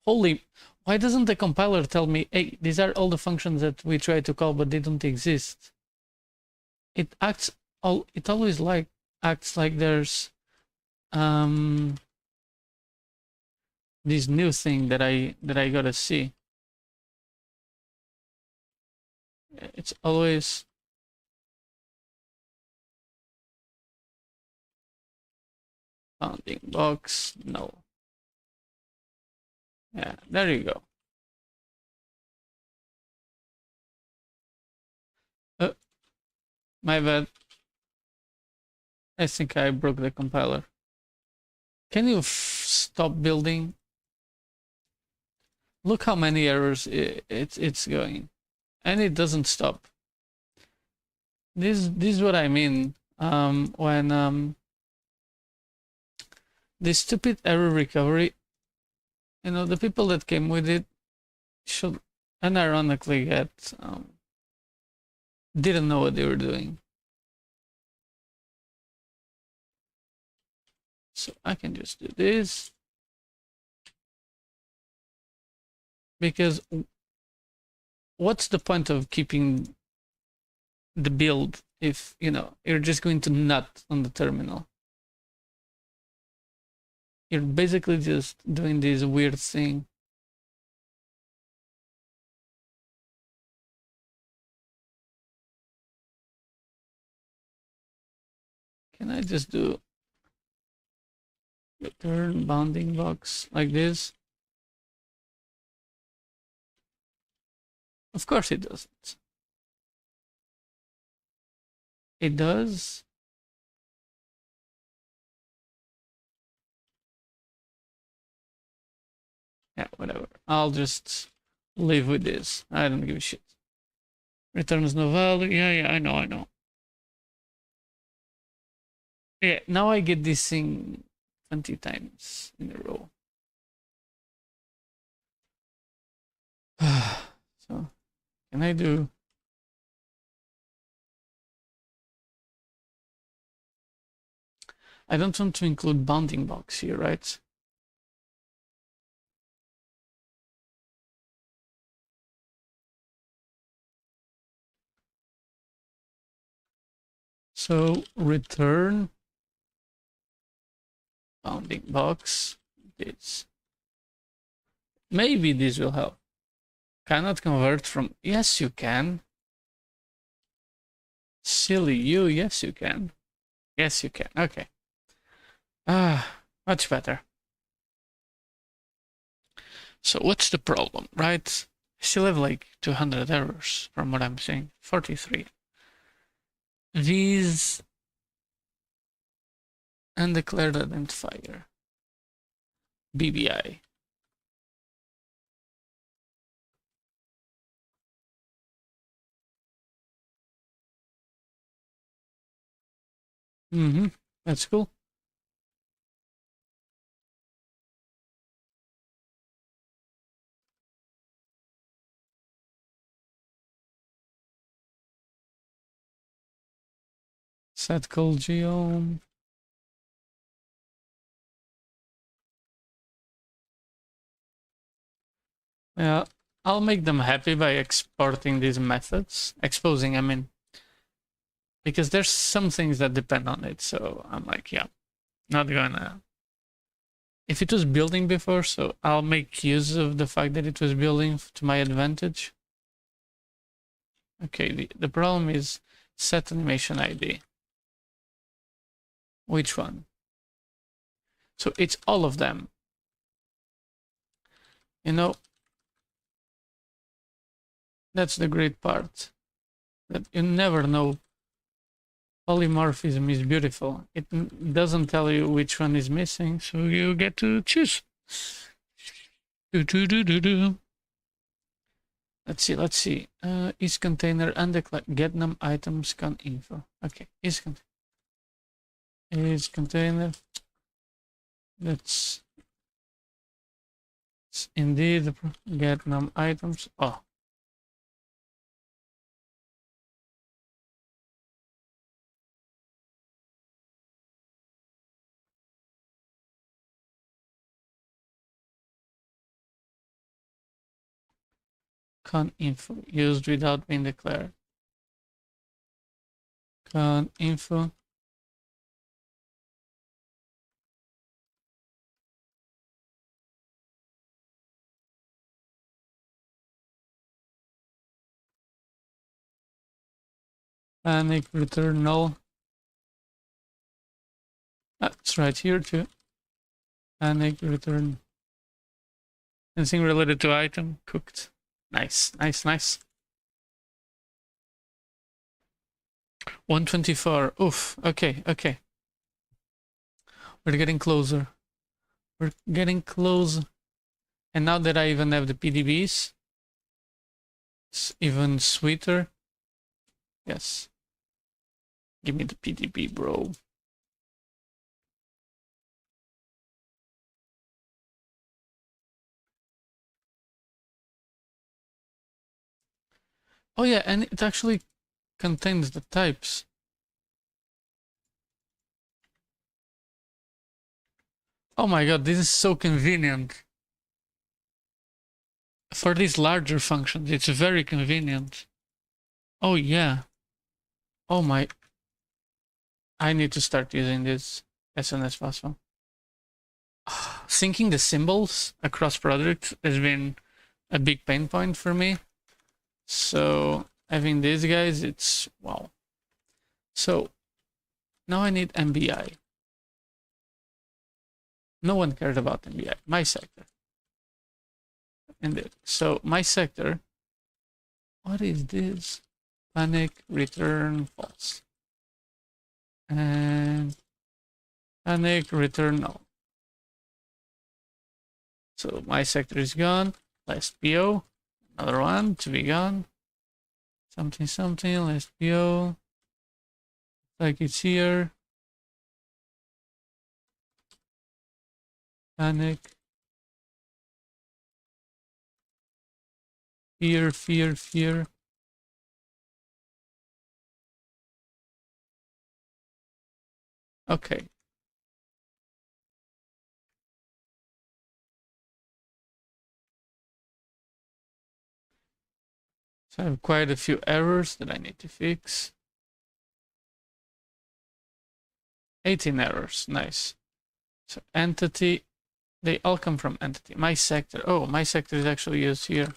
Holy, why doesn't the compiler tell me, hey, these are all the functions that we try to call, but they don't exist? It always acts like there's this new thing that I gotta see. It's always bounding box, no. Yeah, there you go. My bad. I think I broke the compiler. Can you stop building? Look how many errors it's going, and it doesn't stop. This is what I mean when this stupid error recovery. You know, the people that came with it should unironically get didn't know what they were doing. So I can just do this. Because what's the point of keeping the build if, you know, you're just going to nut on the terminal? You're basically just doing this weird thing. Can I just do return bounding box like this? Of course it doesn't. It does. Yeah, whatever. I'll just live with this. I don't give a shit. Returns no value. Yeah, I know. Yeah, now I get this thing 20 times in a row. So, can I do... I don't want to include bounding box here, right? So return bounding box this. Maybe this will help. Cannot convert from... Yes, you can. Silly you. Yes, you can. Yes, you can. Okay. Much better. So what's the problem, right? I still have like 200 errors from what I'm saying. 43. These undeclared identifier. BBI. That's cool. Set call geom. Yeah, I'll make them happy by exporting these methods. Exposing, I mean. Because there's some things that depend on it, so I'm like, yeah, not gonna... If it was building before, so I'll make use of the fact that it was building to my advantage. Okay, the problem is set animation ID. Which one? So it's all of them. You know, That's the great part. That you never know. Polymorphism is beautiful. It doesn't tell you which one is missing, so you get to choose. Do do do do do. Let's see. Let's see. Is container undeclared get num items con info. Okay. Is container. That's indeed get num items. Oh. Con info used without being declared. Con info. Panic return null. It's right here too. Panic return. Anything related to item cooked. Nice, nice, nice. 124. Oof. Okay, okay. We're getting closer. We're getting close. And now that I even have the PDBs, it's even sweeter. Yes. Give me the PDB, bro. Oh yeah, and it actually contains the types. Oh my god, this is so convenient. For these larger functions, it's very convenient. Oh yeah. Oh my. I need to start using this as soon as possible. Syncing the symbols across products has been a big pain point for me. So having these guys, it's wow. So now I need MBI. No one cared about MBI. My sector. And so my sector. What is this? Panic return false. And panic return null. So my sector is gone. Last PO. Another one to be gone. Something, something. Last PO. Like it's here. Panic. Fear, fear, fear. Okay. So I have quite a few errors that I need to fix. 18 errors, nice. So entity, they all come from entity. My sector, oh, my sector is actually used here.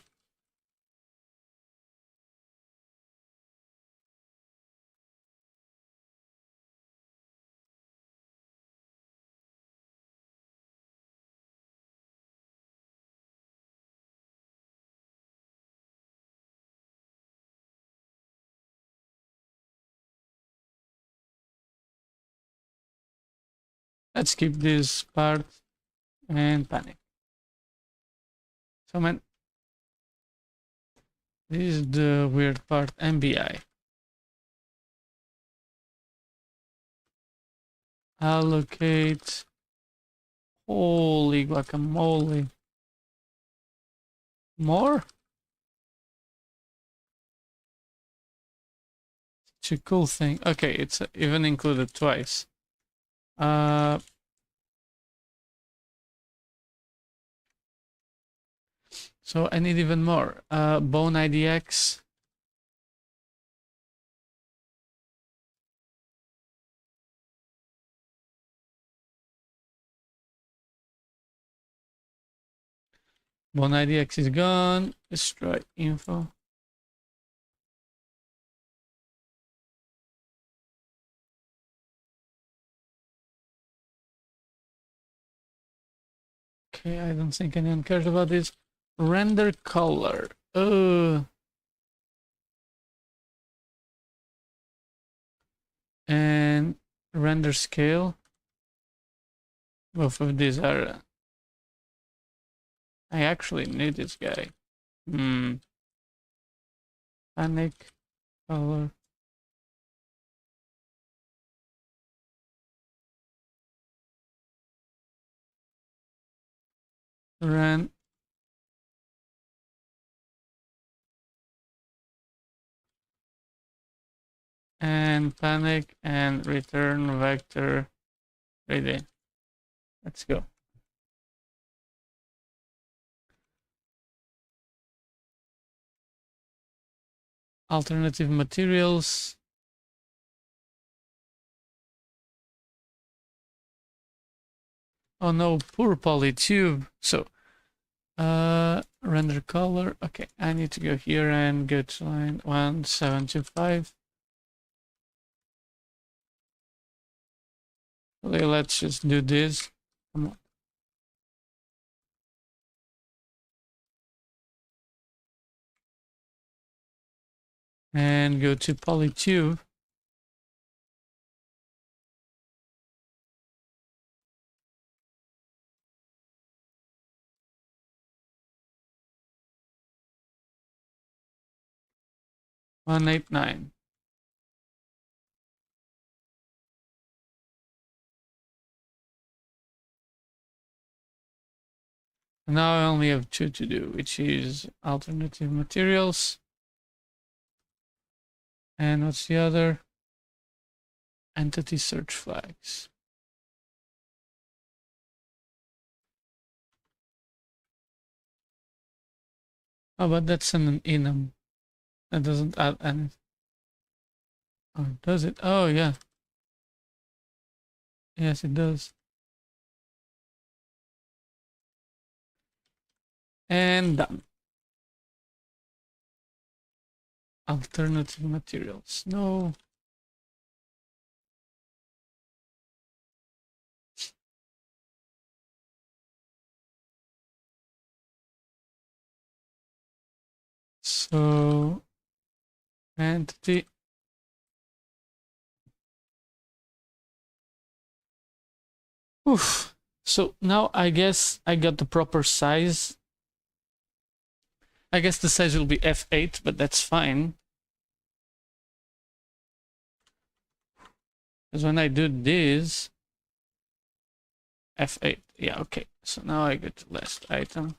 Let's keep this part and panic. So man, this is the weird part, MBI. Allocate, holy guacamole. More? Such a cool thing. Okay, it's even included twice. So I need even more. Bone IDX. Bone IDX is gone. Destroy info. Okay, I don't think anyone cares about this. Render color. And render scale. Both of these are... I actually need this guy. Panic, color. Run. And panic and return vector ready. Let's go. Alternative materials. Oh no, poor polytube. So, render color. Okay, I need to go here and go to line 1725. Okay, let's just do this. Come on. And go to polytube. One 189. Now I only have 2 to do, which is alternative materials. And what's the other? Entity search flags. Oh, but that's an enum. That doesn't add anything. Oh, does it? Oh, yeah. Yes, it does. And done. Alternative materials. No. So, entity. Oof. So now I guess I got the proper size. I guess the size will be F8, but that's fine. Because when I do this, F8. Yeah, okay. So now I go to last item.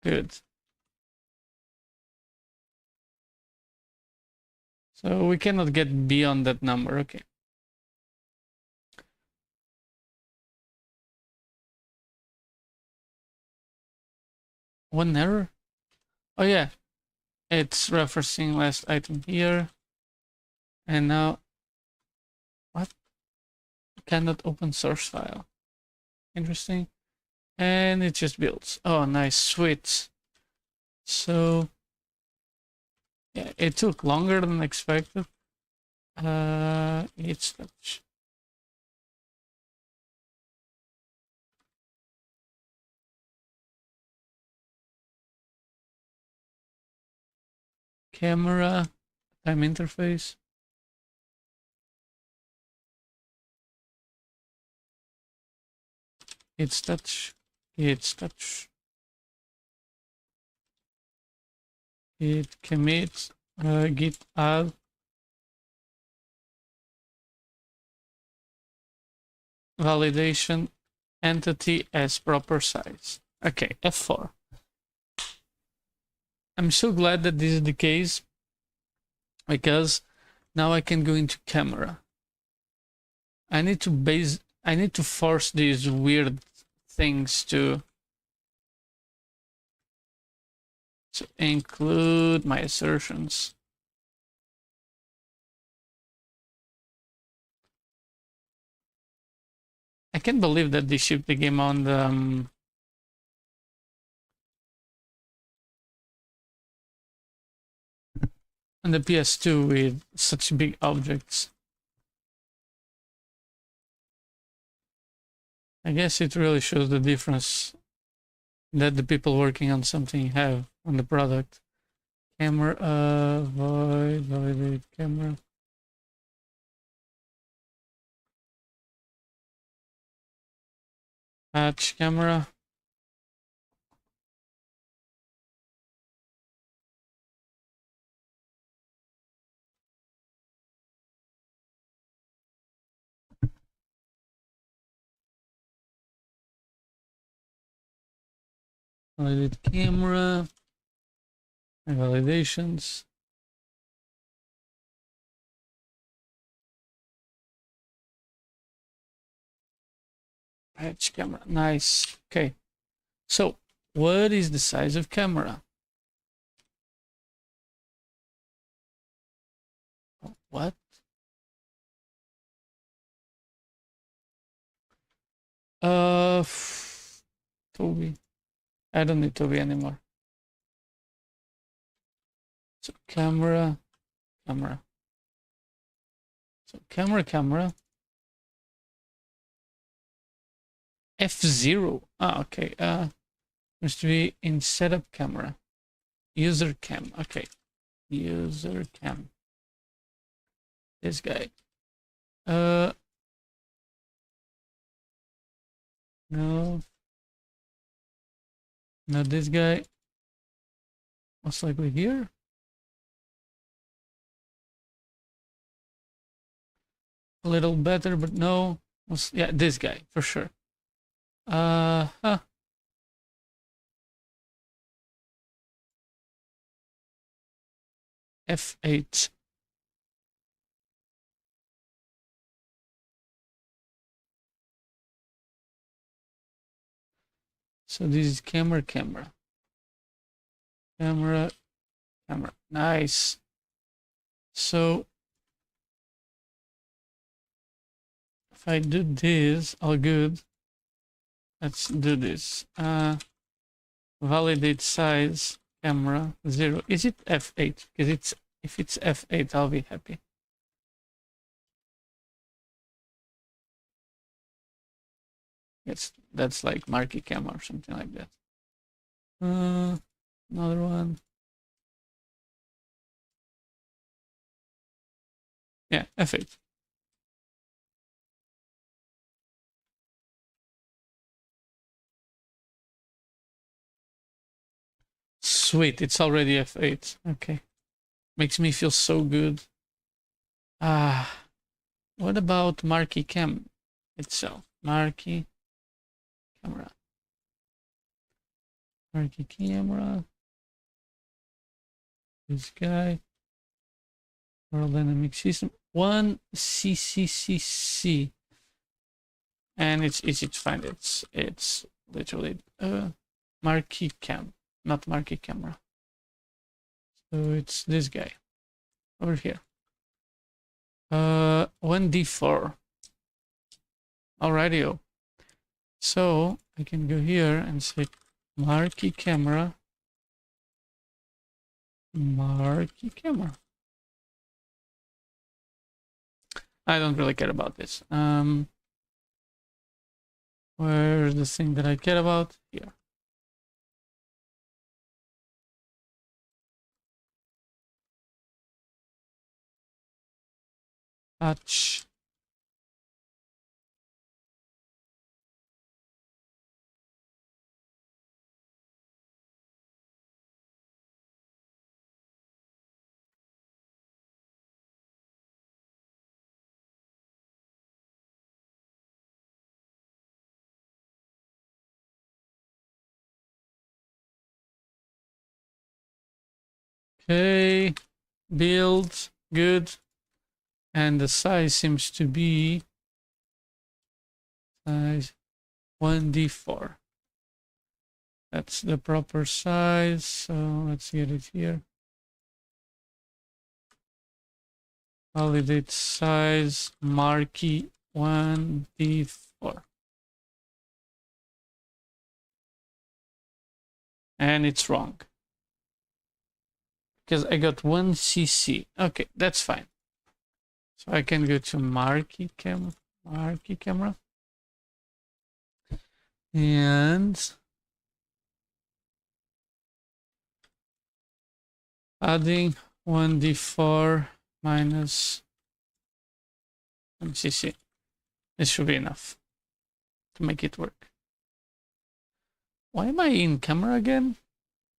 Good. So we cannot get beyond that number. Okay. One error? Oh yeah. It's referencing last item here. And now, what? Cannot open source file. Interesting. And it just builds. Oh, nice, sweet. So, yeah, it took longer than expected. It's touch. Camera, time interface. It's touch. It's touch. It commit. Git add. Validation. Entity as proper size. Okay, F4. I'm so glad that this is the case, because now I can go into camera. I need to force these weird things to include my assertions. I can't believe that they shipped the game on the PS2 with such big objects. I guess it really shows the difference that the people working on something have on the product. Camera, void, validate camera. Patch camera. Validate camera. And validations. Patch camera. Nice. Okay. So, what is the size of camera? What? Uh, Toby. I don't need Toby anymore. So camera. So camera. F0. Ah, okay. Must be in setup camera. User cam. Okay. User cam. This guy. No. Not this guy. Most likely here. A little better, but no. Yeah, this guy for sure. F8. So this is camera. Nice. So if I do this, all good. Let's do this. Validate size camera 0. Is it F8? Because if it's F8, I'll be happy. That's like marquee camera or something like that. Another one. Yeah, F8. Sweet, it's already F8. Okay. Makes me feel so good. What about marquee cam itself? Marquee camera. Marquee camera. This guy. World Dynamic System. 1 CCCC. And it's easy to find. It's literally marquee cam, not marquee camera. So it's this guy over here. 1D4. Alrighty. So I can go here and say marquee camera. Marquee camera. I don't really care about this. Where's the thing that I care about? Here. Touch. Okay, build, good. And the size seems to be size 1D4. That's the proper size. So let's get it here. Validate size marquee 1D4. And it's wrong. Because I got 1cc. Okay, that's fine. So I can go to marquee camera. And adding 1d4 minus MCC. This should be enough to make it work. Why am I in camera again?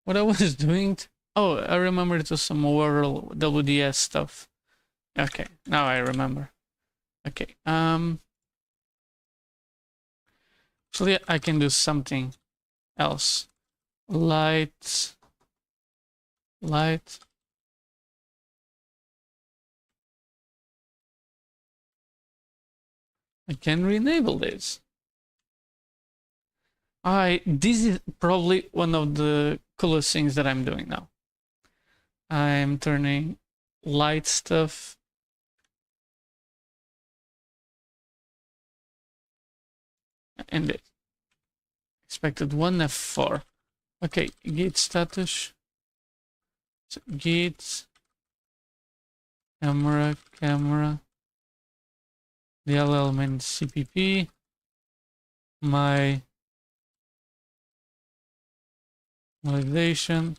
What I was doing? Oh, I remember it was some overall WDS stuff. Okay, now I remember. Okay, so yeah, I can do something else. Light. I can re-enable this. This is probably one of the coolest things that I'm doing now. I'm turning light stuff and it expected 1F4. Okay, git status. So git camera DL element CPP my validation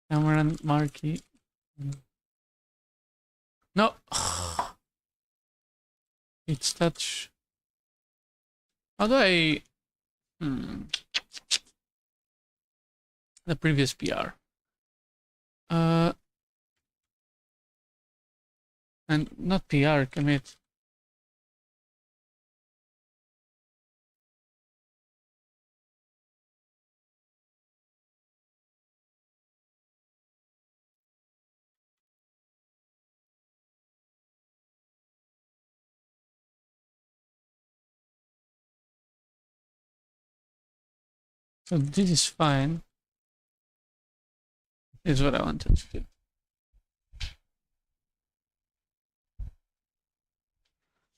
camera marquee. No. It's touch. How do I the previous PR? And not PR, commit. So this is fine. Is what I wanted to do.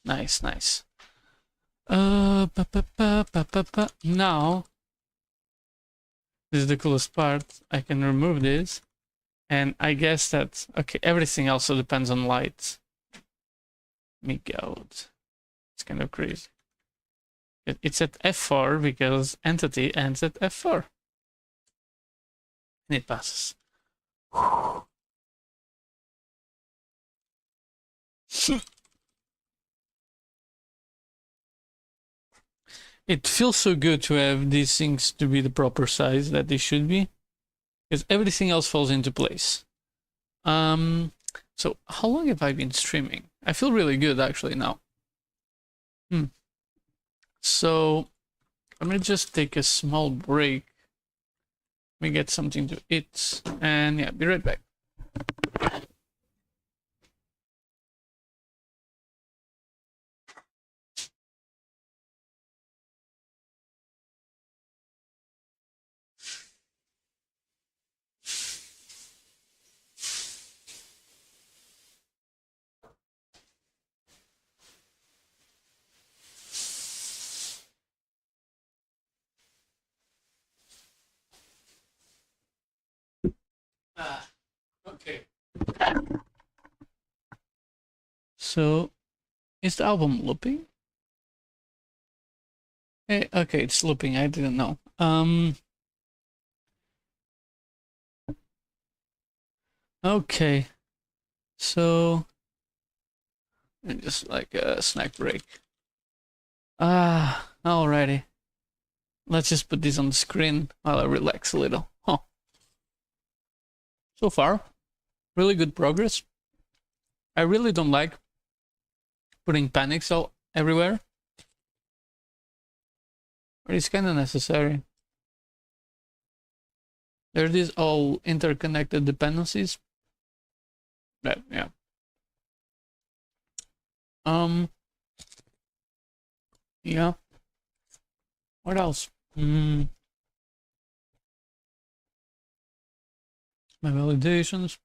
Nice, nice. Now, this is the coolest part. I can remove this, and I guess that okay. Everything also depends on light. Let me go. It's kind of crazy. It's at F4 because entity ends at F4, and it passes. It feels so good to have these things to be the proper size that they should be, because everything else falls into place. So how long have I been streaming? I feel really good actually now. So let me just take a small break. Let me get something to eat, and yeah, be right back. Okay. So, is the album looping? Hey, okay, it's looping. I didn't know. Okay. So, just like a snack break. Alrighty. Let's just put this on the screen while I relax a little. Huh. So far, really good progress. I really don't like putting panics all everywhere, but it's kind of necessary. There are these all interconnected dependencies. But yeah. Yeah. What else? My validations.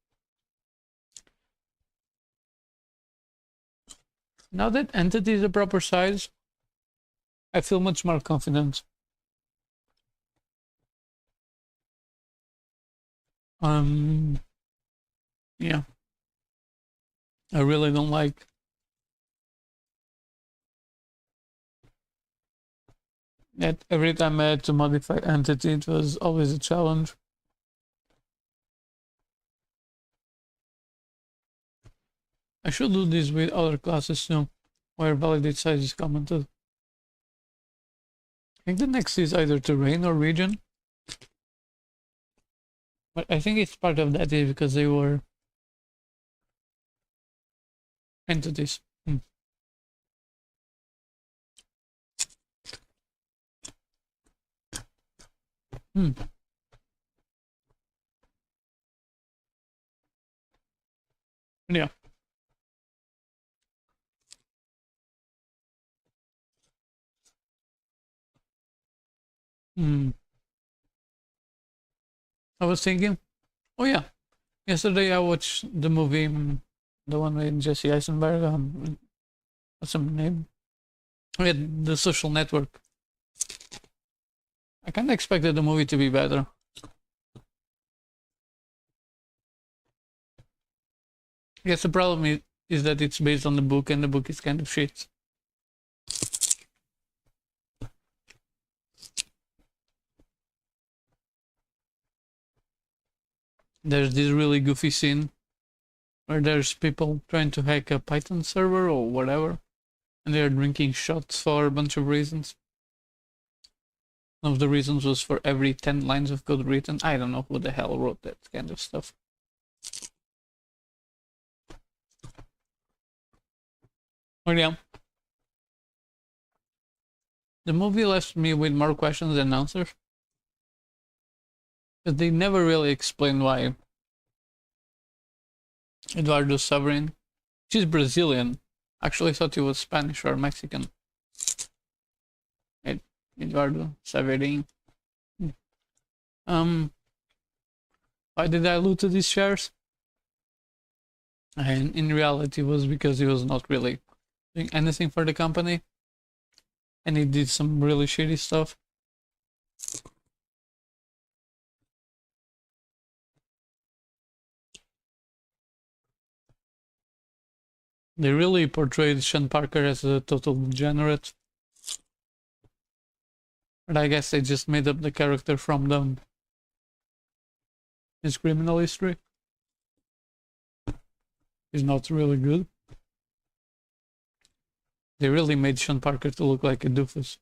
Now that entity is a proper size, I feel much more confident. Yeah. I really don't like that every time I had to modify entity, it was always a challenge. I should do this with other classes too, where validate size is commented. I think the next is either terrain or region. But I think it's part of that is because they were entities. Hmm. Yeah. Hmm. I was thinking, oh yeah, yesterday I watched the movie, the one with Jesse Eisenberg. What's her name? Oh yeah, The Social Network. I kind of expected the movie to be better. I guess the problem is that it's based on the book, and the book is kind of shit. There's this really goofy scene where there's people trying to hack a Python server or whatever, and they're drinking shots for a bunch of reasons. One of the reasons was for every 10 lines of code written. I don't know who the hell wrote that kind of stuff. But yeah. The movie left me with more questions than answers. But they never really explain why Eduardo Saverin, she's Brazilian, actually thought he was Spanish or Mexican. Eduardo Saverin. Why did I loot these shares? And in reality it was because he was not really doing anything for the company. And he did some really shitty stuff. They really portrayed Sean Parker as a total degenerate. But I guess they just made up the character from them. His criminal history is not really good. They really made Sean Parker to look like a doofus.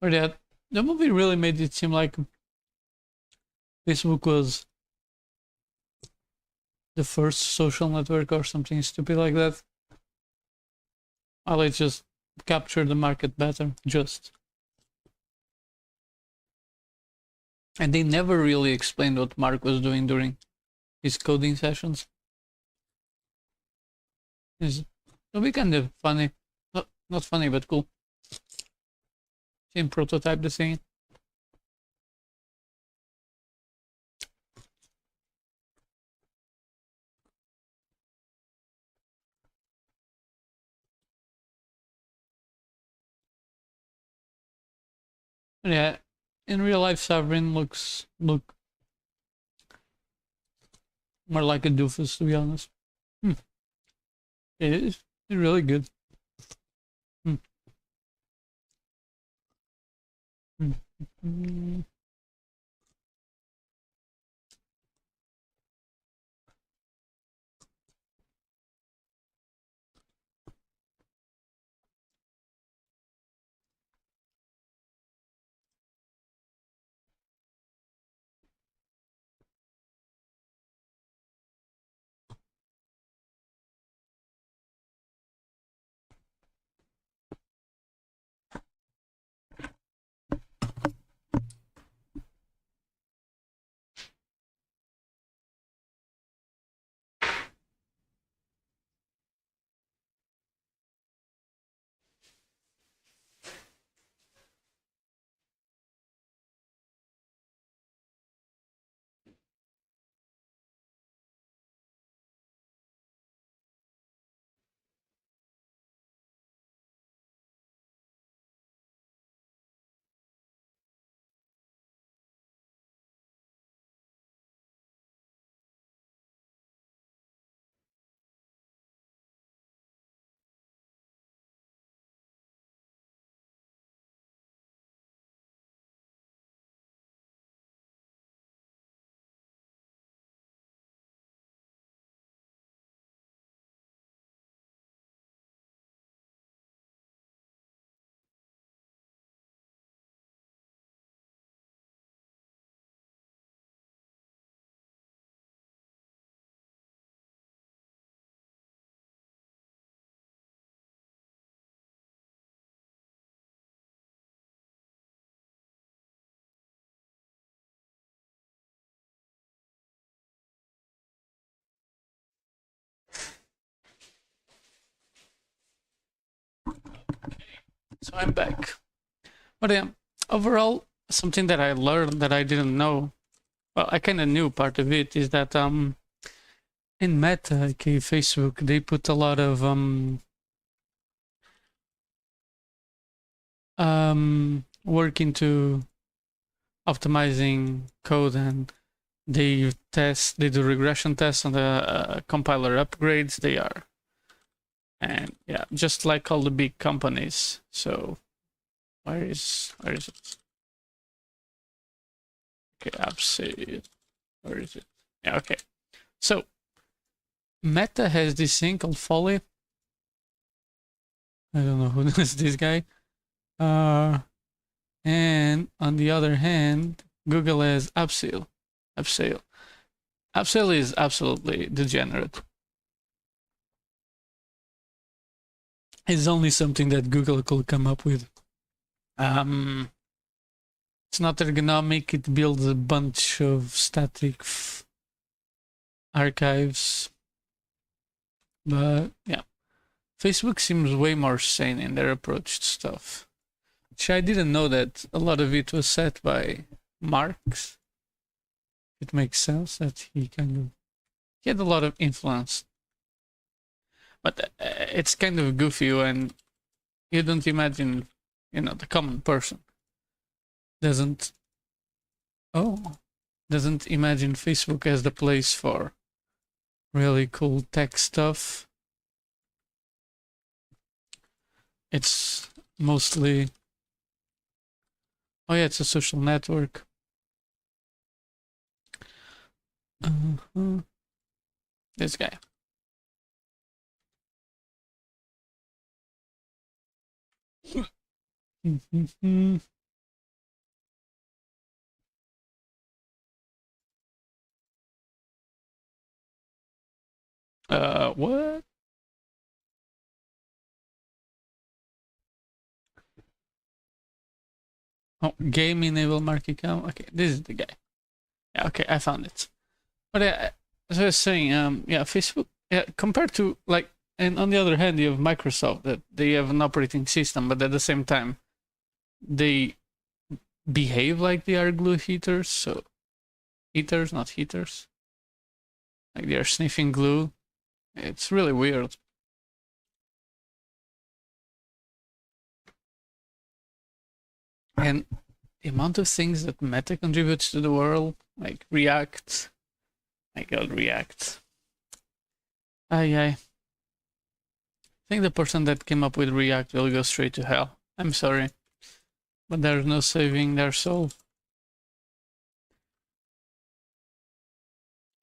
But yeah, the movie really made it seem like Facebook was the first social network or something stupid like that. I'll just capture the market better, just. And they never really explained what Mark was doing during his coding sessions. It'll be kind of funny. Not funny, but cool. Same prototype the same. But yeah, in real life, Saverin look more like a doofus, to be honest. It is really good. Hmm. Hmm. So I'm back. But yeah, overall, something that I learned that I didn't know, well, I kind of knew part of it, is that in Meta, okay, Facebook, they put a lot of work into optimizing code, and they do regression tests on the compiler upgrades. They are, and yeah, just like all the big companies. So where is it? Okay, AppSave. Where is it? Yeah, okay. So Meta has this thing called Folly. I don't know who is this guy. And on the other hand, Google has Upsell. Upsell. Upsell is absolutely degenerate. It's only something that Google could come up with. It's not ergonomic. It builds a bunch of static archives. But yeah, Facebook seems way more sane in their approach to stuff. Which I didn't know that a lot of it was set by Marx. It makes sense that he had a lot of influence. But it's kind of goofy when you don't imagine, the common person doesn't imagine Facebook as the place for really cool tech stuff. It's mostly, oh yeah, it's a social network. This guy. What? Oh, game enable market count. Okay, this is the guy. Yeah, okay, I found it. But as I was saying, yeah, Facebook, yeah, compared to like, and on the other hand, you have Microsoft, that they have an operating system, but at the same time, they behave like they are glue heaters. So, heaters, not heaters. Like they are sniffing glue. It's really weird. And the amount of things that Meta contributes to the world, like React. My god, React. I think the person that came up with React will go straight to hell. I'm sorry. But there's no saving their soul.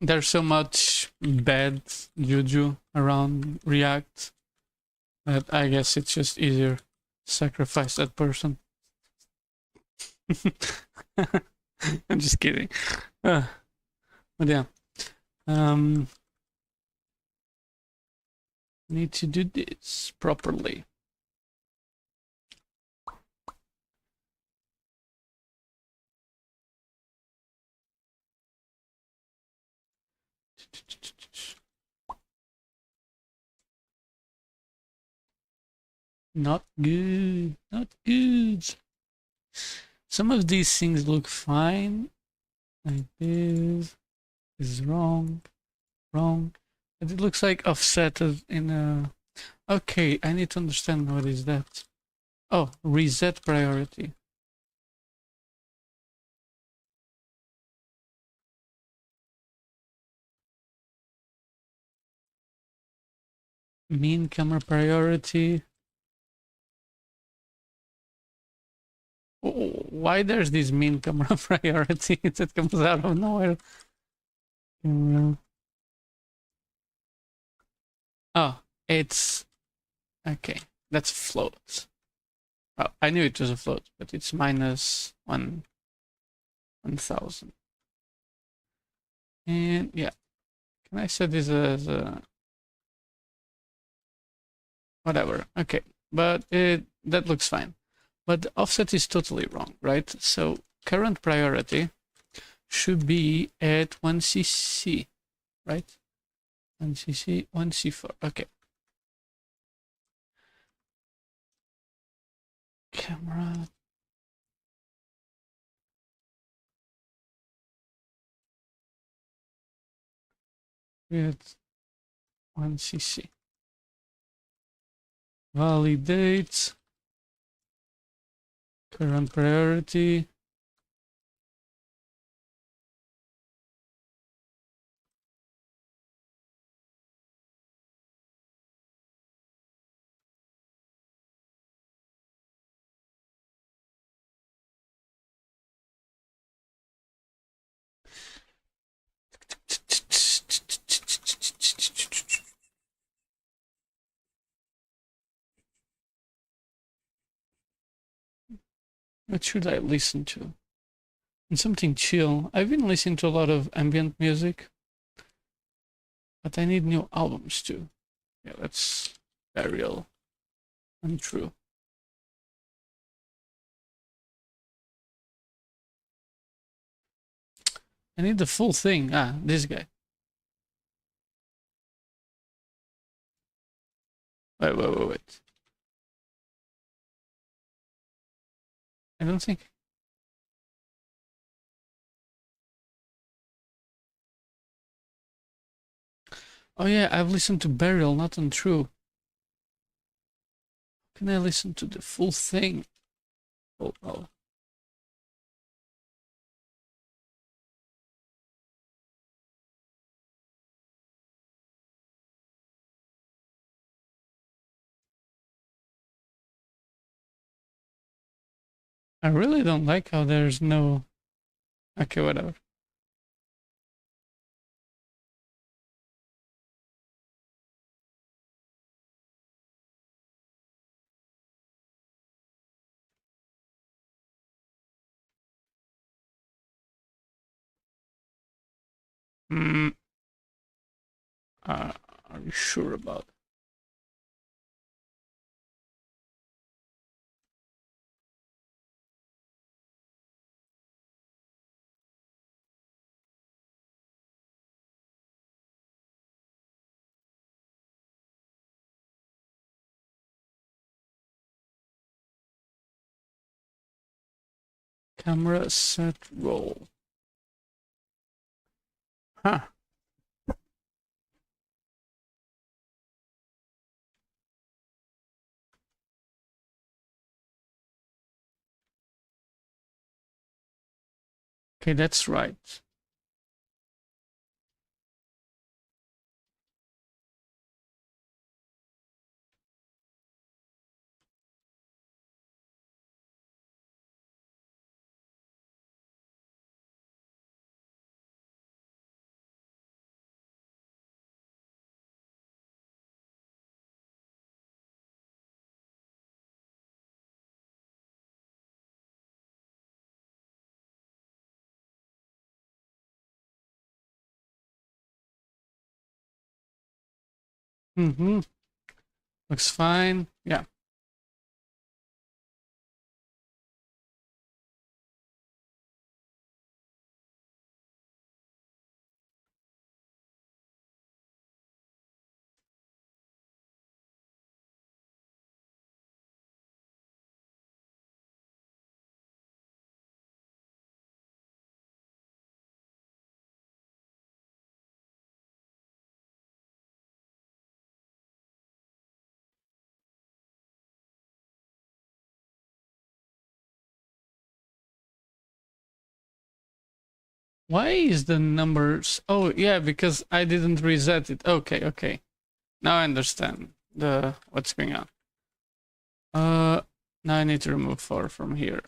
There's so much bad juju around React that I guess it's just easier to sacrifice that person. I'm just kidding. But yeah. Need to do this properly. Not good. Not good. Some of these things look fine. Like this. This is wrong. Wrong. But it looks like offset in a... Okay, I need to understand what is that. Oh, reset priority. Mean camera priority. Why there's this mean camera priority that comes out of nowhere? Oh, it's okay. That's float. Oh, I knew it was a float, but it's minus 1,000. And yeah, can I set this as a whatever? Okay, but that looks fine. But the offset is totally wrong, right? So current priority should be at 1cc, right? 1cc, 1c4. Okay. Camera. With 1cc. Validate. Current priority. What should I listen to? And something chill. I've been listening to a lot of ambient music, but I need new albums too. Yeah, that's burial. Untrue. I need the full thing. Ah, this guy. Wait. I don't think. Oh yeah, I've listened to Burial, not Untrue. Can I listen to the full thing? Oh. I really don't like how there's no. Okay, whatever. Hmm. Are you sure about it? Camera set roll. Huh. Okay, that's right. Mm-hmm. Looks fine. Yeah. Why is the numbers? Oh, yeah, because I didn't reset it. Okay. Now I understand the what's going on. Now I need to remove 4 from here.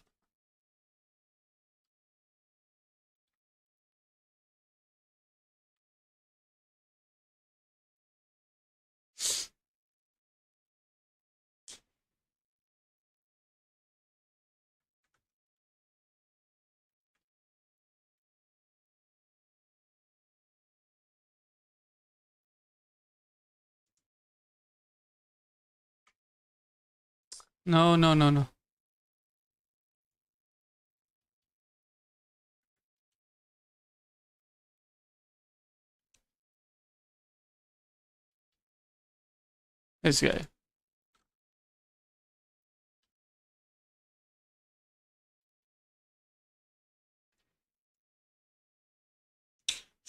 No. This guy.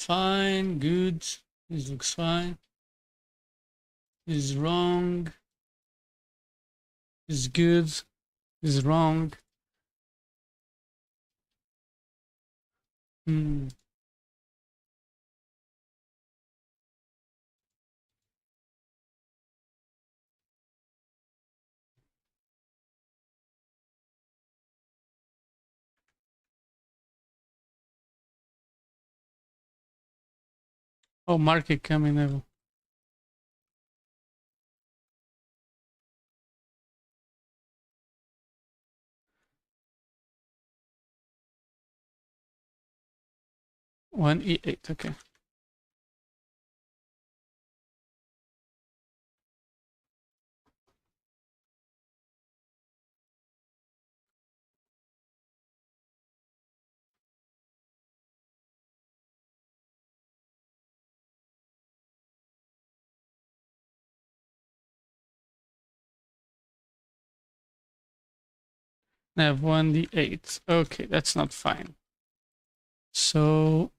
Fine, good. This looks fine. This is wrong. This is good. This is wrong. Hmm. Oh, market coming level. One E8, okay. I have one D8. Okay, that's not fine. So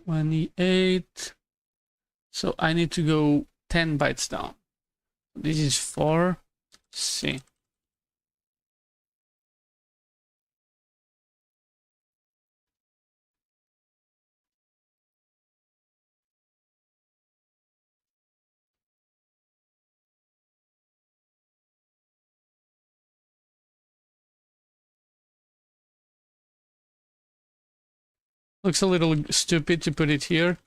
one E8. So I need to go 10 bytes down. This is 4. See. Looks a little stupid to put it here.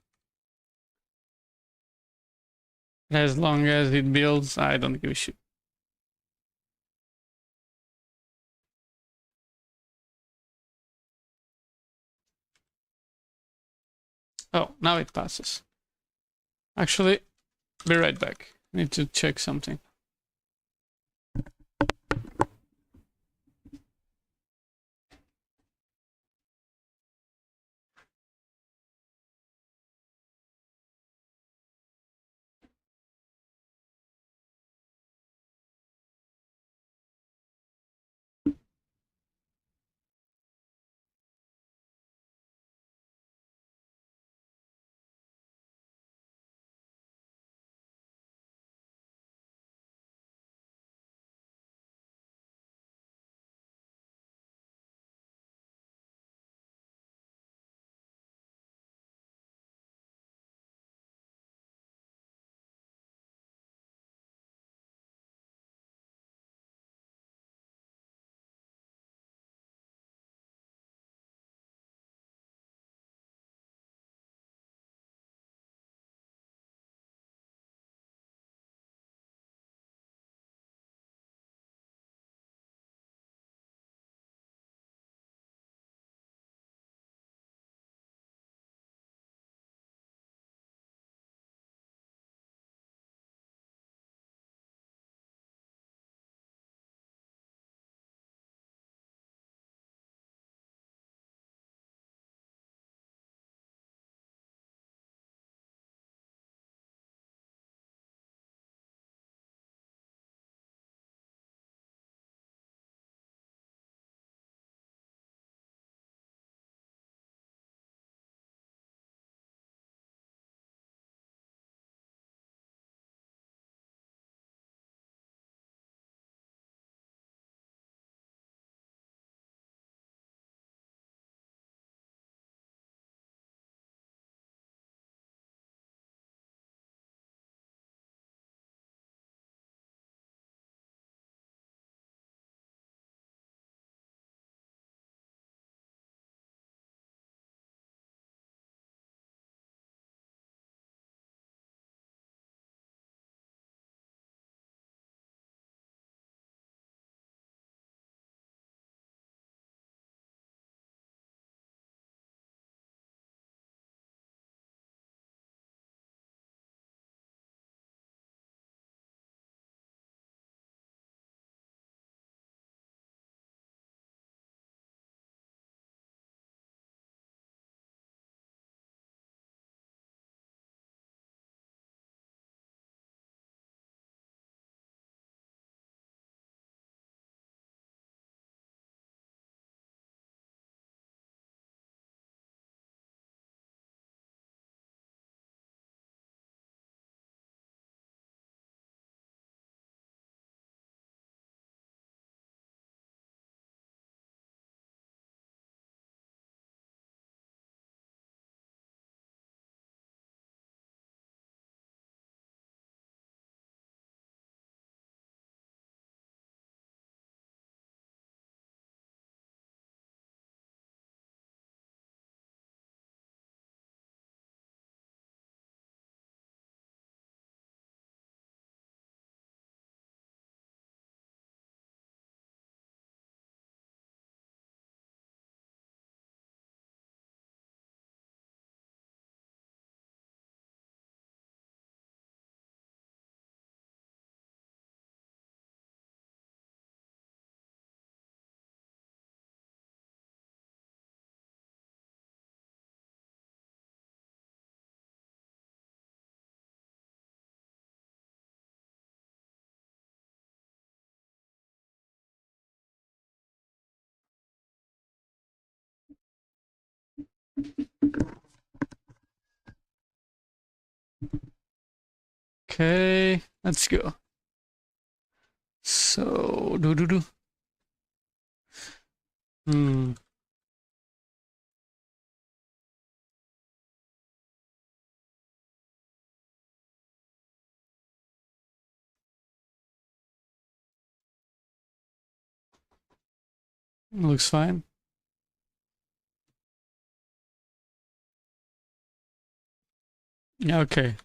As long as it builds, I don't give a shit. Oh, now it passes. Actually, be right back. Need to check something. Okay, let's go. So, do. Hmm. Looks fine. Okay.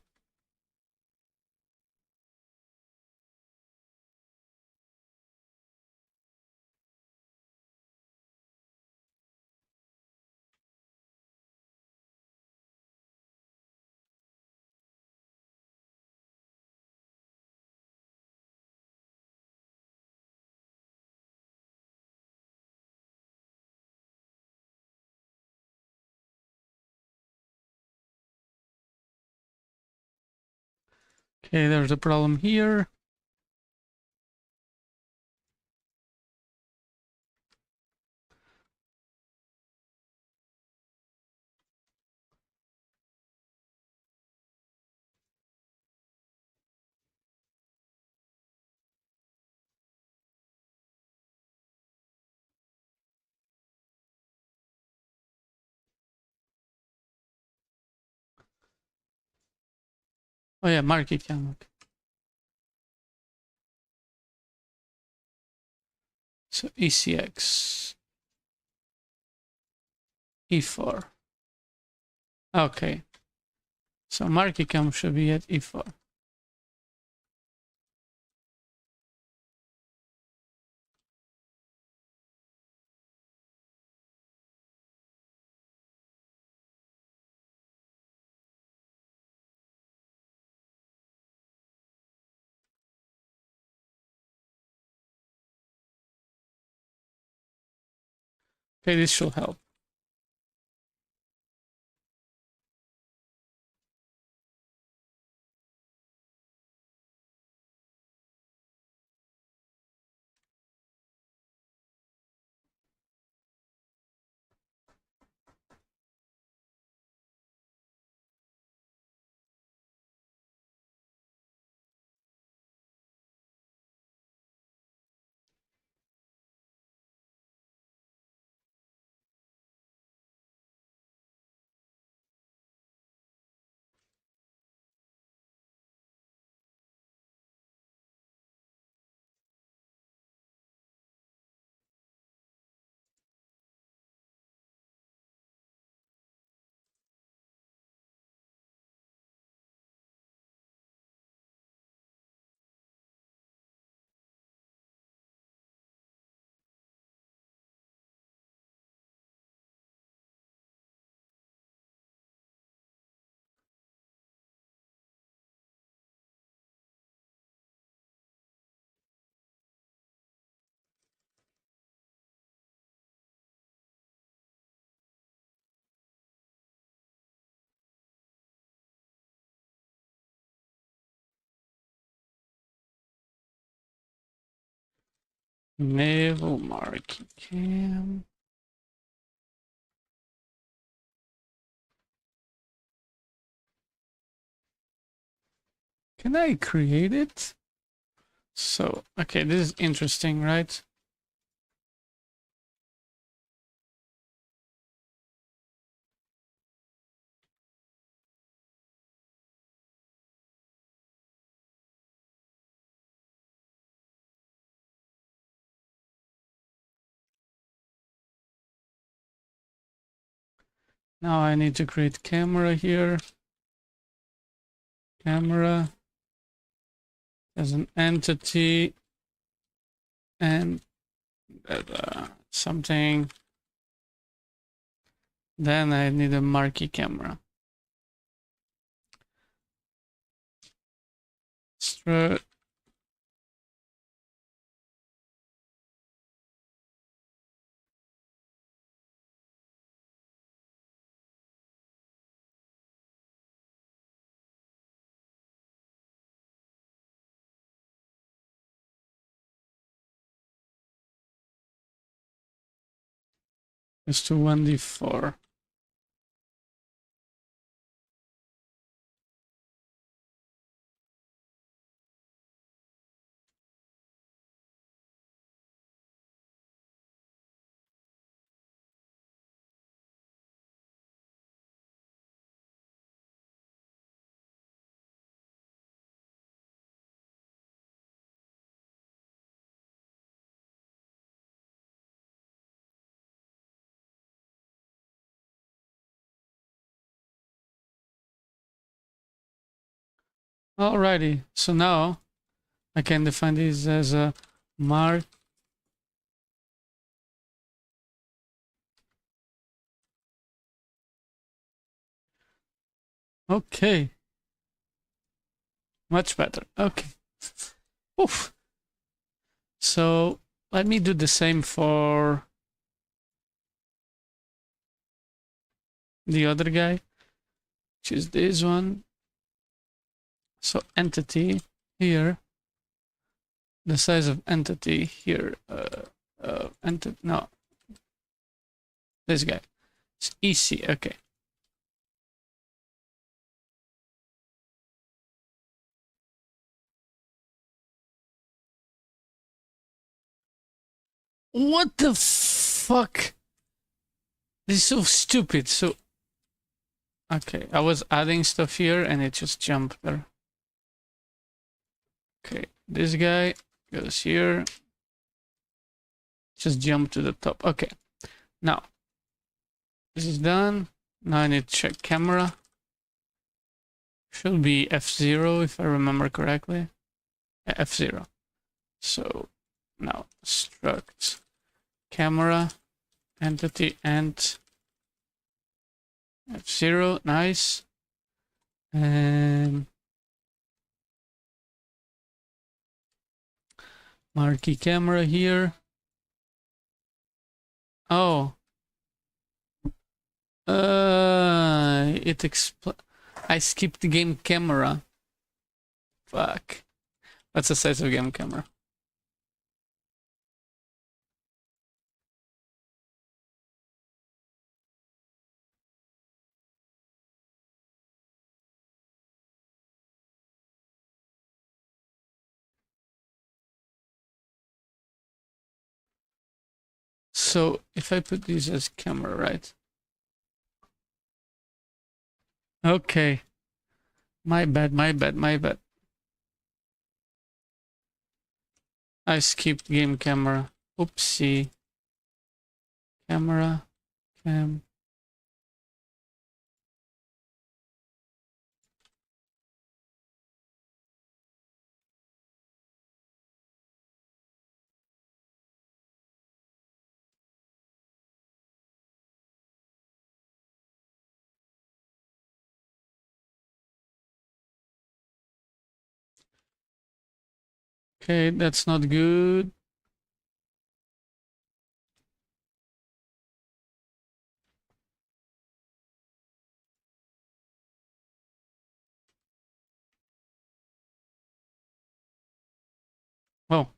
Okay, there's a problem here. Oh yeah, market cam. Okay. So ECX E4. Okay. So market cam should be at E4. Okay, this should help. Naval market cam. Can I create it? So, okay, this is interesting, right? Now I need to create camera here. Camera as an entity and something. Then I need a marquee camera. Strut. Is to 1d4. Alrighty, so now I can define this as a mark. Okay, much better. Okay. Oof. So let me do the same for the other guy, which is this one. So entity here, the size of entity here, no, this guy. It's easy. Okay. What the fuck? This is so stupid. So, okay, I was adding stuff here and it just jumped there. Okay, this guy goes here. Just jump to the top. Okay, now this is done. Now I need to check camera. Should be F0 if I remember correctly. F0. So now struct camera entity and F0. Nice. And marquee camera here. Oh. I skipped the game camera. Fuck. What's the size of game camera? So if I put this as camera, right? Okay. My bad. I skipped game camera. Oopsie. Camera. Cam. Okay, that's not good. Oh.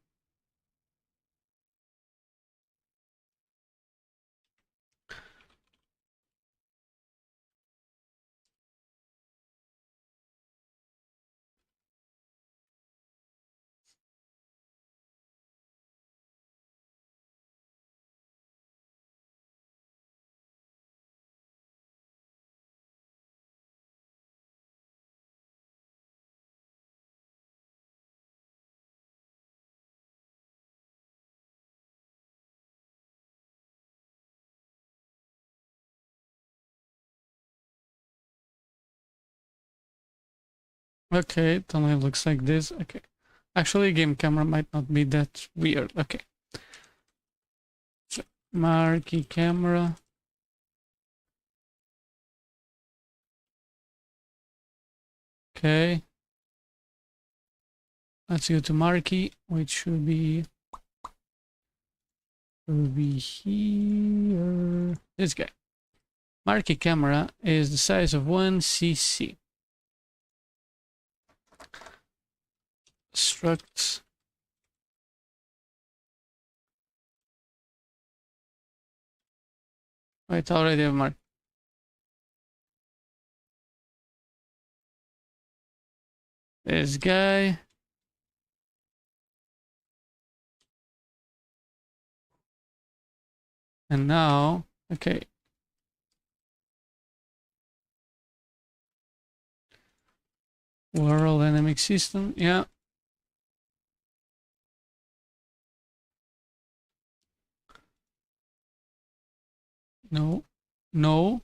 Okay, it only looks like this. Okay. Actually, game camera might not be that weird. Okay. So, marquee camera. Okay. Let's go to marquee, which should be here. This guy. Marquee camera is the size of 1cc. Struct. Wait, already have mark. This guy. And now, okay. World dynamic system, yeah. No, no.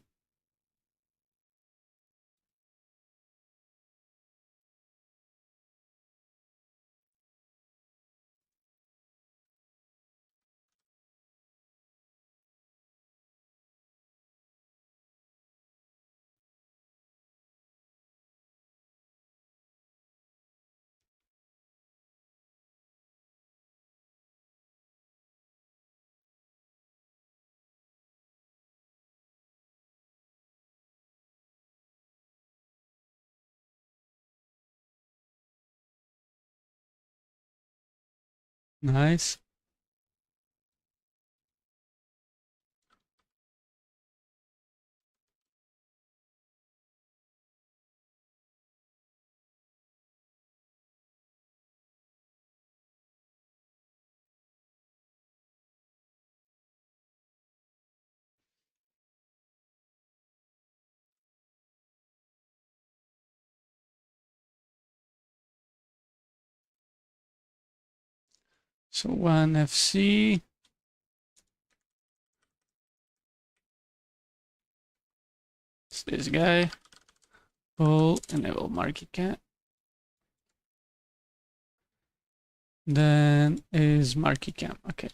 Nice. So one FC. It's this guy. Pull, enable market cap. Then is market cap. Okay.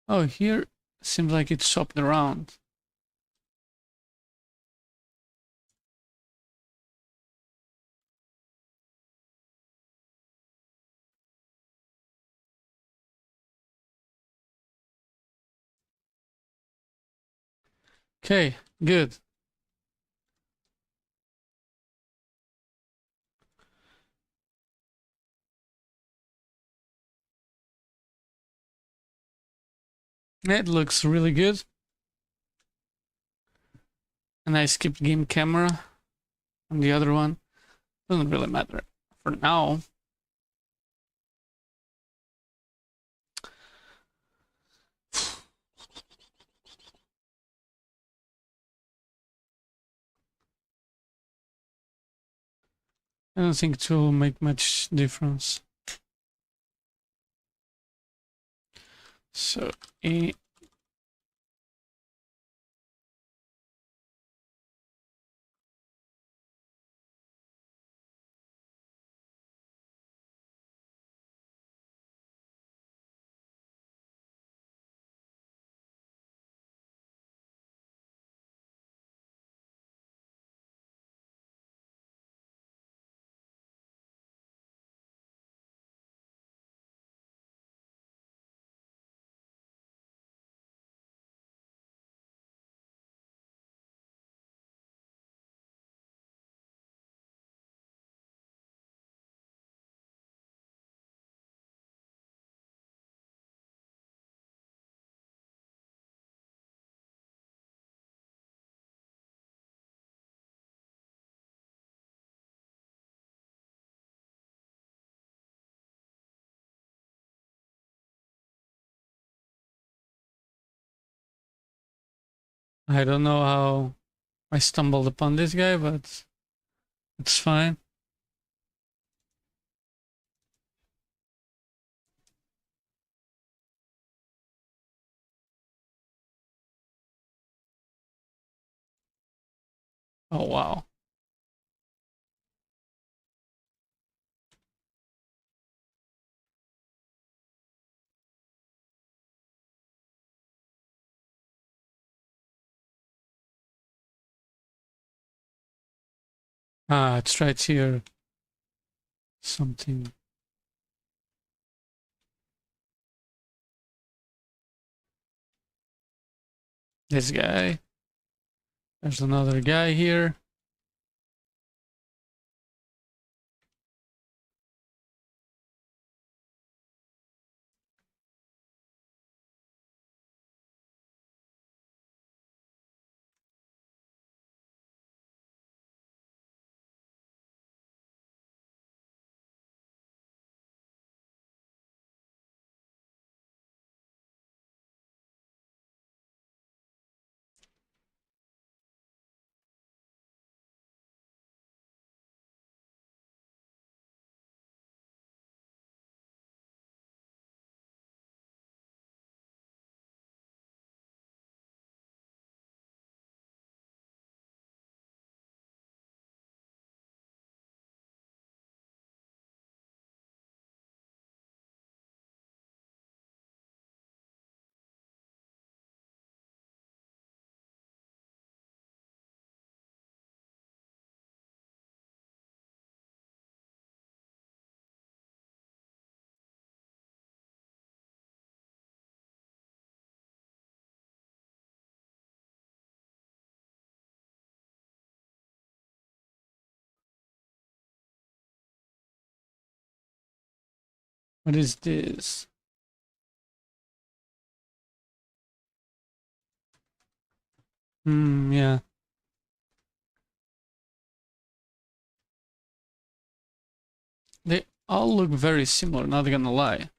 Oh, here seems like it's swapped around. Okay, good. It looks really good. And I skipped game camera on the other one. Doesn't really matter for now. I don't think it will make much difference. So I don't know how I stumbled upon this guy, but it's fine. Oh, wow. Ah, it's right here. Something. This guy. There's another guy here. What is this? Yeah. They all look very similar, not gonna lie.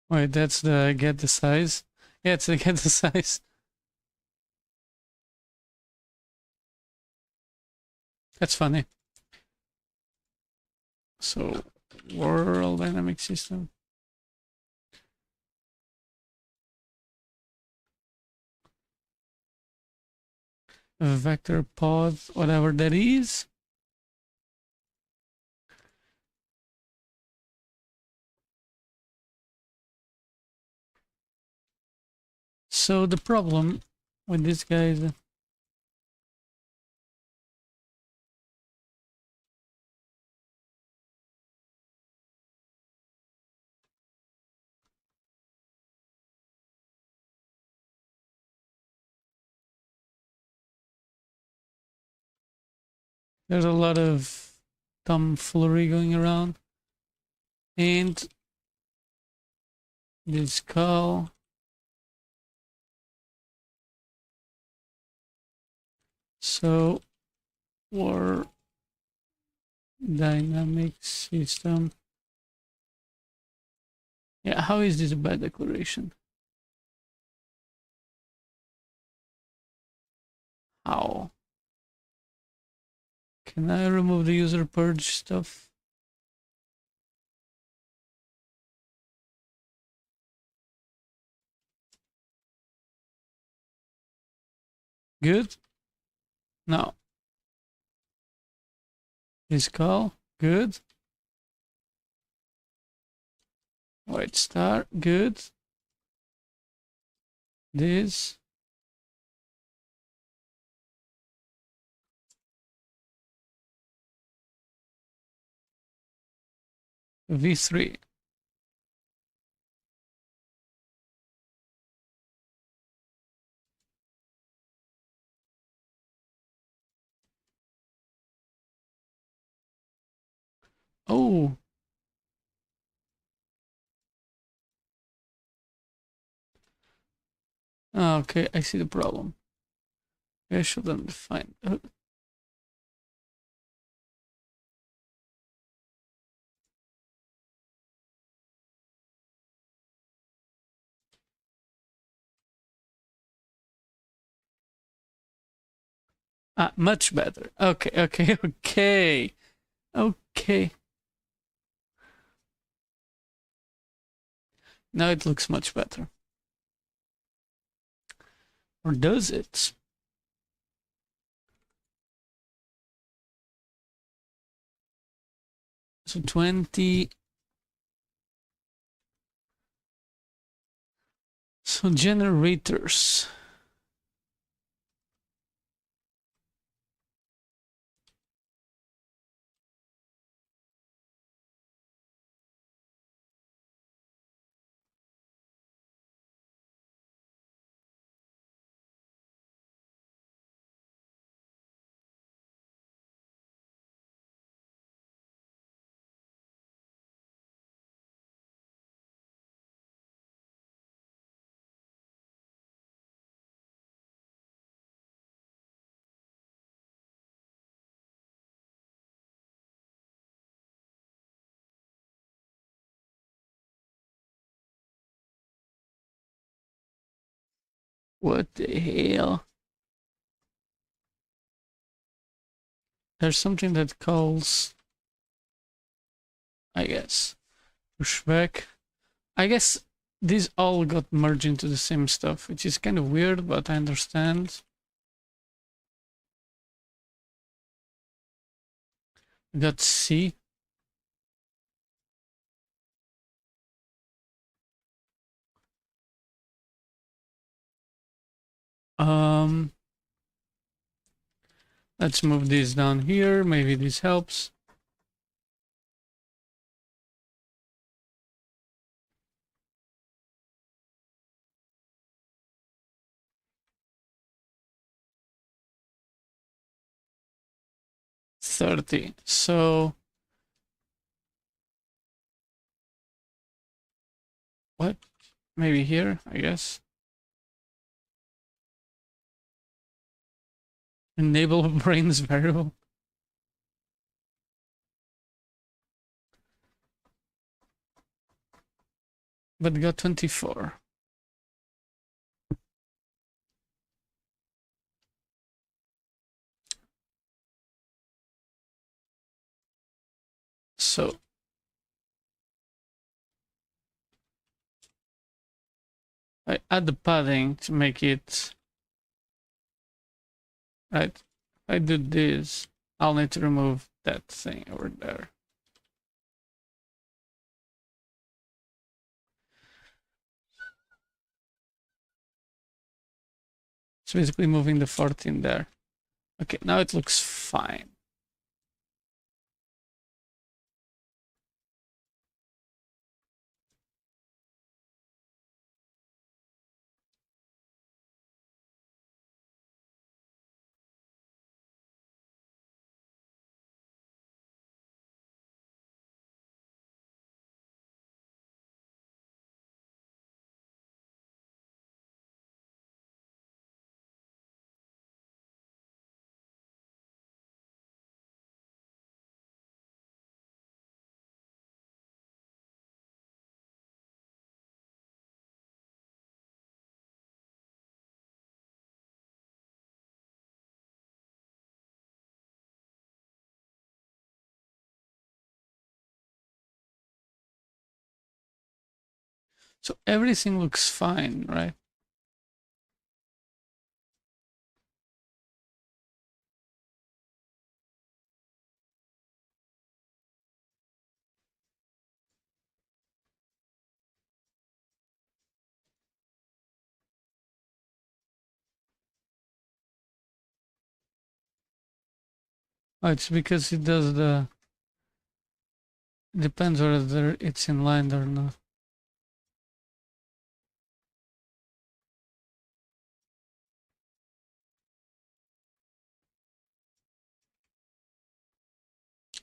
Wait, that's the get the size? Yeah, it's the get the size. That's funny. So, world dynamic system. Vector pod, whatever that is. So the problem with this guy is there's a lot of tomfoolery going around. And this skull. So, war dynamic system. Yeah, how is this a bad declaration? How? Can I remove the user purge stuff? Good? No. This call? Good. White star? Good. This? V3. Oh. Okay, I see the problem. I shouldn't define. Much better. Okay, okay, okay. Okay. Now it looks much better. Or does it? So 20. So generators. What the hell? There's something that calls, I guess, pushback. I guess these all got merged into the same stuff, which is kind of weird, but I understand. We got C. Let's move this down here. Maybe this helps. $30. So what? Maybe here, I guess. Enable brains variable. But got 24. So I add the padding to make it right. If I do this, I'll need to remove that thing over there. It's basically moving the 14 there. Okay, now it looks fine. So everything looks fine, right? Oh, it's because it does the... Depends whether it's in line or not.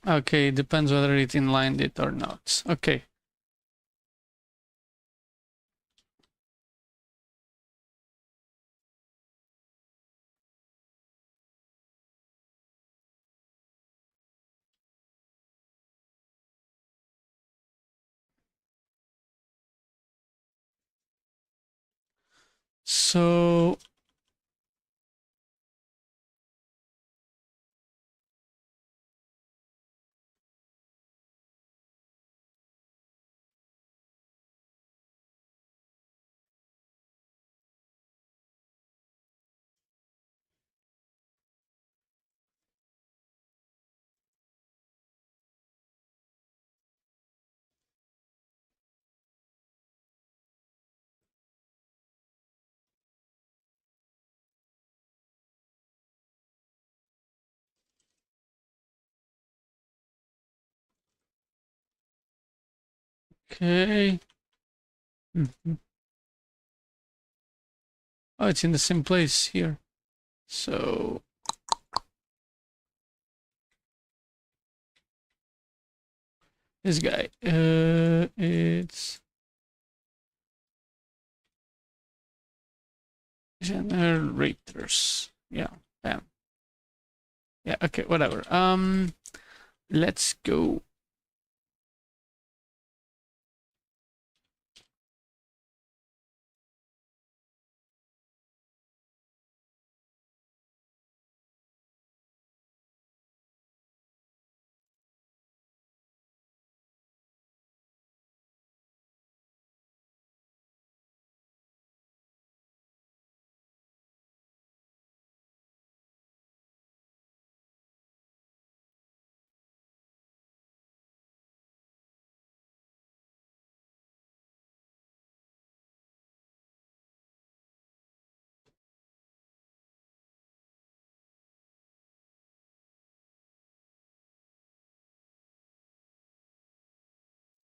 Okay, it depends whether it inlined it or not. Okay. So okay. Oh, it's in the same place here. So this guy, it's generators. Yeah, bam. Yeah, okay, whatever. Let's go.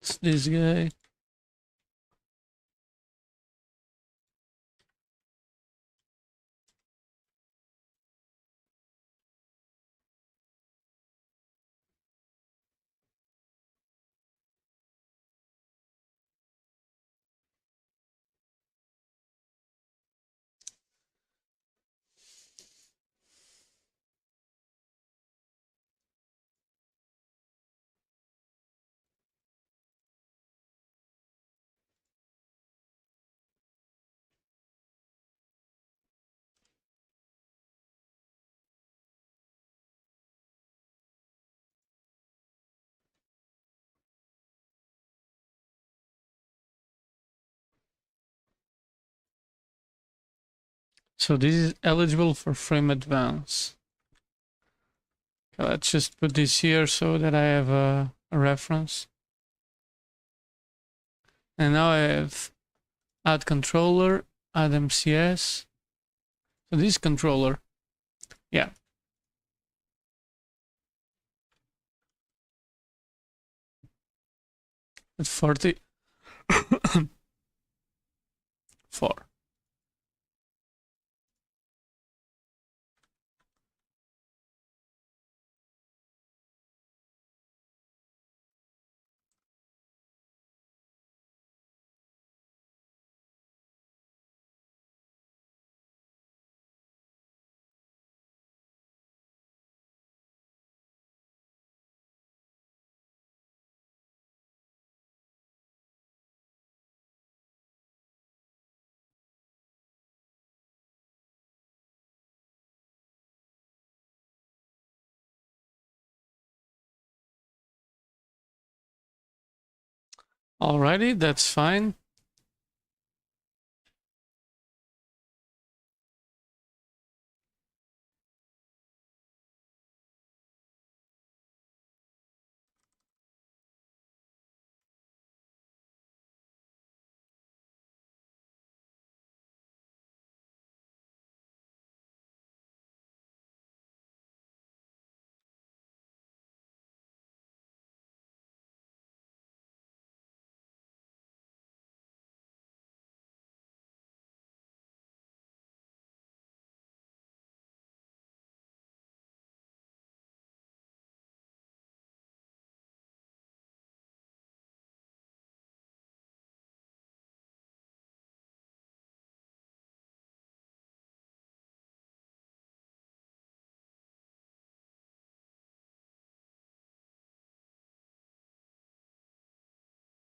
It's this guy. So this is eligible for frame advance. Okay, let's just put this here so that I have a reference. And now I have add controller, add MCS. So this controller, yeah. At 44. Alrighty, that's fine.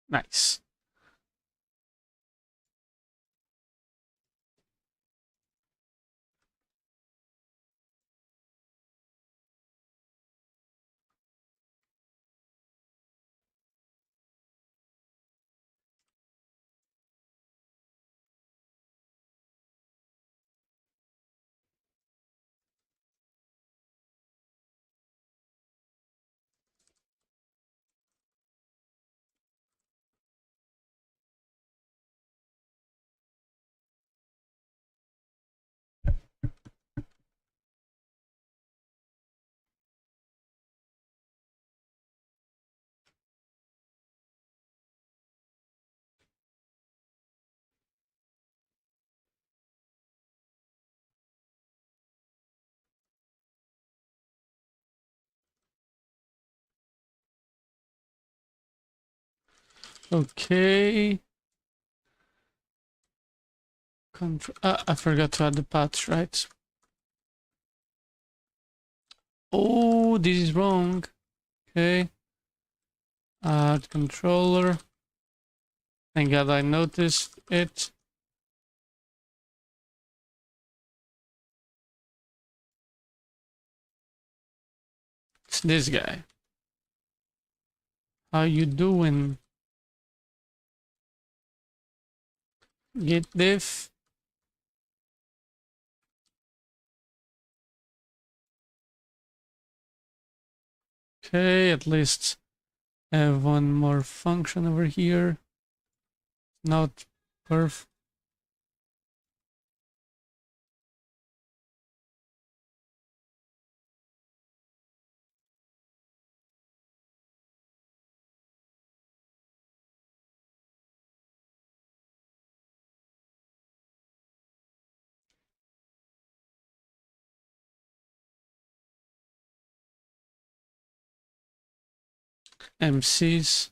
Nice. Okay. I forgot to add the paths, right? Oh, this is wrong. Okay. Add controller. Thank God I noticed it. It's this guy. How you doing? Git diff. Okay, at least have one more function over here. Not perf. MCs.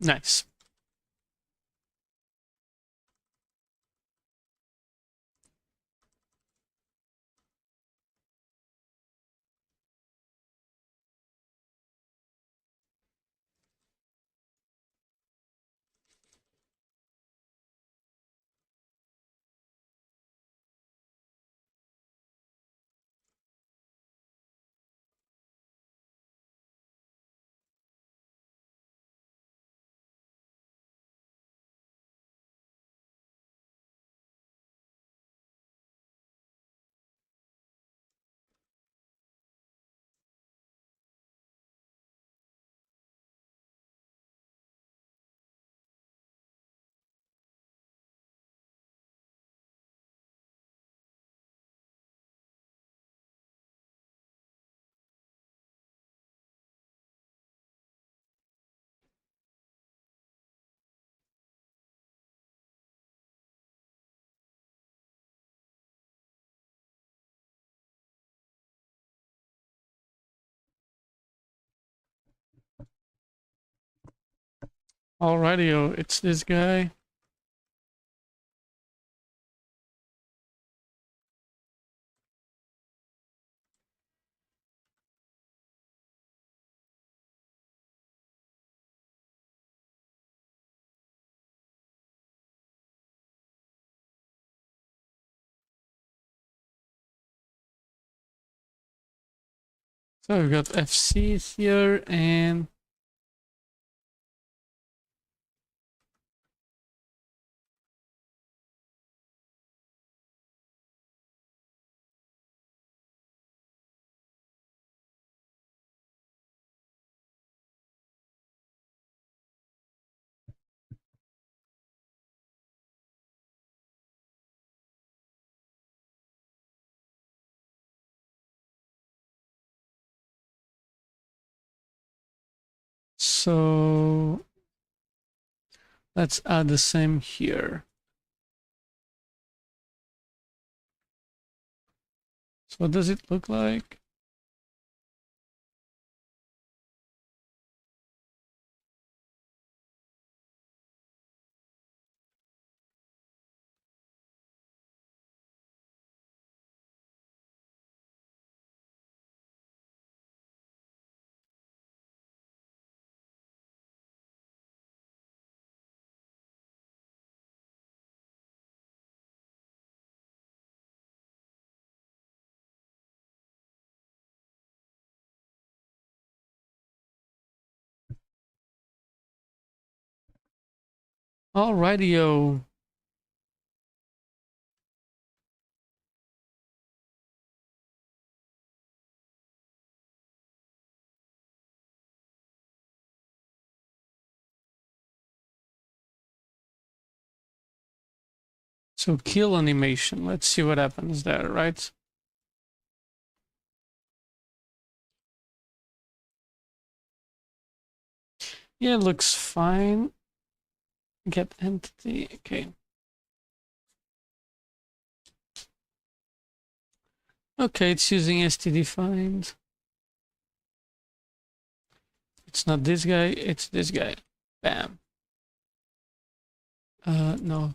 Nice. Alrighty, it's this guy. So we've got FCs here and so let's add the same here. So what does it look like? Alrighty-o. So kill animation. Let's see what happens there, right? Yeah, it looks fine. Get entity. Okay. Okay, it's using std find. It's not this guy, it's this guy. Bam. No.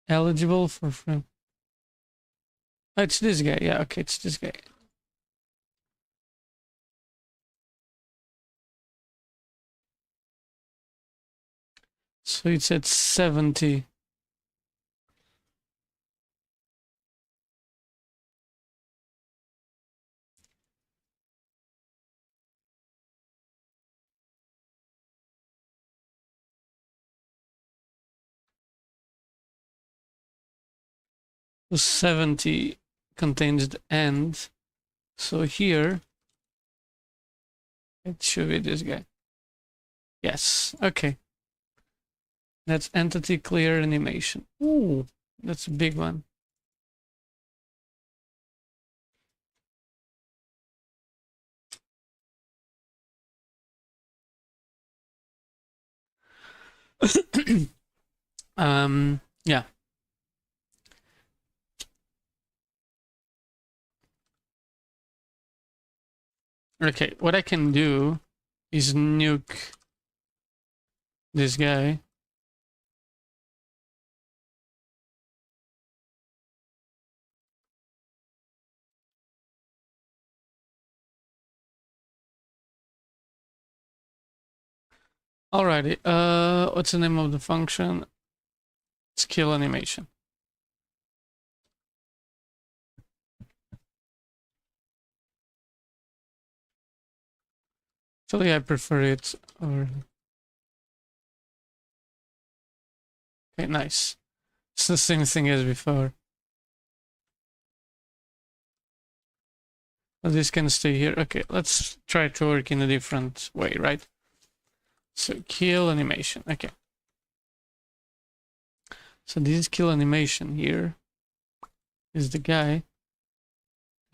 Eligible for frame. Oh, it's this guy. Yeah, okay, it's this guy. So it's at 70. So 70 contains the end. So here, it should be this guy. Yes, okay. That's entity clear animation. Ooh, that's a big one. Yeah. Okay, what I can do is nuke this guy. Alrighty, what's the name of the function? Skill animation. Actually, I prefer it. Or okay, nice. It's the same thing as before. But this can stay here. Okay, let's try to work in a different way, right? So kill animation. Okay. So this kill animation here is the guy,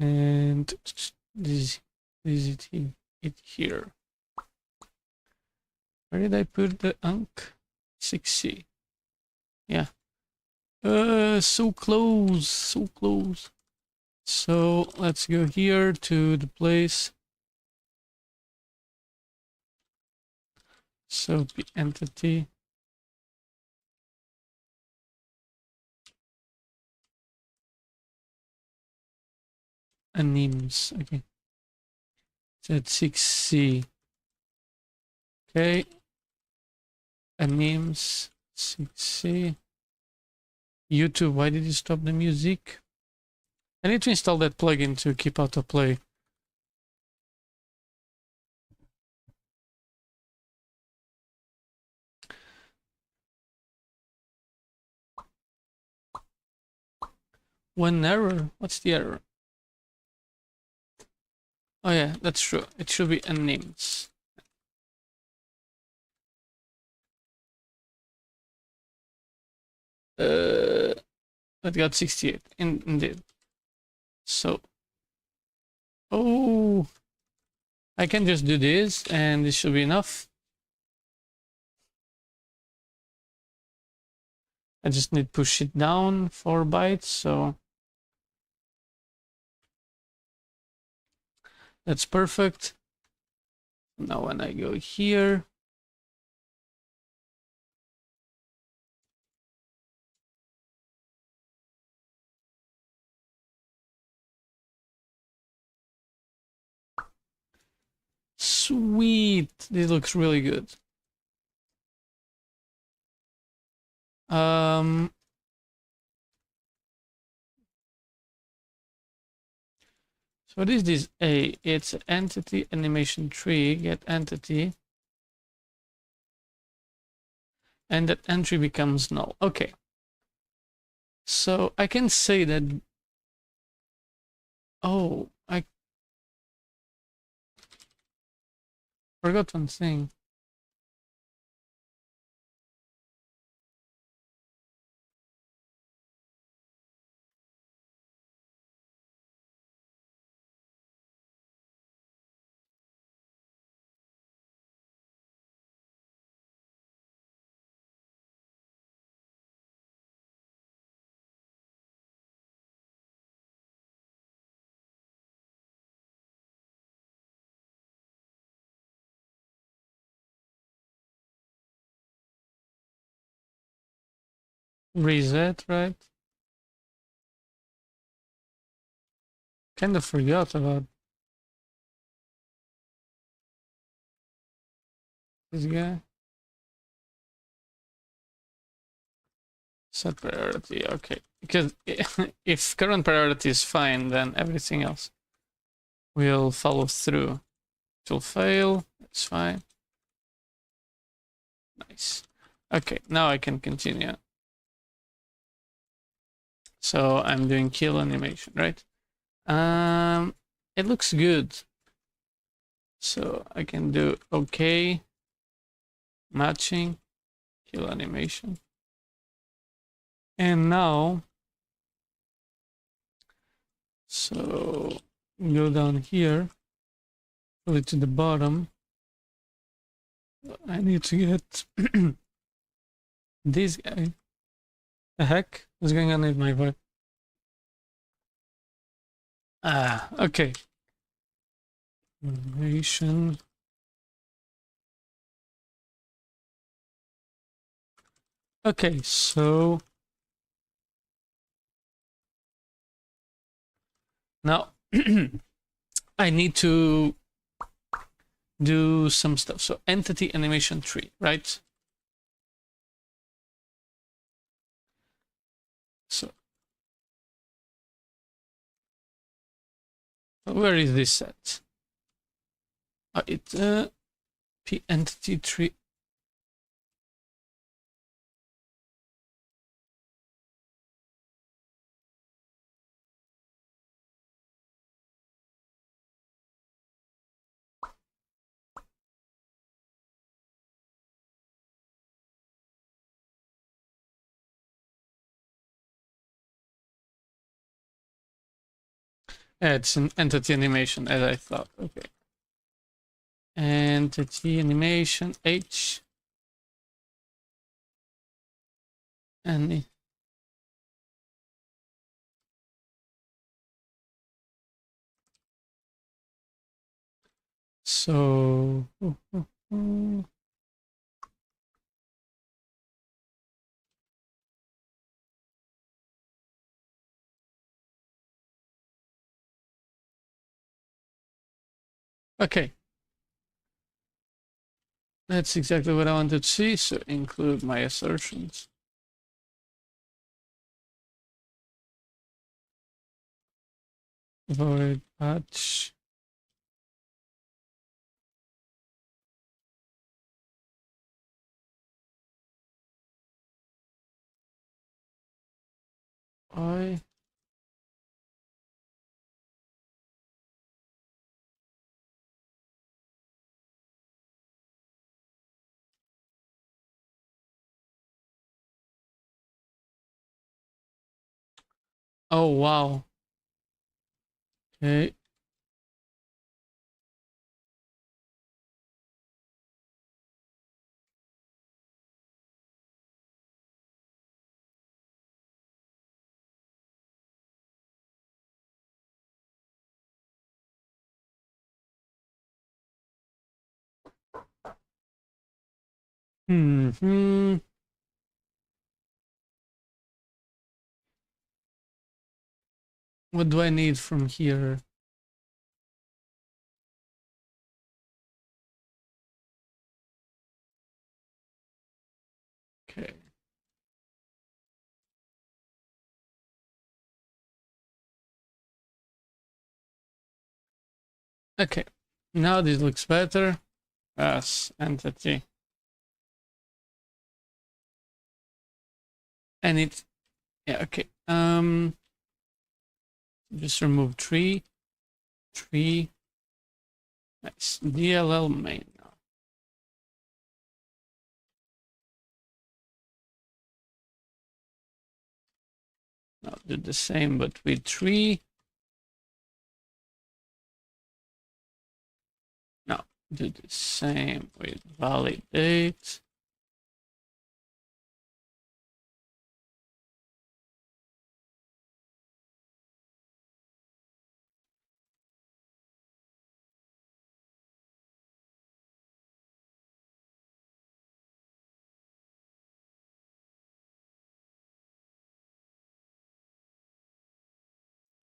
and this is it here. Where did I put the unk? 6C. Yeah. So close, so close. So let's go here to the place. So the entity. Animes. Okay. It's at 6C. Okay. Animes 6C. YouTube, why did you stop the music? I need to install that plugin to keep autoplay. One error? What's the error? Oh yeah, that's true. It should be animes. That got 68. Indeed. So, oh, I can just do this and this should be enough. I just need to push it down 4 bytes, so that's perfect. Now when I go here, sweet, this looks really good. So what is this A? It's entity animation tree, get entity. And that entry becomes null. Okay. So I can say that, oh, I forgot one thing. Reset, right? Kind of forgot about this guy. Set priority, okay. Because if current priority is fine, then everything else will follow through. It will fail, it's fine. Nice. Okay, now I can continue. So I'm doing kill animation, right? It looks good. So I can do okay, matching, kill animation. And now, so go down here, pull it to the bottom. I need to get this guy. The heck is going on with my voice? Ah, okay. Animation. Okay, so now I need to do some stuff. So entity animation tree, right? So where is this set? It's p entity tree. It's an entity animation, as I thought. Okay. Entity animation H. And so okay. That's exactly what I wanted to see. So include my assertions. Void patch. I. Oh, wow. Okay. Hmm. What do I need from here? Okay. Okay. Now this looks better. As entity. And it, yeah, okay. Just remove tree. Nice. DLL main now. Now do the same but with tree. Now do the same with validate.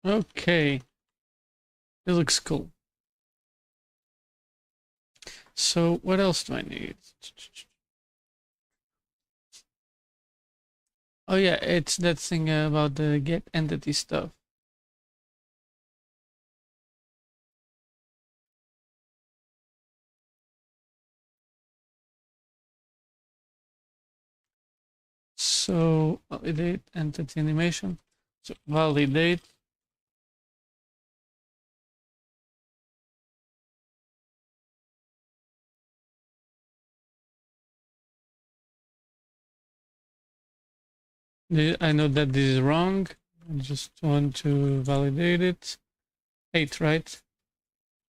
Okay. It looks cool. So what else do I need? Oh yeah, it's that thing about the get entity stuff. So validate entity animation. So validate. I know that this is wrong. I just want to validate it. 8, right?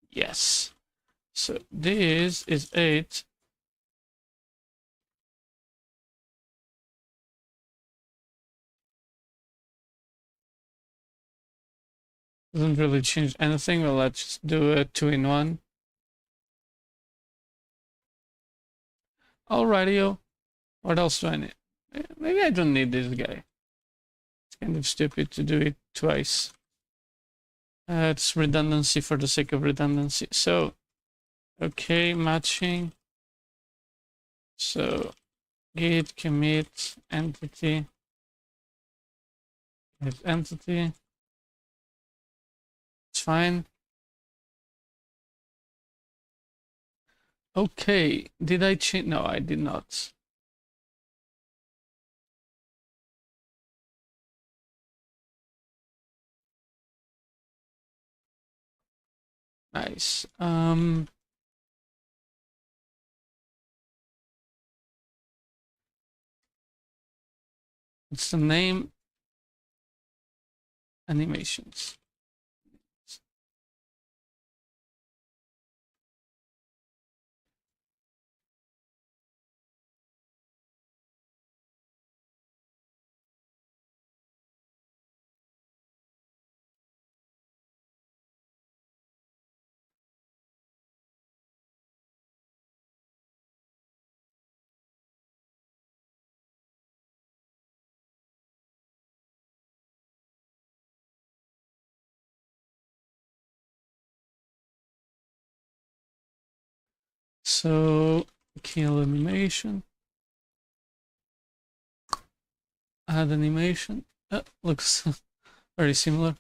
Yes. So this is 8. Doesn't really change anything. Well, let's just do a 2-in-1. Alrighty. What else do I need? Maybe I don't need this guy. It's kind of stupid to do it twice. It's redundancy for the sake of redundancy. So, okay, matching. So, git commit entity. Get entity. It's fine. Okay, did I change? No, I did not. Nice. It's the name animations. So, kill animation. Add animation. Looks very similar.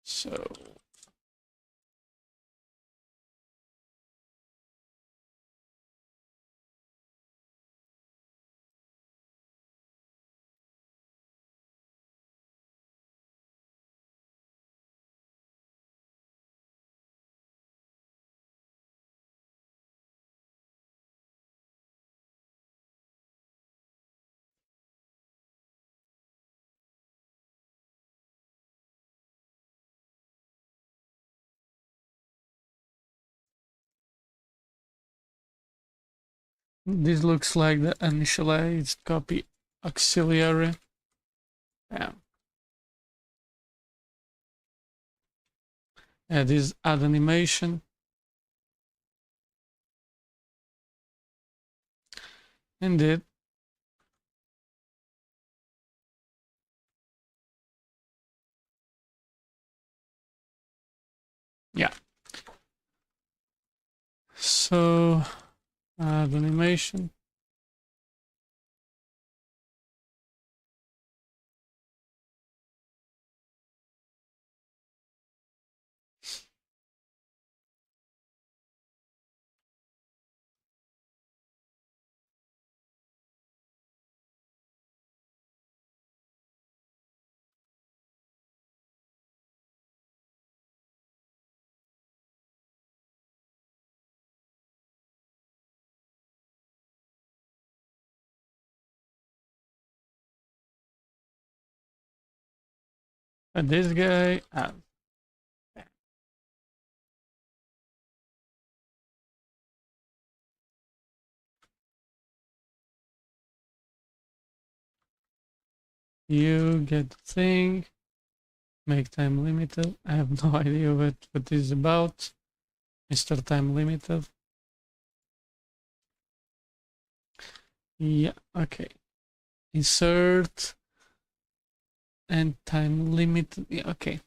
So, this looks like the initialized copy auxiliary. Yeah. This add animation. Indeed. Yeah. So, add animation. This guy. You get the thing. Make time limited. I have no idea what this is about. Mr. Time limited. Yeah, okay. Insert and time limited. Yeah, okay.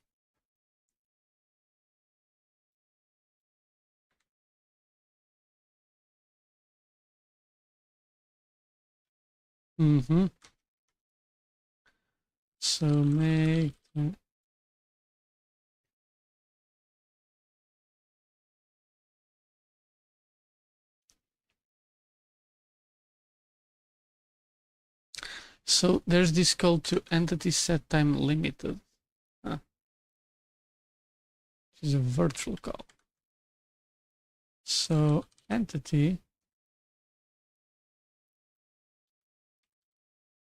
So make so there's this call to entity set time limited. Huh. Which is a virtual call. So entity.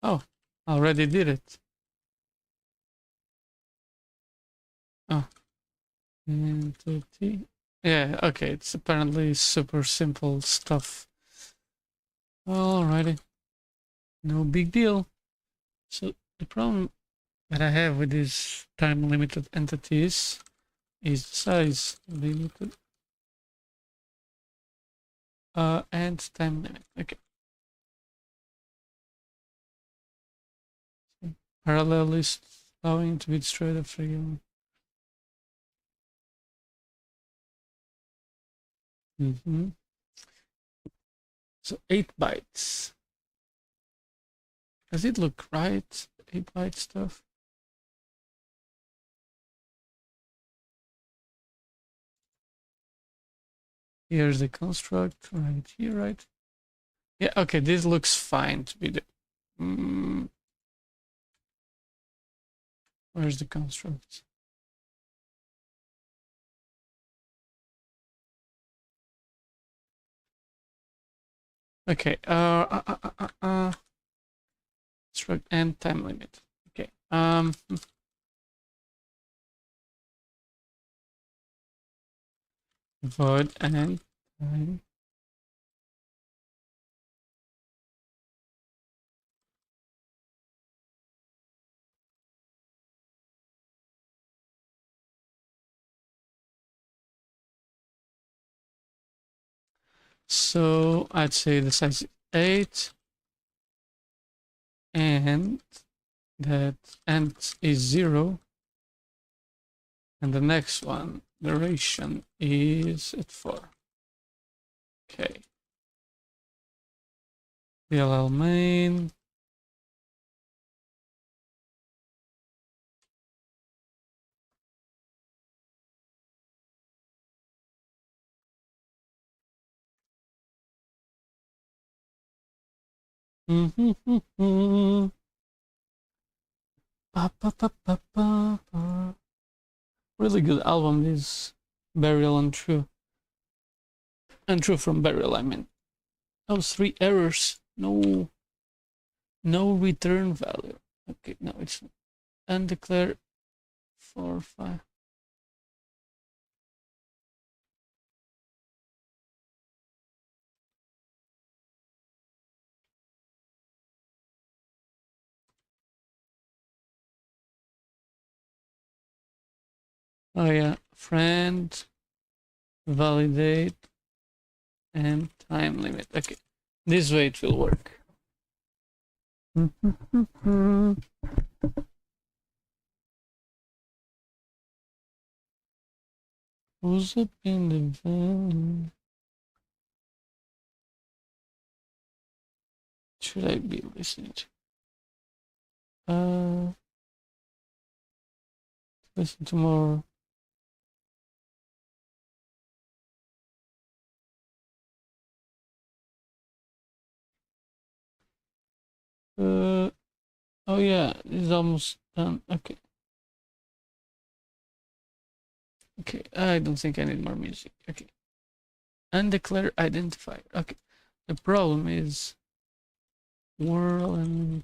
Oh, already did it. Oh, entity. Yeah, okay, it's apparently super simple stuff. Alrighty, no big deal. So the problem that I have with these time limited entities is size limited and time limit. Okay. So parallel list allowing to be destroyed after you. So 8 bytes. Does it look right? 8-byte stuff. Here's the construct right here, right? Yeah, okay, this looks fine to be the. Where's the construct? Okay, construct and time limit. Okay, void and time. So I'd say the size is 8 and that end is 0 and the next one duration is at 4. Okay. DLL main. Really good album, this Burial and True. And True from Burial, I mean. Those 3 errors. No return value. Okay, no, it's not. Undeclared 4, 5. Oh yeah, friend, validate, and time limit. Okay, this way it will work. Who's up in the van? Should I be listening to? Listen tomorrow. Oh yeah, it's almost done. Okay. Okay, I don't think I need more music. Okay. Undeclared identifier. Okay. The problem is world and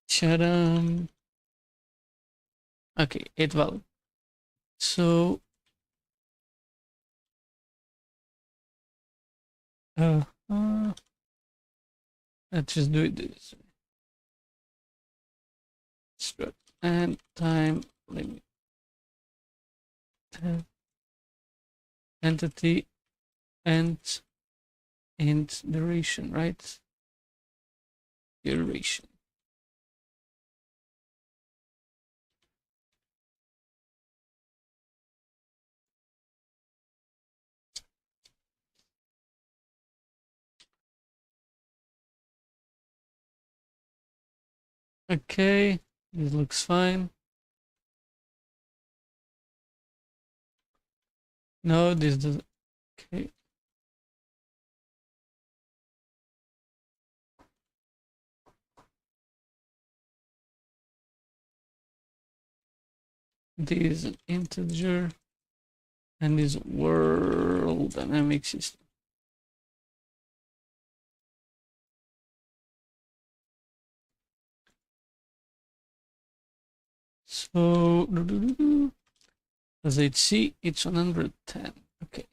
shut down. Okay, it valid. So let's just do it this way. Struct and time limit. Entity and int duration, right? Duration. Okay, this looks fine. No, this does. Okay. This is an integer, and this world dynamic system. So, as I see, it's 110. Okay.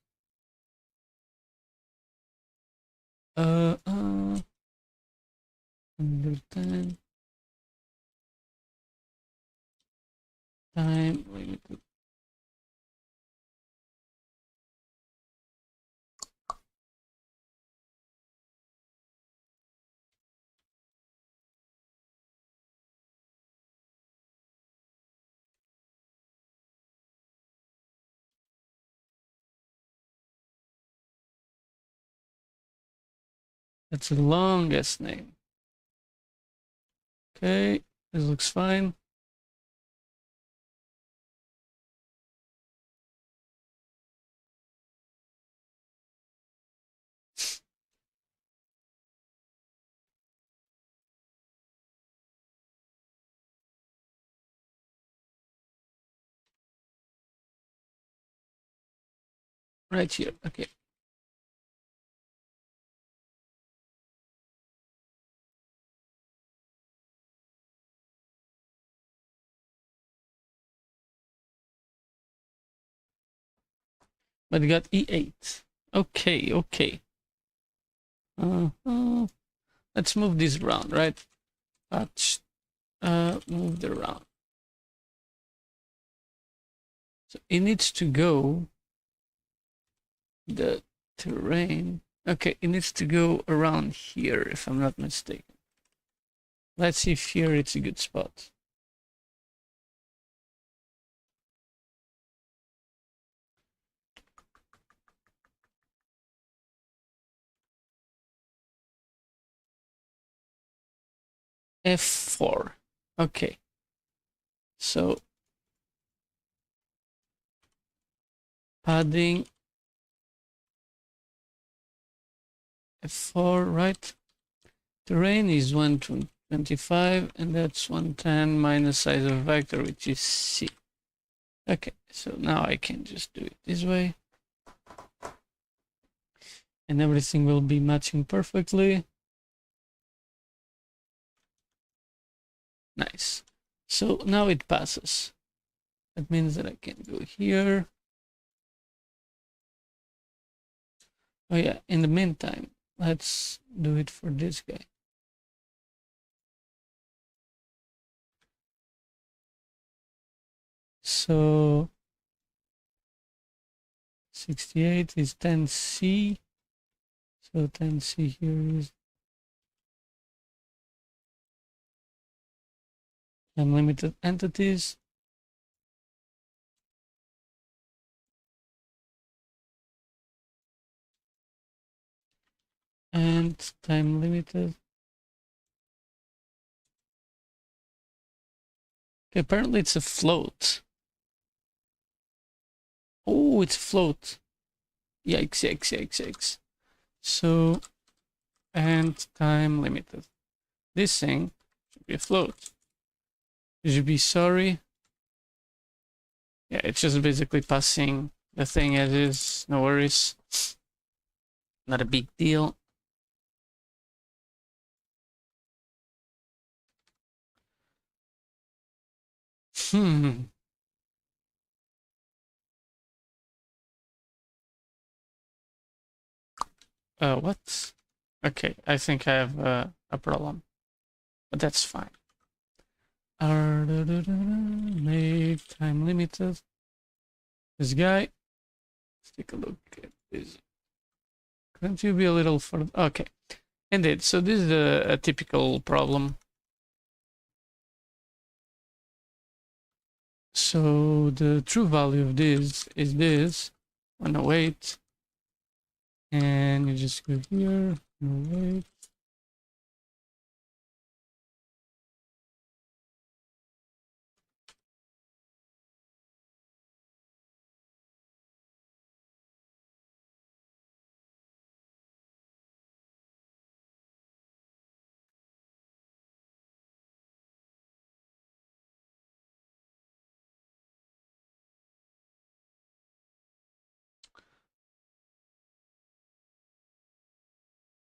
110 time limited. That's the longest name. Okay, this looks fine. Right here. Okay. But we got E8. Okay, okay. Let's move this around, right? Let's move it around. So it needs to go the terrain. Okay, it needs to go around here, if I'm not mistaken. Let's see if here it's a good spot. F4. Okay. So padding F4, right? Terrain is 125, and that's 110 minus size of vector, which is C. Okay, so now I can just do it this way. And everything will be matching perfectly. Nice. So now it passes. That means that I can go here. Oh yeah, in the meantime, let's do it for this guy. So 68 is 10C. So 10C here is unlimited entities. And time limited. Okay, apparently it's a float. Oh, it's a float. Yikes, yikes, yikes, yikes. So, and time limited. This thing should be a float. You should be sorry. Yeah, it's just basically passing the thing as is. No worries. Not a big deal. What? Okay, I think I have a problem, but that's fine. Make time limited. This guy. Let's take a look at this Couldn't you be a little further? Okay. Indeed. So this is a typical problem. So the true value of this is this 108, and you just go here 108.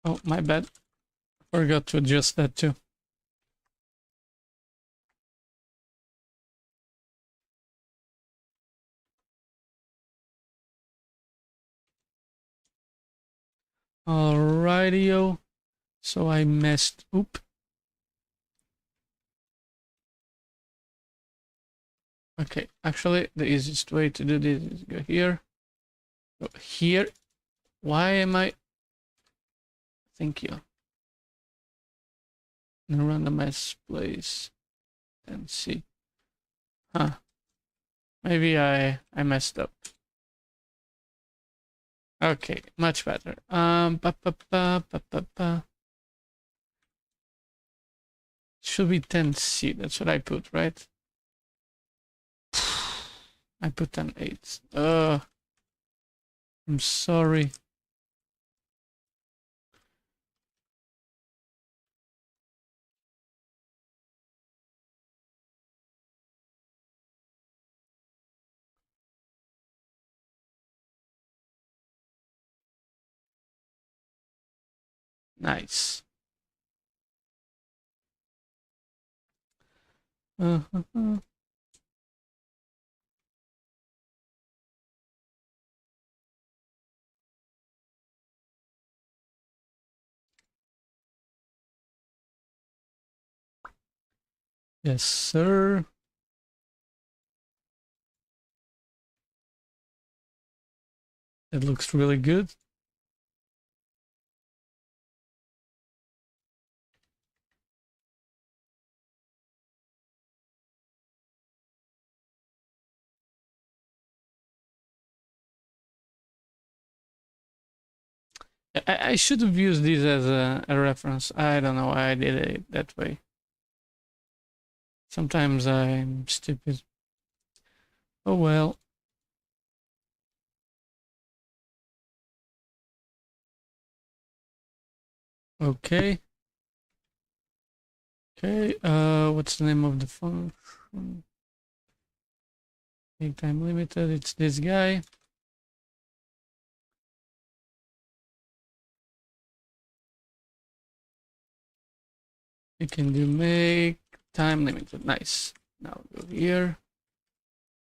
Oh, my bad. Forgot to adjust that too. Alrighty-o. So I messed. Oop. Okay, actually, the easiest way to do this is go here. Go here. Why am I? Thank you. In a randomized place. And see. Huh. Maybe I messed up. Okay, much better. Should be 10C. That's what I put, right? I put 10.8. I'm sorry. Nice. Yes, sir. It looks really good. I should have used this as a reference. I don't know why I did it that way. Sometimes I'm stupid. Oh well. Okay. Okay, what's the name of the function? Make time limited, it's this guy. You can do make time limited, nice. Now go here.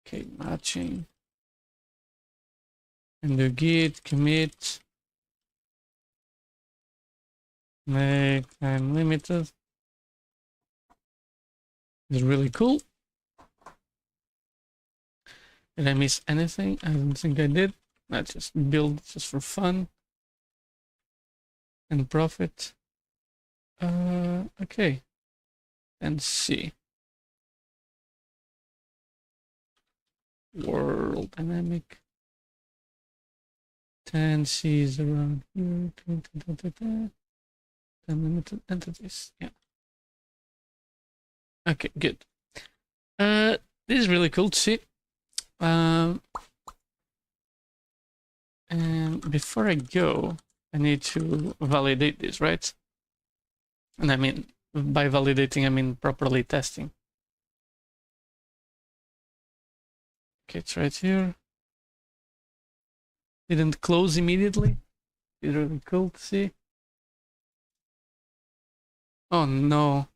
Okay, matching. And do git commit. Make time limited. It's really cool. Did I miss anything? I don't think I did. Let's just build just for fun and profit. Okay. And see. World dynamic. 10 C's around here. Unlimited entities. Yeah. Okay, good. This is really cool to see. And before I go, I need to validate this, right? And I mean, by validating, I mean properly testing. Okay, it's right here. Didn't close immediately. It's really cool to see. Oh no.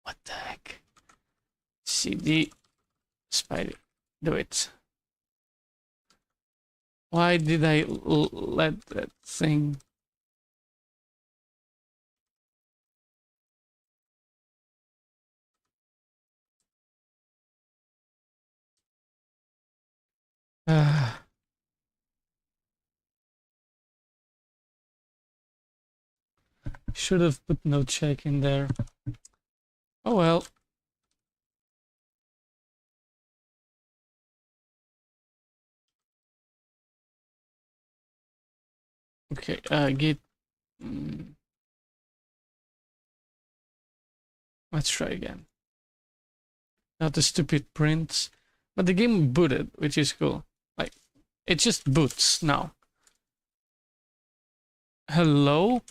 What the heck? CD spider. Do it. Why did I let that thing? Should have put no check in there. Oh well. Okay, git. Let's try again. Not the stupid print. But the game booted, which is cool. Like, it just boots now. Hello?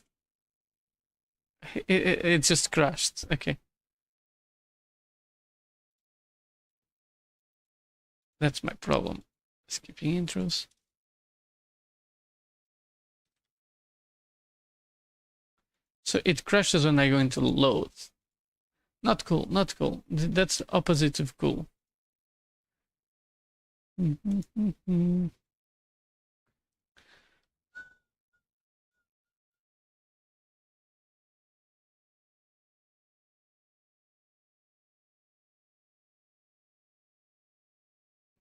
It just crashed. Okay. That's my problem. Skipping intros. So it crashes when I go into load. Not cool, not cool. That's the opposite of cool.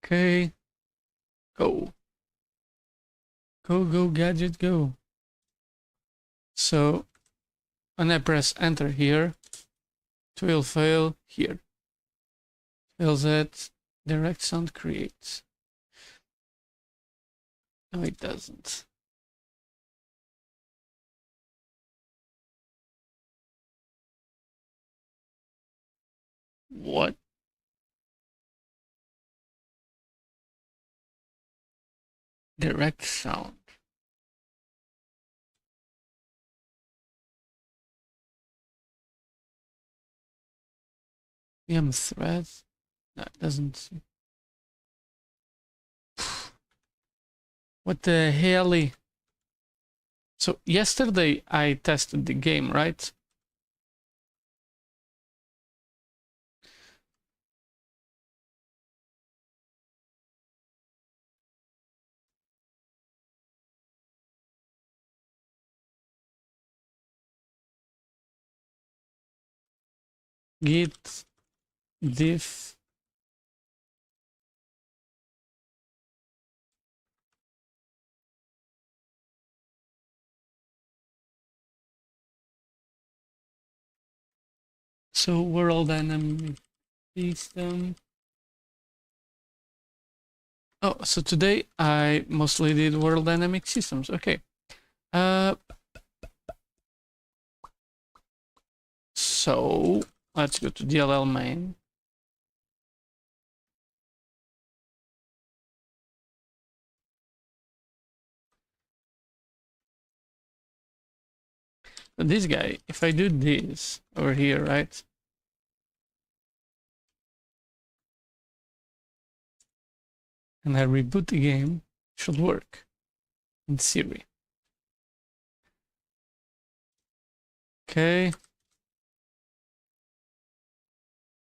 Okay. Go. Go, gadget, go. So when I press enter here, it will fail here. Fails at direct sound creates. No, it doesn't. What? Direct sound. threads. No, it doesn't. What the hell? So yesterday I tested the game, right? Git diff so world dynamic system. Oh, so today I mostly did world dynamic systems. Okay. So let's go to DLL main. But this guy, if I do this over here, right? And I reboot the game, it should work in theory. Okay.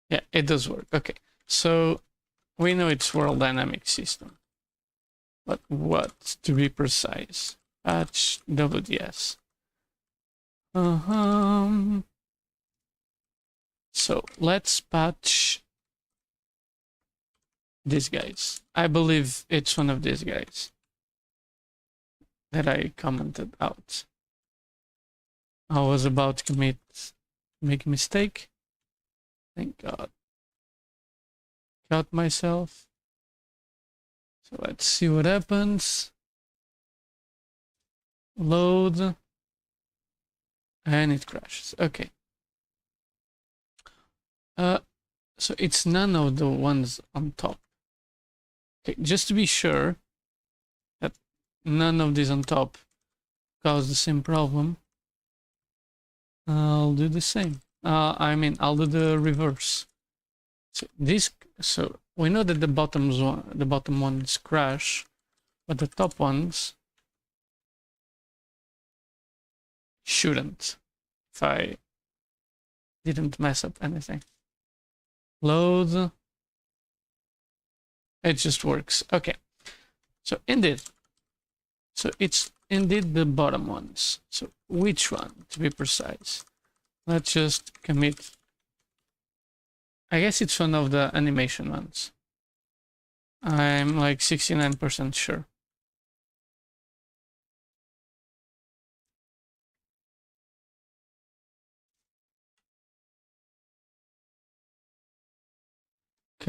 Yeah, it does work. Okay. So we know it's world dynamic system. But what, to be precise? Patch WDS. So let's patch these guys. I believe it's one of these guys that I commented out. I was about to make a mistake. Thank God. Got myself. So let's see what happens. Load. And it crashes. Okay. So it's none of the ones on top. Okay, just to be sure that none of these on top cause the same problem, I'll do the same. I'll do the reverse. So we know that the bottom ones crash, but the top ones shouldn't. If I didn't mess up anything. Load. It just works. Okay. So indeed. So it's indeed the bottom ones. So which one, to be precise? Let's just commit. I guess it's one of the animation ones. I'm like 69% sure.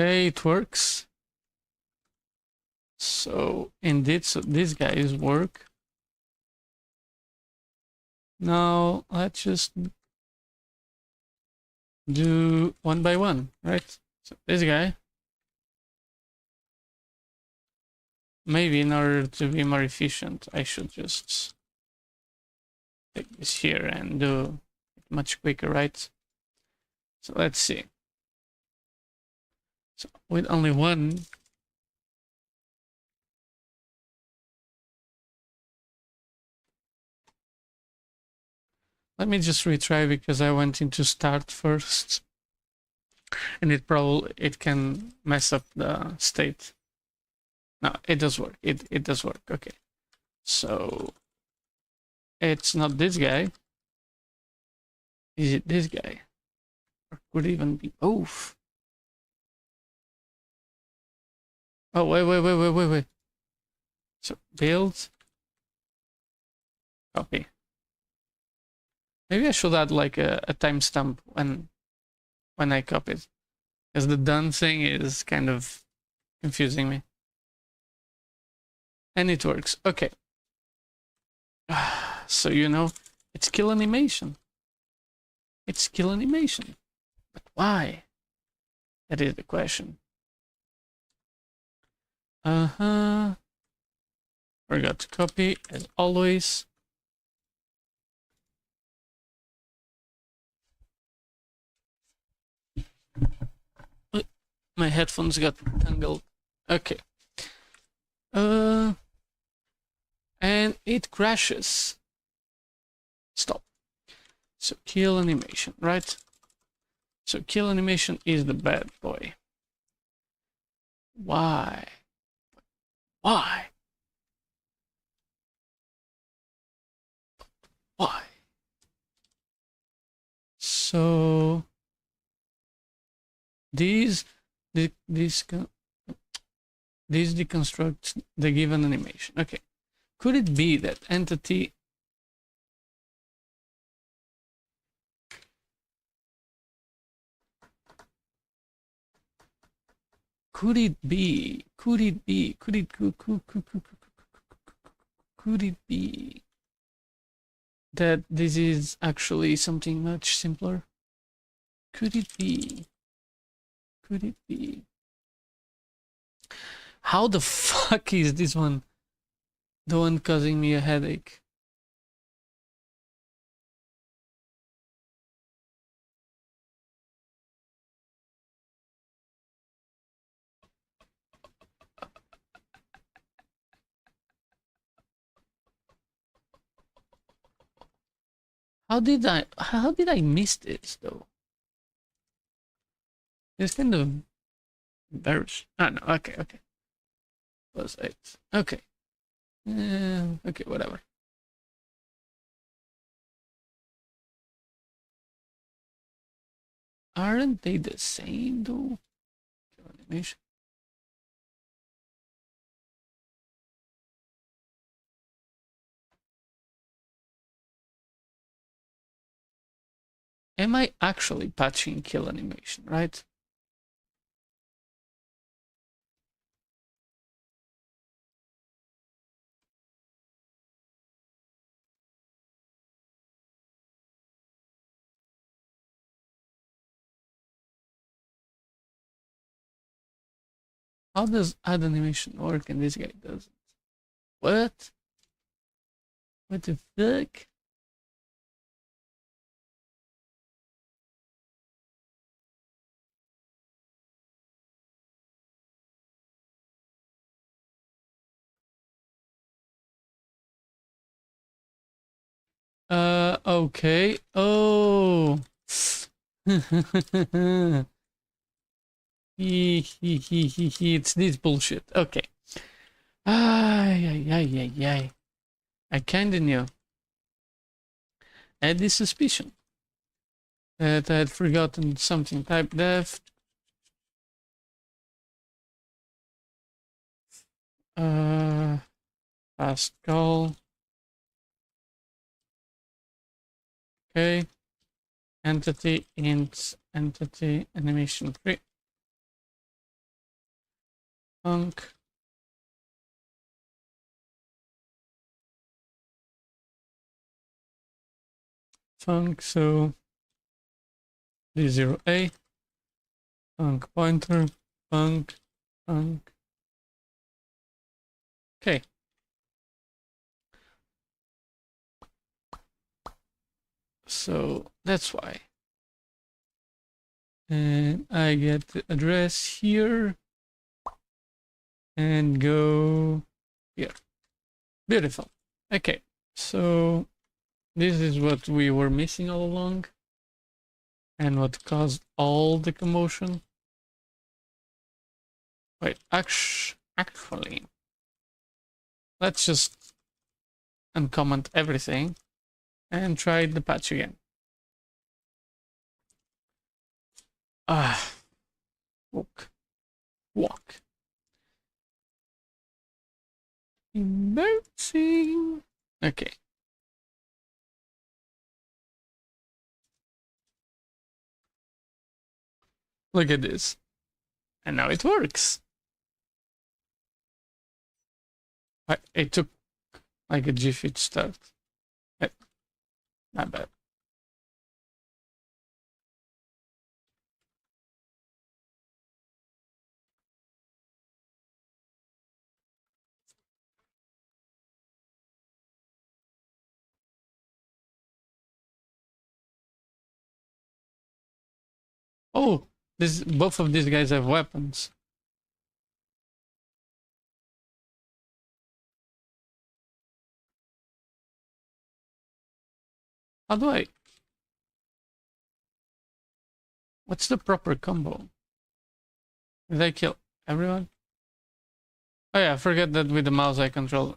Okay, it works. So indeed, so these guys work. Now let's just do one by one, right? So this guy, maybe in order to be more efficient, I should just take this here and do it much quicker, right? So let's see. So with only one, let me just retry because I went into start first, and it can mess up the state. No, it does work. It does work. Okay, so it's not this guy. Is it this guy? Or could it even be both? Oh wait. So build, copy. Maybe I should add like a timestamp when I copy it, because the done thing is kind of confusing me. And it works. Okay. So you know, it's kill animation. It's kill animation. But why? That is the question. Forgot to copy as always. My headphones got tangled. Okay. And it crashes. Stop. So kill animation, right? So kill animation is the bad boy. Why? Why? Why? So these deconstruct the given animation. Okay. Could it be that entity could it be that this is actually something much simpler? Could it be? How the fuck is this one the one causing me a headache? How did I miss this though? It's kind of embarrassing. Ah no, okay. +8. Okay. Okay, whatever. Aren't they the same though? Animation. Am I actually patching kill animation, right? How does add animation work and this guy doesn't? What? What the fuck? Okay. Oh. It's this bullshit. Okay. Ay. I kinda knew. I had this suspicion that I had forgotten something. Type def. Fast call. Okay. Entity int entity animation 3. Func. Func, so D0A, func pointer, func, func. Okay. So that's why. And I get the address here and go here. Beautiful. Okay, so this is what we were missing all along and what caused all the commotion. Wait, actually, let's just uncomment everything and try the patch again. Walk. Embarrassing. Okay. Look at this. And now it works. It took like a jiffy to start. Not bad. Oh, both of these guys have weapons. How do I? What's the proper combo? Did I kill everyone? Oh yeah, forget that with the mouse I control.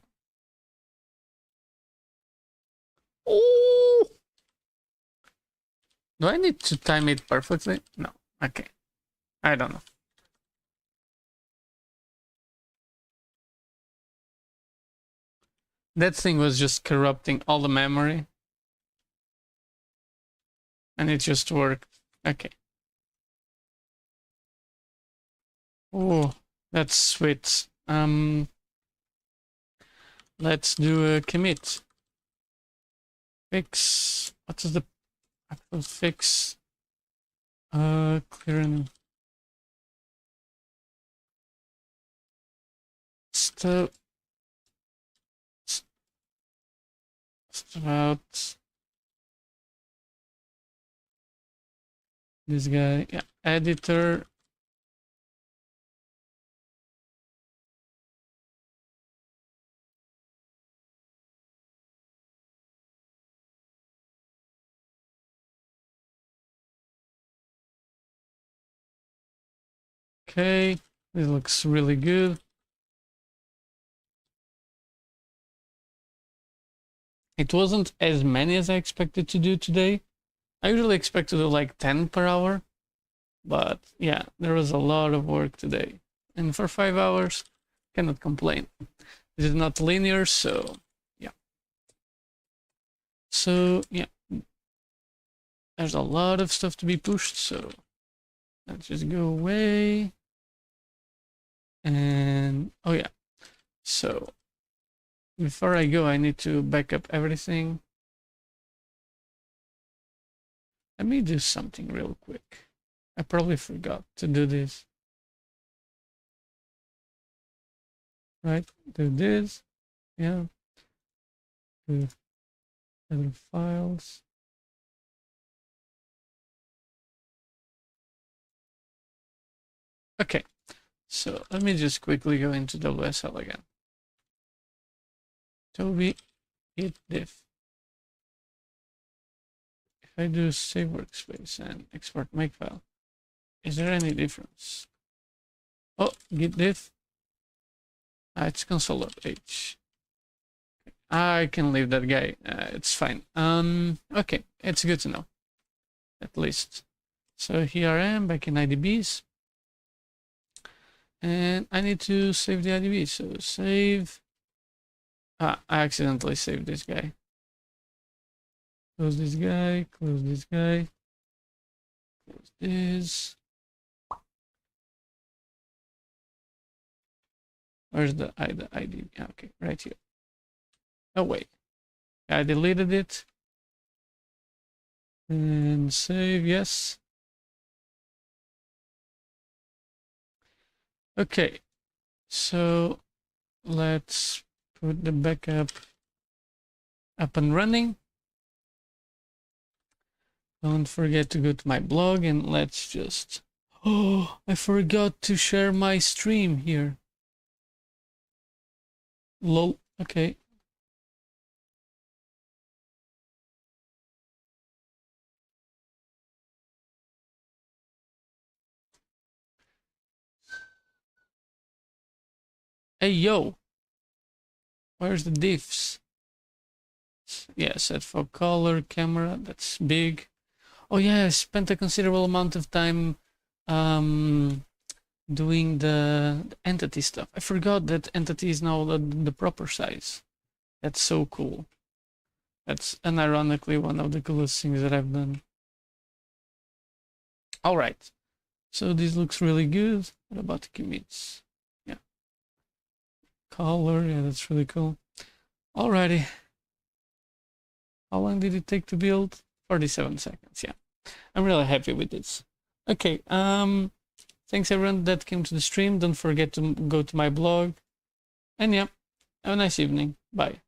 Oh! Do I need to time it perfectly? No. Okay. I don't know. That thing was just corrupting all the memory. And it just worked. Okay. Oh, that's sweet. Let's do a commit. Fix. What is the actual fix? Clearing. Stuff about this guy. Yeah, editor. Okay, this looks really good. It wasn't as many as I expected to do today. I usually expect to do like 10 per hour, but yeah, there was a lot of work today. And for 5 hours, cannot complain. This is not linear, so yeah. So yeah, there's a lot of stuff to be pushed, so let's just go away. And oh yeah, so before I go, I need to back up everything. Let me do something real quick. I probably forgot to do this. Right, do this, yeah, do other files. Okay, so let me just quickly go into WSL again. Toby, hit diff. If I do save workspace and export makefile, is there any difference? Oh, git diff. It's console.h. I can leave that guy. It's fine. Okay, it's good to know. At least. So here I am back in IDBs. And I need to save the IDB. So save. I accidentally saved this guy. Close this guy, close this guy, close this. Where's the ID? Okay, right here. Oh wait, I deleted it. And save, yes. Okay, so let's put the backup up and running. Don't forget to go to my blog and let's just... Oh, I forgot to share my stream here. Lol, okay. Hey, yo. Where's the diffs? Yeah, set for color, camera, that's big. Oh yeah, I spent a considerable amount of time doing the entity stuff. I forgot that entity is now the proper size. That's so cool. That's unironically one of the coolest things that I've done. All right, so this looks really good. What about the commits? Yeah, color, yeah, that's really cool. Alrighty. How long did it take to build? 47 seconds, yeah. I'm really happy with this. Okay, thanks everyone that came to the stream. Don't forget to go to my blog. And yeah, have a nice evening. Bye.